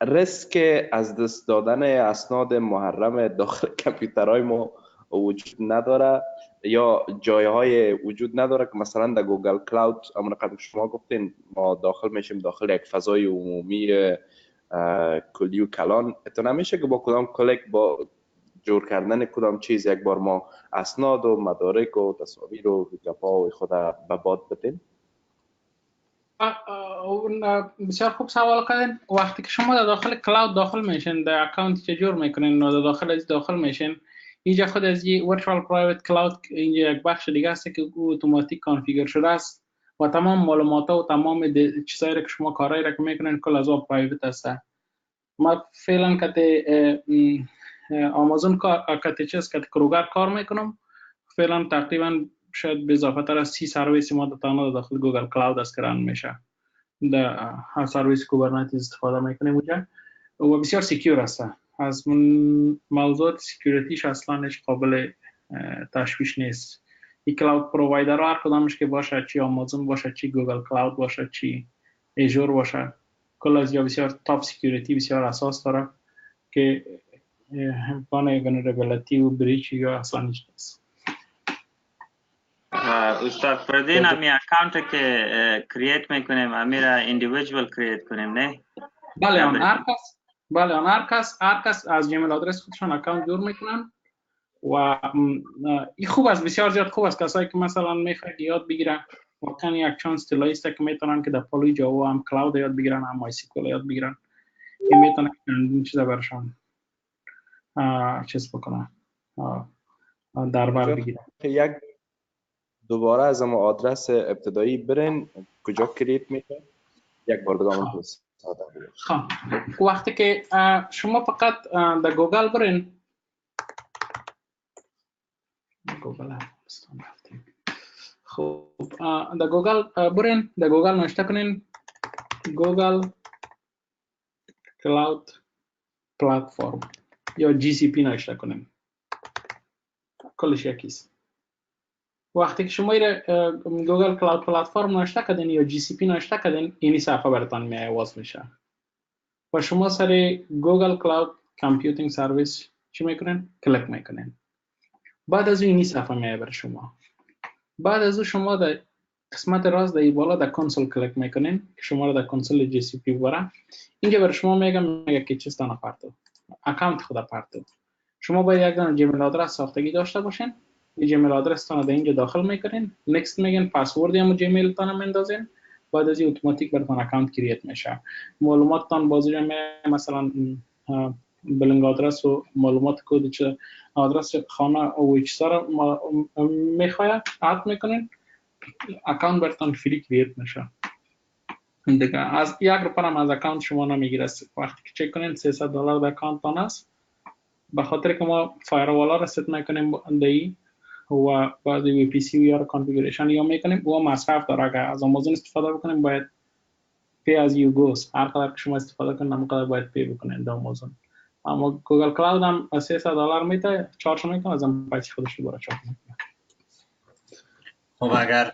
ریسک از دست دادن اسناد محرم داخل کامپیوترهای ما وجود نداره یا جایهای وجود نداره که مثلا در گوگل کلاود امر قبل شما گفتین ما داخل میشیم داخل یک فضای عمومی کلی و کلان، اتو نمیشه که با کدام کلیک با جور کردن کدام چیز یک بار ما اسناد و مدارک و تصاویر و گپا و خود به باد بدیم؟ بسیار خوب سوال کردین. وقتی که شما در داخل کلاود داخل میشین در اکانت چجور میکنین و در داخل از داخل میشین اینجا خود از یه ورچوال پرایوت کلاود اینجا یک بخش دیگه است که اتوماتیک کانفیگر شده است و تمام معلومات و تمام چیزایی که شما کارایی را که میکنین کل از پرایوت است. ما فعلا که آمازون که چیز که کروگر کار میکنم فعلا تقریبا شاید به اضافه تر از 30 سرویس ما در داخل گوگل کلاود است که ران میشه. در سرویس کوبرنتیز استفاده میکنیم اونجا و بسیار سکیور است. از موضوعات سکیوریتیش اصلا هیچ قابل تشویش نیست. این کلاود پرووایدر هر کدامش که باشه، چی آمازون باشه، چی گوگل کلاود باشه، چی ایژور باشه، کل از یا بسیار تاپ سکیوریتی بسیار اساس داره که امکان ولنربیلیتی و بریچ یا اصلا هیچ نیست. استاد فردین همی اکانت که کرییت میکنیم همی را ایندیویدوال کرییت کنیم نه؟ بله آن هر کس از جیمیل آدرس خودشان اکانت جور میکنن و این خوب است، بسیار زیاد خوب است. کسایی که مثلا میخواید یاد بگیرن واقعا یک چانس طلایی است که میتونن که در پالوی جاوا هم کلاود یاد بگیرن هم مایسیکل یاد بگیرن. این میتونن این چیزا برشان چیز بکنن در بر بگیرن. یک دوباره از ما آدرس ابتدایی برین کجا کریت میکنه یک بار بگم پس وقتی که شما فقط در گوگل برین خب در گوگل برین در گوگل نوشته کنین گوگل کلاود پلتفرم یا جی سی پی نوشته کنین کلش یکیست. وقتی که شما گوگل کلاود پلتفرم نوشته کردین یا جی سی پی نوشته کردین اینی صفحه براتون میواز میشه و شما سر گوگل کلاود کامپیوتینگ سرویس چی میکنین؟ کلیک میکنین. بعد از اینی صفحه میبره شما. بعد از شما در قسمت راست در بالا در کنسول کلیک میکنین که شما رو در کنسول جی سی پی ببره. اینجا بر شما میگه که چیز تان پرتو اکانت خود پرتو. شما باید یک دونه جیمیل آدرس ساختگی داشته باشین. جیمیل آدرس تان در اینجا داخل میکنین، نکست میگین، پسورد یا جیمیل تان میندازین. بعد از این اتوماتیک براتون اکانت کرییت میشه. معلومات تان بازی مثلا بلنگ آدرس و معلومات کد چه آدرس خانه و چیزا رو میخواد اد میکنین اکانت براتون فری کرییت میشه. دیگه از یک روپیه هم از اکانت شما نمیگیره. وقتی که چک کنین $300 در اکانت تان است به خاطر که ما فایروالا را ست میکنیم دی و بعد وی پی سی یا کانفیگوریشن یا میکنیم و مصرف داره. که از آمازون استفاده بکنیم باید پی از یو گوز هر قدر که شما استفاده کنید همونقدر باید پی بکنید در آمازون. اما گوگل کلاود هم $300 میده چارج میکنه از هم پیسی خودش رو برای چارج میکنه. خب اگر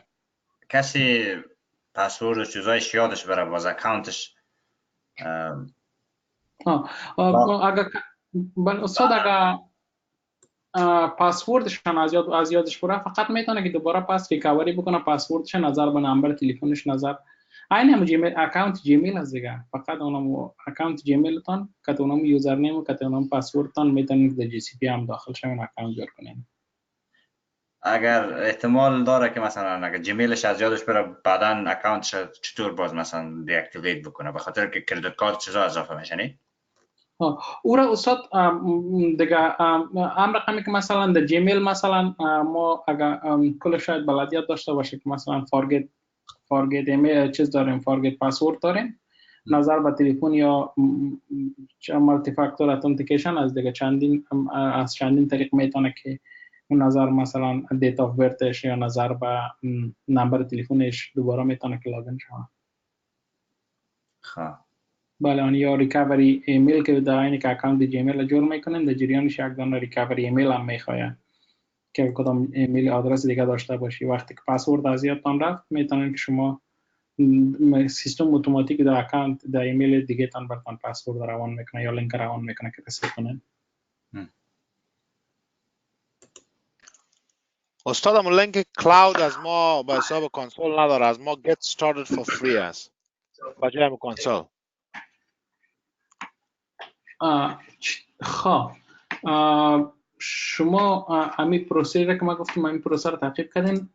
کسی پسورد و چیزایش یادش بره باز اکانتش اگر استاد اگر پاسوردشان از یادش بره فقط میتونه که دوباره پس ریکاوری بکنه پاسوردش نظر به نمبر تلفنش نظر این هم جیمیل اکانت جیمیل است دیگه. فقط اونم اکانت جیمیل تان که اونم یوزر نیم و که اونم پاسورد تان میتونید در جی سی پی هم داخل شون اکانت جور کنین. اگر احتمال داره که مثلا اگر جیمیلش از یادش بره بعدا اکانتش چطور باز مثلا دی اکتیویت بکنه، به خاطر که کردیت کارت چیزا اضافه میشه نی؟ او را استاد دیگه ام رقمی که مثلا در جیمیل مثلا ما اگر کل شاید بلدیت داشته باشه که مثلا فارگت ایمیل چیز داریم، فارگت پاسورد داریم، نظر به تلفن یا مالتی فاکتور اتنتیکیشن از دیگه چندین طریق میتونه که اون نظر مثلا دیت آف برتش یا نظر به نمبر تلفنش دوباره میتونه که لاگین شود. خب بله آن یا ریکاوری ایمیل که در اینی که اکانت جیمیل جور میکنن در جریانش یک دانه ریکاوری ایمیل هم میخواید که کدام ایمیل آدرس دیگه داشته باشی. وقتی که پسورد از یادتان رفت میتونن که شما سیستم اتوماتیک در اکانت در ایمیل دیگه تان براتون پسورد روان میکنه یا لینک روان میکنه که رسید کنن. استاد همون لینک کلاود از ما به حساب کنسول نداره، از ما get started for free است بجای همون کنسول. خب شما همین پروسه را که ما گفتیم همین پروسه را تعقیب کردین؟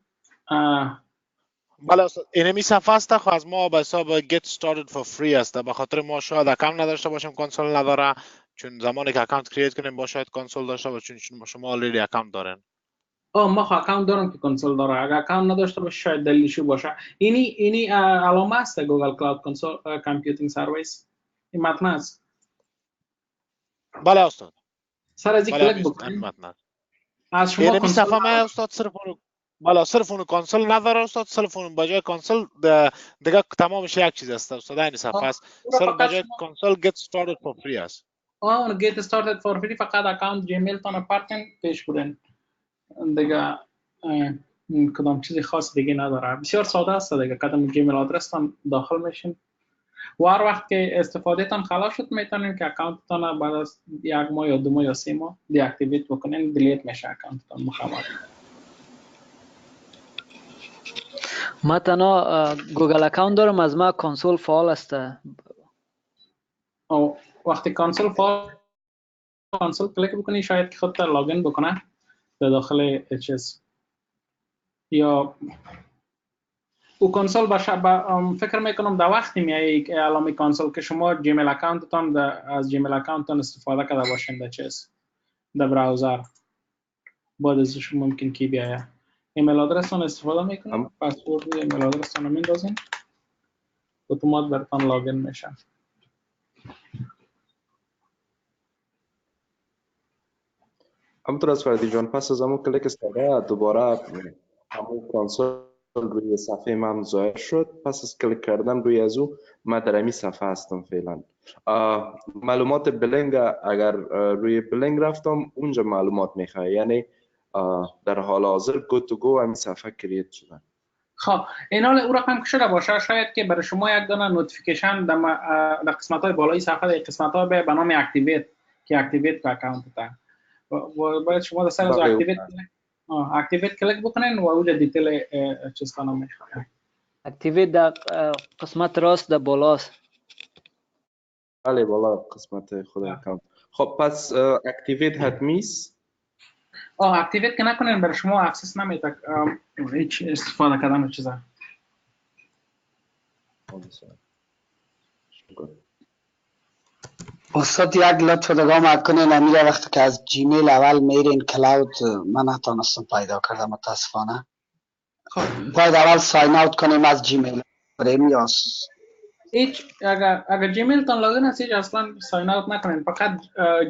بله استاد اینمی صفحه است خو از ما به حساب get started for free است، به خاطر ما شاید اکانت نداشته باشیم کنسول نداره، چون زمانی که اکانت کرییت کنیم با شاید کنسول داشته باشیم، چون شما آلریدی اکانت دارین. ما اکانت دارم که کنسول داره، اگر اکانت نداشته باشه شاید دلیلش باشه. اینی علامه است گوگل کلاود کنسول کامپیوتینگ سرویس، این متن است. بله استاد. سر از این کلیک بکنید. از شما اینمی صفحه ما استاد صرف اون کنسول نداره استاد، صرف اون بجای کنسول دیگه تمامش یک چیز است استاد، این صفحه است صرف بجای کنسول get started for free است. اون get started for free فقط اکانت جیمیل تان پارتن پیش برین دیگه کدام چیزی خاص دیگه نداره، بسیار ساده است دیگه. کدام جیمیل آدرس تان داخل میشین و هر وقت که استفاده تان خلاص شد میتونین که اکانت تان بعد از 1 ماه یا 2 ماه یا 3 ماه دی اکتیویت بکنین، دیلیت میشه اکانت تان مخابر. ما تنها گوگل اکاونت دارم، از ما کنسول فعال است. او وقتی کنسول فعال کنسول کلیک بکنی شاید که خودت لاگین بکنه در داخل اچ یا او کنسول باشه. فکر میکنم در وقتی میای علامه کنسول که شما جیمیل اکانتتان از جیمیل اکانتتان استفاده کرده باشین در چیز در براوزر، بعد ازش ممکن که بیاید ایمیل آدرستان استفاده میکنین، پسورد ایمیل آدرستان رو میندازین، اتومات براتون لاگین میشه. همونطور از فردی جان پس از همون کلیک ساده دوباره همون کنسول روی صفحه من ظاهر شد. پس از کلیک کردن روی از او من در همین صفحه هستم فعلا. معلومات بلنگ اگر روی بلنگ رفتم اونجا معلومات میخواه، یعنی در حال حاضر گو تو گو همین صفحه کریت شدن. خب این حال او رقم که شده باشه شاید که برای شما یک دانه نوتیفیکیشن در قسمت های بالای صفحه در قسمت های به نام اکتیویت که اکتیویت که اکانت تا باید شما در سر از اکتیویت کلیک بکنین و اونجا دیتیل چیز کنم میخواد. اکتیویت در قسمت راست در بالاست. بله بالا قسمت خود اکانت. خب پس اکتیویت حتمی است. اکتیویت که نکنین برای شما اکسس نمیده هیچ استفاده کردن چیزا. استاد یک لطف دیگه کنین امیره وقتی که از جیمیل اول میرین کلاود من نتونستم پیدا کردم متاسفانه. باید اول ساین اوت کنیم از جیمیل بریم یا هیچ اگر جیمیل تان لاگین است هیچ اصلا ساین اوت نکنین، فقط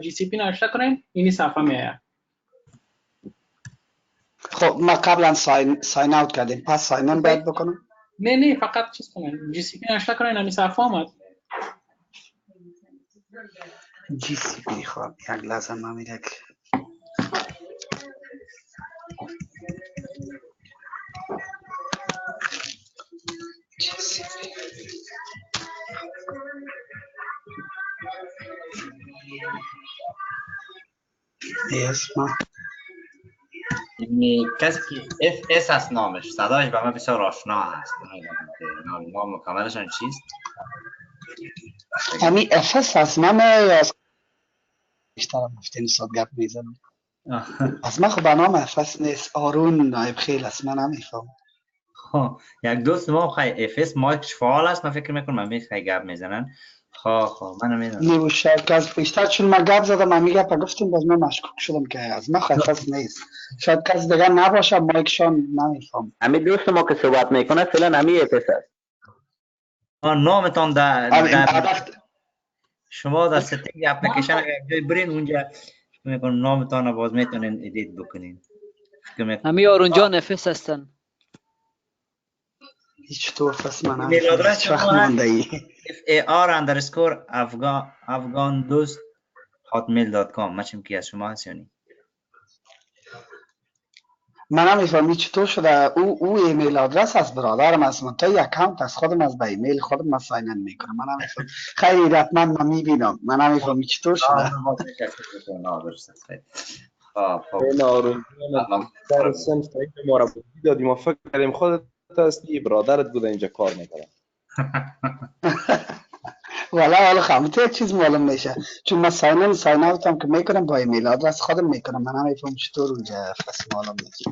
جی سی پی نوشته کنین اینی صفحه میاد. خب ما قبلا ساین اوت کردیم پس ساین ان باید بکنم؟ نه فقط چیز کنین جی سی پی نوشته کنین همین صفحه آمد. جی سی پی خب یک لحظه من میرک اسم کسی که اف اس است نامش، صدایش به من بسیار آشنا هست. نام مکملشان چیست؟ همین اف اس هست. من بیشتر گفتیم صد گپ میزنم. از من خب برنامه افس نیست. آرون نایب خیل است، من نمیفهم. یک دوست ما خیلی افس مایکش فعال است، من فکر میکنم من خیلی گپ میزنن. من نمیدونم. نیو شاید از بیشتر چون من گپ زدم من گپ گفتم باز من مشکوک شدم که از من افس نیست. شاید کس دیگه نباشه مایکشان نمیفهم. همین دوست ما که صحبت میکنه فعلا همین افس است. نامتان در شما در ستینگ اپلیکیشن اگر جای برین اونجا میکنم نامتان رو باز میتونین ادیت بکنین. همین آرون جان افس هستن. هیچ تو افس من ایمیل آدرس شما far_afghandost@hotmail.com مچم کی از شما هست یعنی من نمیفهمی چطور شده او ایمیل آدرس از برادرم است، من تا یک اکانت از خودم از به ایمیل خودم ساین ان میکنم. من نمیفهم خیلی رتمند من میبینم، من نمیفهمی چطور شده. این آرون در سنف ما را بودی دادیم ما فکر کردیم خودت هستی برادرت بوده اینجا کار میکنه. والا حالا خمته یک چیز معلوم میشه چون من ساین اوتم که میکنم با ایمیل آدرس خودم میکنم. من نمیفهم چطور اونجا فصل معلوم نیست.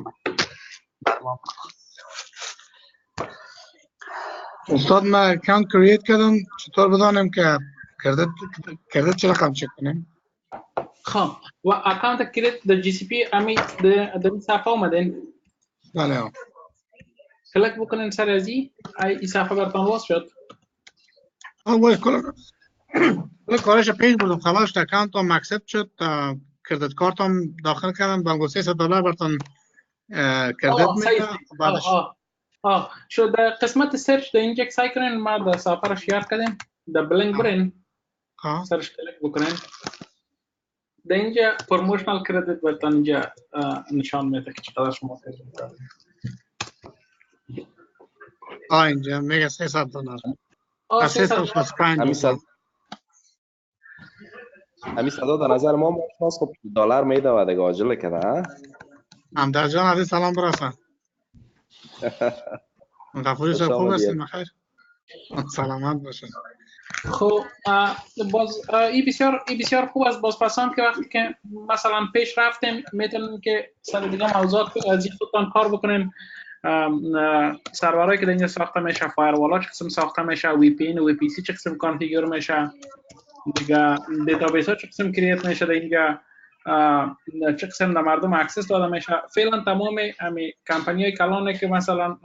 استاد من اکانت کرییت کردم، چطور بدانم که کردت چه رقم چک کنیم؟ خب و اکانت کرییت در جی سی پی امی در صفحه اومدین. بله کلیک بکنین سر ازی این صفحه براتون باز شد. وای کل کارش پیش بردم خلاص اکانتم اکسپت شد، کردیت کارتم داخل کردم بانگو $300 براتون کردیت میده. بعدش شو در قسمت سرچ در اینجا سعی کنین ما در صفحه را شیر کردیم در بلنک برین سرچ کلیک بکنین در اینجا پروموشنال کردیت براتون اینجا نشان میده که چقدر شما کردید. اینجا میگه $300. همین صدا در نظر ما مشخص خب دلار میده و دیگه عاجله کنه. همدر جان عزیز سلام برسن. غفوری صاحب خوب هستین؟ بخیر سلامت باشین. خب باز این بسیار خوب است. باز پسان که وقتی که مثلا پیش رفتیم میتونیم که سر دیگه موضوعات از این خودتان کار بکنیم. سرورهایی که در اینجا ساخته میشه، فایروالا چه قسم ساخته میشه، وی پی این و وی پی سی چه قسم کانفیگر میشه، دیگه دیتابیس ها چه قسم کرییت میشه در اینجا، چه قسم در مردم اکسس داده میشه. فعلا تمام همین کمپانی های کلانه که مثلا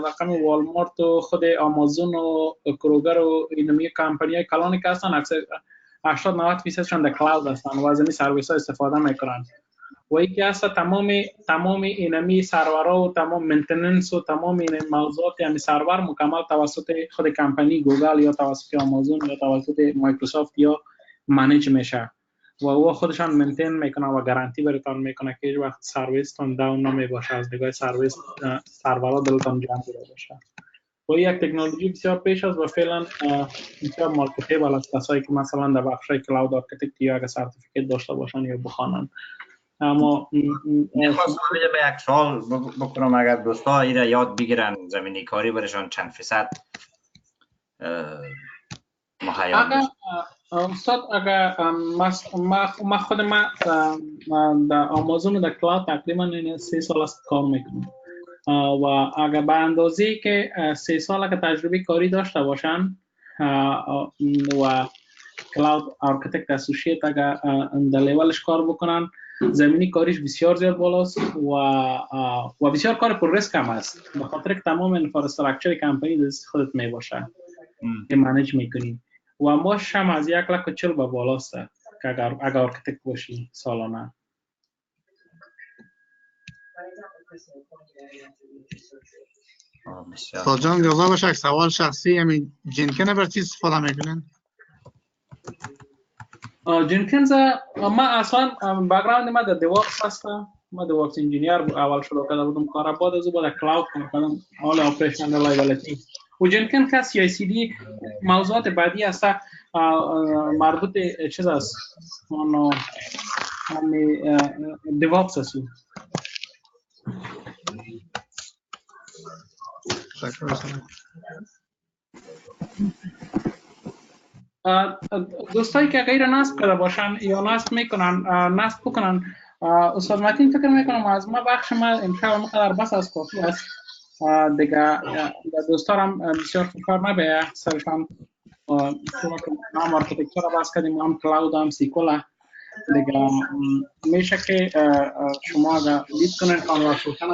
رقم والمارت و خود آمازون و کروگر و اینمی کمپانی های کلانه که هستن اکثر 80-90% شان در کلاود هستن و از این سرویس ها استفاده میکنن. و یکی هست تمام اینمی سرورها و تمام منتیننس و تمام این موضوعات همین سرور مکمل توسط خود کمپانی گوگل یا توسط آمازون یا توسط مایکروسافت یا منیج میشه و او خودشان منتین میکنه و گارانتی براتون میکنه که هیچ وقت سرویس تون داون نمیباشه، از دیگه سرویس سرورها دلتون جمع باشه. و یک تکنولوژی بسیار پیش است و فعلا بسیار مارکتیبل است. کسایی که مثلا در بخش کلاود آرکیتکت یا اگه سرتیفیکیت داشته باشن یا بخوانن. اما میخواستم به یک سوال بکنم اگر دوستا ایره یاد بگیرن زمینی کاری برشان چند فیصد مهیا میشه؟ استاد اگر ما خود ما در آمازون و در کلاود تقریبا 3 سال است کار میکنم و اگر به اندازه‌ای که 3 سال اگر تجربه کاری داشته باشن و کلاود آرکیتکت اسوسییت اگر در لیولش کار بکنن زمینی کاریش بسیار زیاد بالاست و بسیار کار پر ریسک هم است، به خاطر که تمام انفراستراکچر کمپانی دست خودت می باشه که منیج میکنی و ماش هم از 140,000 به بالاست که اگر آرکیتکت باشی سالانه. استاد جان اجازه باشه یک سوال شخصی، همین جنکن بر چی استفاده میکنن؟ جنکنز ما اصلا بک‌گراند ما در دیوپس هستم. ما دیوپس انجینیر اول شروع کرده بودم کار، بعد از بعد کلاود کار کردم حال اپریشنال ریلایبیلیتی و جنکن که سی آی سی دی موضوعات بعدی است مربوط چیز است اون دیوپس است. دوستایی که غیر نصب کرده باشن یا نصب میکنن نصب بکنن استاد متین فکر میکنم از ما بخش ما امشب مقدار بس از کافی است. دیگه دوستارم بسیار فکر نبیه سرشان چون که هم آرکیتکچر بس کردیم هم کلاود هم سیکولا دیگه میشه که شما اگر لید کنید کانورسیشن